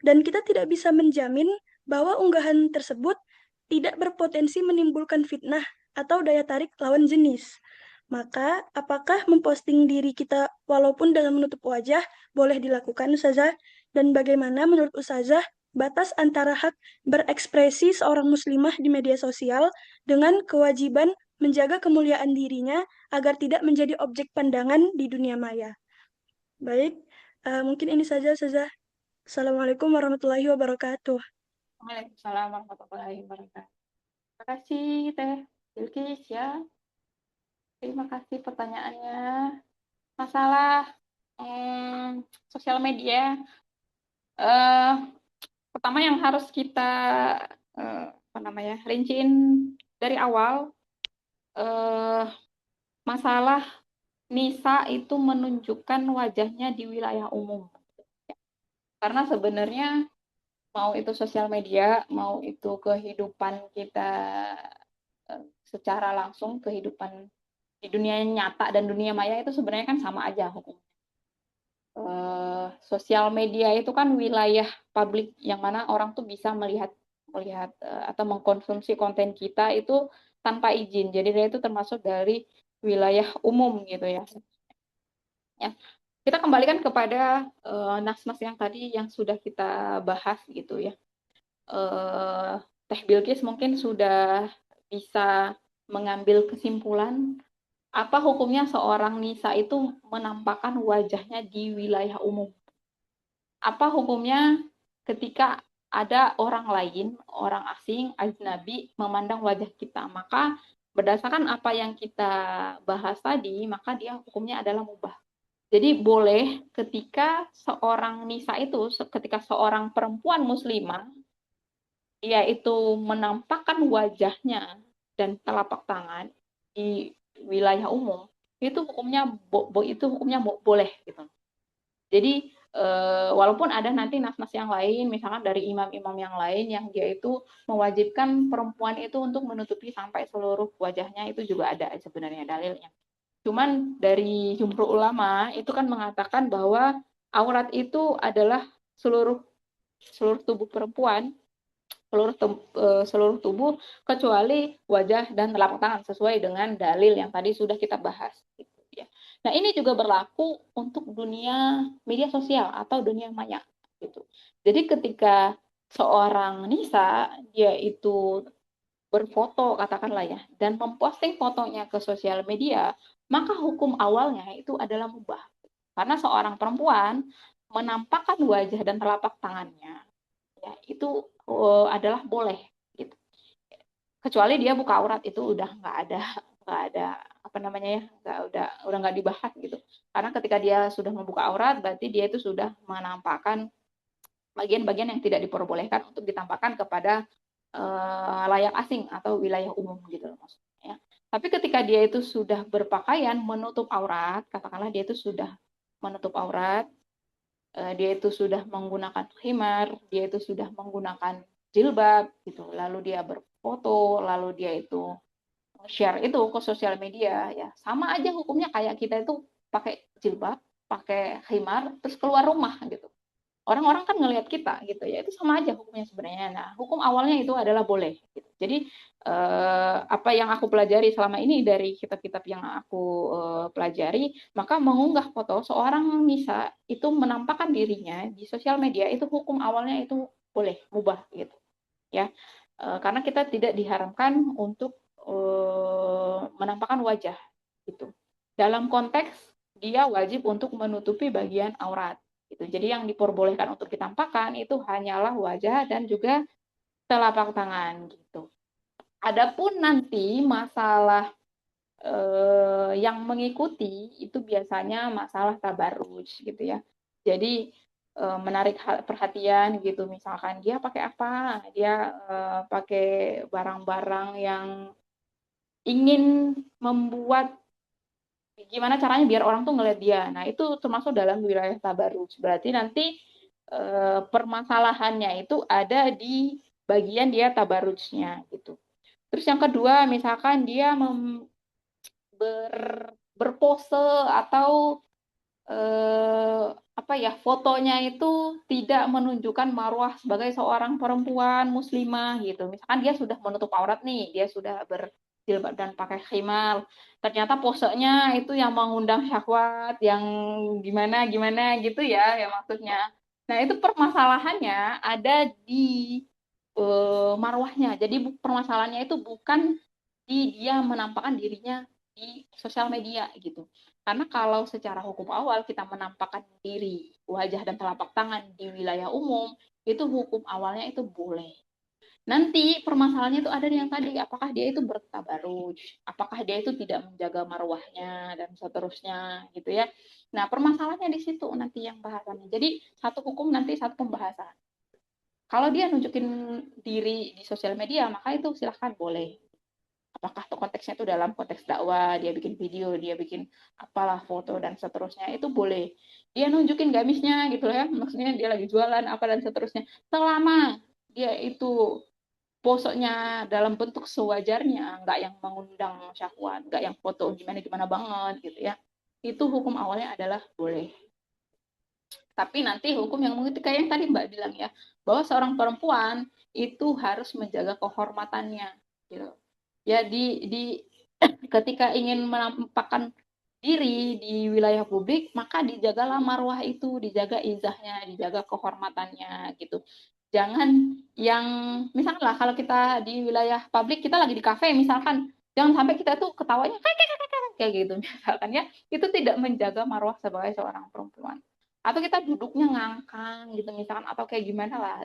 Dan kita tidak bisa menjamin bahwa unggahan tersebut tidak berpotensi menimbulkan fitnah atau daya tarik lawan jenis. Maka, apakah memposting diri kita walaupun dengan menutup wajah boleh dilakukan, Ustazah? Dan bagaimana menurut Ustazah batas antara hak berekspresi seorang muslimah di media sosial dengan kewajiban menjaga kemuliaan dirinya agar tidak menjadi objek pandangan di dunia maya? Baik, mungkin ini saja, Ustazah. Assalamualaikum warahmatullahi wabarakatuh. Waalaikumsalam warahmatullahi wabarakatuh. Terima kasih Teh Bilkis ya. Terima kasih pertanyaannya. Masalah sosial media, pertama yang harus kita rinciin dari awal, masalah Nisa itu menunjukkan wajahnya di wilayah umum. Karena sebenarnya mau itu sosial media, mau itu kehidupan kita secara langsung, kehidupan di dunia nyata dan dunia maya itu sebenarnya kan sama aja hukumnya. Sosial media itu kan wilayah publik yang mana orang tuh bisa melihat melihat atau mengkonsumsi konten kita itu tanpa izin. Jadi dia itu termasuk dari wilayah umum gitu ya. Ya, kita kembalikan kepada nas-nas yang tadi yang sudah kita bahas gitu ya. Teh Bilqis mungkin sudah bisa mengambil kesimpulan apa hukumnya seorang nisa itu menampakkan wajahnya di wilayah umum. Apa hukumnya ketika ada orang lain, orang asing, ajnabi memandang wajah kita, maka berdasarkan apa yang kita bahas tadi, maka dia hukumnya adalah mubah. Jadi boleh ketika seorang nisa itu, ketika seorang perempuan muslimah, dia itu menampakkan wajahnya dan telapak tangan di wilayah umum, itu hukumnya boleh gitu. Jadi walaupun ada nanti nas-nas yang lain, misalkan dari imam-imam yang lain yang dia itu mewajibkan perempuan itu untuk menutupi sampai seluruh wajahnya, itu juga ada sebenarnya dalilnya. Cuman dari jumhur ulama itu kan mengatakan bahwa aurat itu adalah seluruh tubuh perempuan, seluruh tubuh kecuali wajah dan telapak tangan sesuai dengan dalil yang tadi sudah kita bahas. Gitu ya. Nah ini juga berlaku untuk dunia media sosial atau dunia maya. Gitu. Jadi ketika seorang nisa dia itu berfoto katakanlah ya dan memposting fotonya ke sosial media, maka hukum awalnya itu adalah mubah. Karena seorang perempuan menampakkan wajah dan telapak tangannya, ya itu adalah boleh. Gitu. Kecuali dia buka aurat, itu udah nggak ada apa namanya ya, udah nggak dibahas gitu. Karena ketika dia sudah membuka aurat, berarti dia itu sudah menampakkan bagian-bagian yang tidak diperbolehkan untuk ditampakkan kepada layak asing atau wilayah umum gitu maksudnya. Tapi ketika dia itu sudah berpakaian menutup aurat, katakanlah dia itu sudah menutup aurat, dia itu sudah menggunakan khimar, dia itu sudah menggunakan jilbab gitu, lalu dia berfoto, lalu dia itu share itu ke sosial media, ya sama aja hukumnya kayak kita itu pakai jilbab, pakai khimar, terus keluar rumah gitu. Orang-orang kan ngelihat kita gitu ya, itu sama aja hukumnya sebenarnya. Nah, hukum awalnya itu adalah boleh. Gitu. Jadi apa yang aku pelajari selama ini dari kitab-kitab yang aku pelajari, maka mengunggah foto seorang nisa itu menampakkan dirinya di sosial media itu hukum awalnya itu boleh, mubah gitu, ya. Karena kita tidak diharamkan untuk menampakkan wajah gitu. Dalam konteks dia wajib untuk menutupi bagian aurat. Gitu. Jadi yang diperbolehkan untuk ditampakkan itu hanyalah wajah dan juga telapak tangan gitu. Adapun nanti masalah yang mengikuti itu biasanya masalah tabarruj gitu ya. Jadi menarik perhatian gitu, misalkan dia pakai apa, dia pakai barang-barang yang ingin membuat gimana caranya biar orang tuh ngeliat dia. Nah, itu termasuk dalam wilayah tabarruj. Berarti nanti permasalahannya itu ada di bagian dia tabarrujnya gitu. Terus yang kedua, misalkan dia berpose atau apa ya, fotonya itu tidak menunjukkan marwah sebagai seorang perempuan muslimah gitu. Misalkan dia sudah menutup aurat nih, dia sudah berjilbab dan pakai khimar. Ternyata posenya itu yang mengundang syahwat, yang gimana gitu ya, ya maksudnya. Nah, itu permasalahannya ada di marwahnya. Jadi permasalahannya itu bukan di dia menampakkan dirinya di sosial media gitu. Karena kalau secara hukum awal kita menampakkan diri, wajah dan telapak tangan di wilayah umum, itu hukum awalnya itu boleh. Nanti permasalahannya itu ada yang tadi, apakah dia itu bertabaruj, apakah dia itu tidak menjaga marwahnya, dan seterusnya gitu ya. Nah, permasalahannya di situ nanti yang bahasannya. Jadi satu hukum nanti satu pembahasan. Kalau dia nunjukin diri di sosial media, maka itu silahkan boleh. Apakah konteksnya itu dalam konteks dakwah, dia bikin video, dia bikin apalah foto dan seterusnya, itu boleh. Dia nunjukin gamisnya gitu ya, maksudnya dia lagi jualan apa dan seterusnya. Selama dia itu posenya dalam bentuk sewajarnya, nggak yang mengundang syahwat, nggak yang foto gimana-gimana banget gitu ya. Itu hukum awalnya adalah boleh. Tapi nanti hukum yang mengerti kayak yang tadi Mbak bilang ya, bahwa seorang perempuan itu harus menjaga kehormatannya gitu. Ya di ketika ingin menampakkan diri di wilayah publik, maka dijagalah marwah itu, dijaga izahnya, dijaga kehormatannya gitu. Jangan yang misalnya kalau kita di wilayah publik, kita lagi di kafe misalkan, jangan sampai kita tuh ketawanya kayak gitu misalkan ya, itu tidak menjaga marwah sebagai seorang perempuan. Atau kita duduknya ngangkang gitu misalkan, atau kayak gimana lah,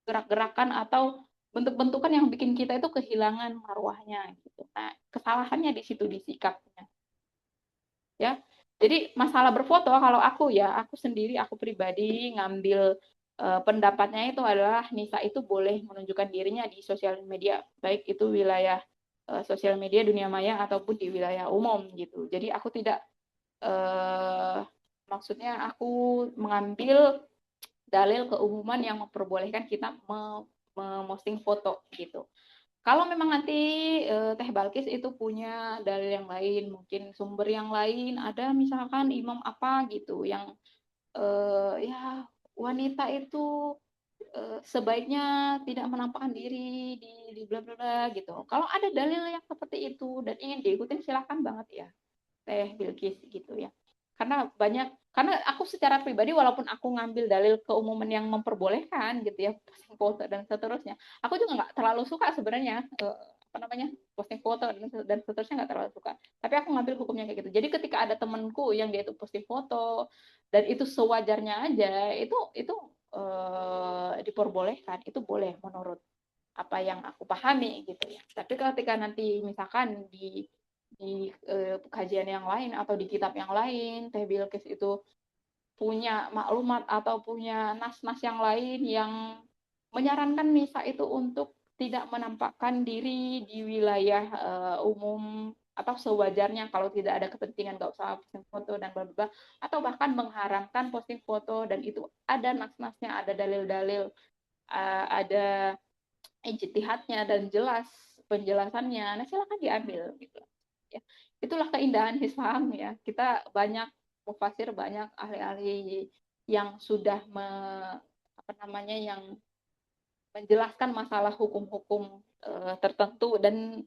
gerak-gerakan atau bentuk-bentukan yang bikin kita itu kehilangan marwahnya gitu. Nah, kesalahannya di situ di sikapnya. Ya. Jadi masalah berfoto kalau aku sendiri aku pribadi ngambil pendapatnya itu adalah Nisa itu boleh menunjukkan dirinya di sosial media, baik itu wilayah sosial media dunia maya ataupun di wilayah umum gitu. Jadi aku tidak maksudnya aku mengambil dalil keumuman yang memperbolehkan kita memosting foto gitu. Kalau memang nanti Teh Balkis itu punya dalil yang lain, mungkin sumber yang lain, ada misalkan imam apa gitu yang ya wanita itu sebaiknya tidak menampakkan diri di bla bla bla gitu. Kalau ada dalil yang seperti itu dan ingin diikutin silahkan banget ya Teh Bilkis gitu ya. Karena aku secara pribadi walaupun aku ngambil dalil keumuman yang memperbolehkan gitu ya posting foto dan seterusnya, aku juga nggak terlalu suka sebenarnya apa namanya posting foto dan seterusnya nggak terlalu suka. Tapi aku ngambil hukumnya kayak gitu. Jadi ketika ada temanku yang dia itu posting foto dan itu sewajarnya aja, itu diperbolehkan, itu boleh menurut apa yang aku pahami gitu ya. Tapi ketika nanti misalkan di kajian yang lain atau di kitab yang lain, Teh Bilkis itu punya maklumat atau punya nas-nas yang lain yang menyarankan Nisa itu untuk tidak menampakkan diri di wilayah umum atau sewajarnya kalau tidak ada kepentingan nggak usah posting foto dan bla bla atau bahkan mengharamkan posting foto dan itu ada nas-nasnya, ada dalil-dalil, ada ijtihadnya dan jelas penjelasannya, nah silakan diambil gitu ya. Itulah keindahan Islam ya. Kita banyak mufasir, banyak ahli-ahli yang sudah apa namanya yang menjelaskan masalah hukum-hukum tertentu dan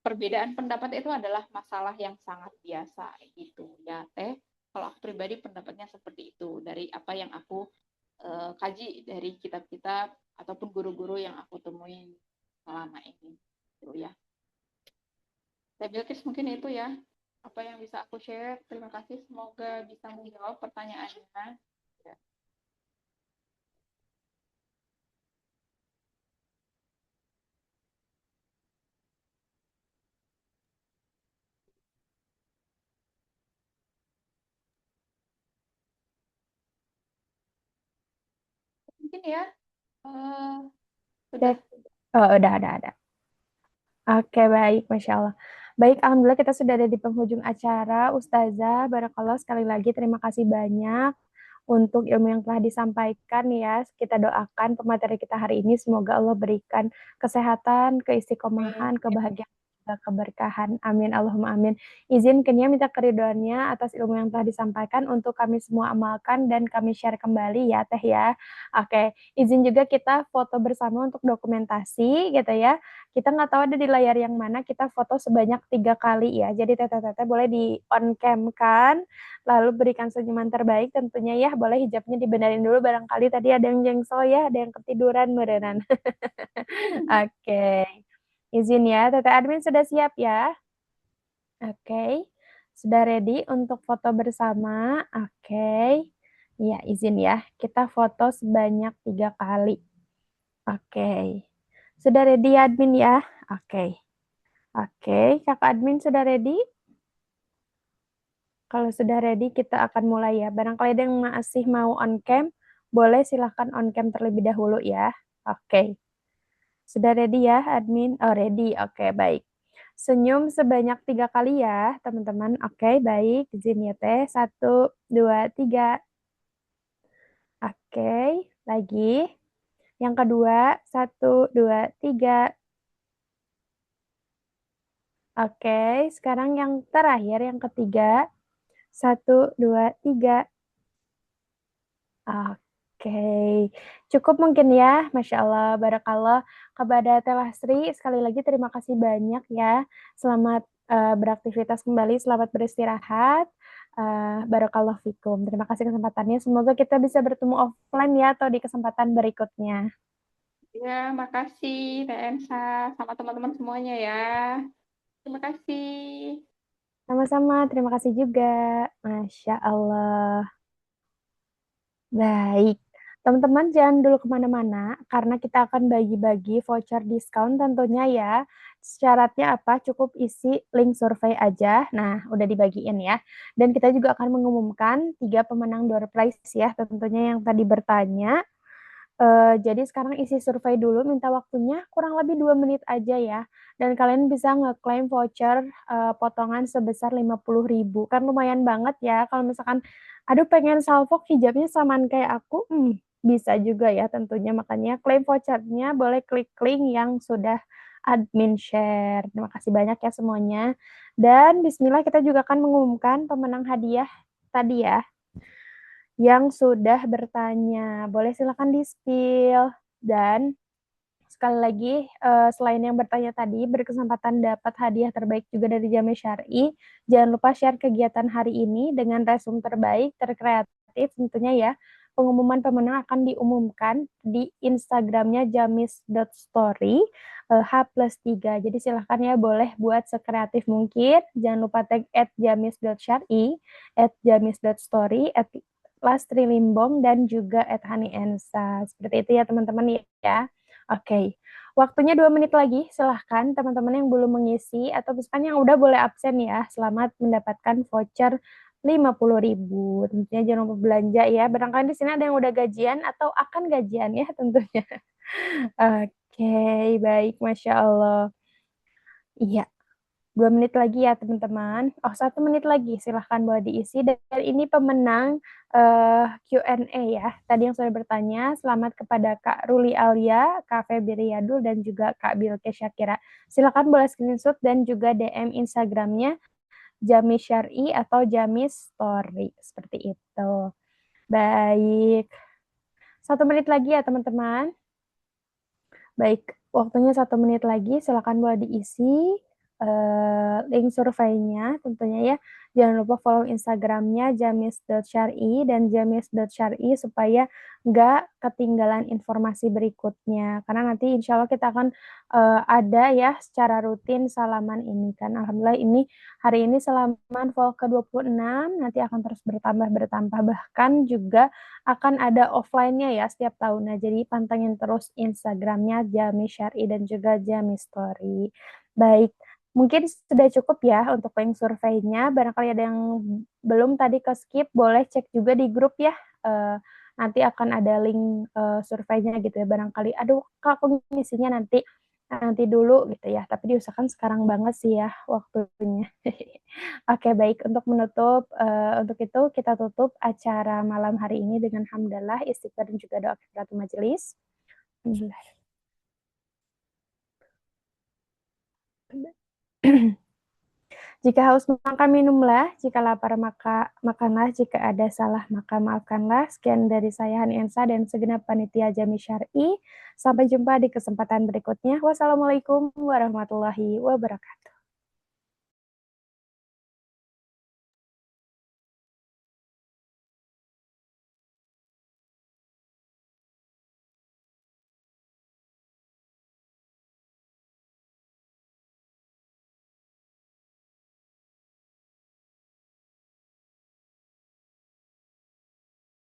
perbedaan pendapat itu adalah masalah yang sangat biasa gitu ya Teh. Kalau aku pribadi pendapatnya seperti itu dari apa yang aku kaji dari kitab-kitab ataupun guru-guru yang aku temuin selama ini gitu ya. Teh Bilkis mungkin itu ya apa yang bisa aku share. Terima kasih, semoga bisa menjawab pertanyaannya. Ya. Mungkin ya sudah. Dek. Oh, udah. Oke, baik, Masya Allah. Baik, Alhamdulillah kita sudah ada di penghujung acara. Ustazah, Barakallah sekali lagi terima kasih banyak untuk ilmu yang telah disampaikan ya. Kita doakan pemateri kita hari ini semoga Allah berikan kesehatan, keistiqomahan, kebahagiaan, dan keberkahan. Amin Allahumma amin. Izin Kenia minta keriduannya atas ilmu yang telah disampaikan untuk kami semua amalkan dan kami share kembali ya Teh ya. Oke, izin juga kita foto bersama untuk dokumentasi gitu ya. Kita nggak tahu ada di layar yang mana, kita foto sebanyak 3 kali ya. Jadi Teteh boleh di on cam kan, lalu berikan senyuman terbaik tentunya ya. Boleh hijabnya dibenerin dulu, barangkali tadi ada yang jengso ya, ada yang ketiduran beneran. Oke, izin ya, Teteh admin sudah siap ya? Oke, sudah ready untuk foto bersama? Oke, ya izin ya, kita foto sebanyak 3 kali. Oke, sudah ready ya admin ya? Oke. Oke, kakak admin sudah ready? Kalau sudah ready, kita akan mulai ya. Barangkali ada yang masih mau on cam, boleh silahkan on cam terlebih dahulu ya. Oke. Sudah ready ya, admin? Oh, ready. Oke, baik. Senyum sebanyak 3 kali ya, teman-teman. Oke, baik. Izin ya, Teh. 1, 2, 3. Oke, lagi. Yang kedua, 1, 2, 3. Oke, sekarang yang terakhir, yang ketiga. 1, 2, 3. Oke, cukup mungkin ya, Masya Allah, Barakallah. Kepada Teh Lastri, sekali lagi terima kasih banyak ya. Selamat beraktivitas kembali, selamat beristirahat. Barakallah fikum. Terima kasih kesempatannya. Semoga kita bisa bertemu offline ya atau di kesempatan berikutnya. Ya, makasih Teh Ensa sama teman-teman semuanya ya. Terima kasih. Sama-sama, terima kasih juga. Masya Allah. Baik, teman-teman jangan dulu kemana-mana karena kita akan bagi-bagi voucher diskon tentunya ya. Syaratnya apa? Cukup isi link survei aja. Nah, udah dibagiin ya. Dan kita juga akan mengumumkan 3 pemenang door prize ya, tentunya yang tadi bertanya. Jadi sekarang isi survei dulu, minta waktunya kurang lebih 2 menit aja ya. Dan kalian bisa ngeklaim voucher potongan sebesar 50.000. Kan lumayan banget ya kalau misalkan, aduh pengen salvok hijabnya samaan kayak aku, bisa juga ya tentunya. Makanya klaim vouchernya boleh klik link yang sudah admin share. Terima kasih banyak ya semuanya. Dan bismillah kita juga akan mengumumkan pemenang hadiah tadi ya yang sudah bertanya. Boleh silakan di-spill. Dan sekali lagi, selain yang bertanya tadi, berkesempatan dapat hadiah terbaik juga dari Jami Syar'i. Jangan lupa share kegiatan hari ini dengan resume terbaik, terkreatif tentunya ya. Pengumuman pemenang akan diumumkan di Instagramnya jamis.story H+3. Jadi silahkan ya boleh buat sekreatif mungkin. Jangan lupa tag @jamis.syar'i, @jamis.story, Lastri Limbong, dan juga @hani_ensa. Seperti itu ya teman-teman ya. Oke, waktunya 2 menit lagi. Silahkan teman-teman yang belum mengisi atau misalkan yang udah boleh absen ya. Selamat mendapatkan voucher 50.000. Tentunya jangan lupa belanja ya. Barangkali di sini ada yang udah gajian atau akan gajian ya tentunya. Oke, baik, Masya Allah. Iya, 2 menit lagi ya teman-teman. Oh, 1 menit lagi, silahkan boleh diisi. Dan ini pemenang Q&A ya. Tadi yang sudah bertanya, selamat kepada Kak Ruli Alia, Kak Febri Riyadul, dan juga Kak Bilke Syakira. Silahkan boleh screenshot dan juga DM Instagramnya Jami Syar'i atau Jami Story. Seperti itu. Baik. 1 menit lagi ya teman-teman. Baik, waktunya 1 menit lagi, silakan boleh diisi link surveinya tentunya ya. Jangan lupa follow Instagramnya jamis.syar'i dan jamis.syar'i supaya nggak ketinggalan informasi berikutnya. Karena nanti insya Allah kita akan ada ya secara rutin salaman ini kan. Alhamdulillah ini hari ini salaman vol ke-26, nanti akan terus bertambah. Bahkan juga akan ada offline-nya ya setiap tahunnya. Jadi pantengin terus Instagramnya Jami Syar'i dan juga Jami Story. Baik, mungkin sudah cukup ya untuk link surveinya. Barangkali ada yang belum tadi ke skip, boleh cek juga di grup ya. Nanti akan ada link surveinya gitu ya. Barangkali, aduh Kak, aku ngisinya nanti dulu gitu ya. Tapi diusahakan sekarang banget sih ya waktunya. Oke, baik. Untuk itu kita tutup acara malam hari ini dengan hamdalah, istighfar, dan juga doa kifaratul majelis. Alhamdulillah. Jika haus maka minumlah, jika lapar maka makanlah, jika ada salah maka maafkanlah. Sekian dari saya Hani Ensa dan segenap panitia Jami Syar'i. Sampai jumpa di kesempatan berikutnya. Wassalamualaikum warahmatullahi wabarakatuh.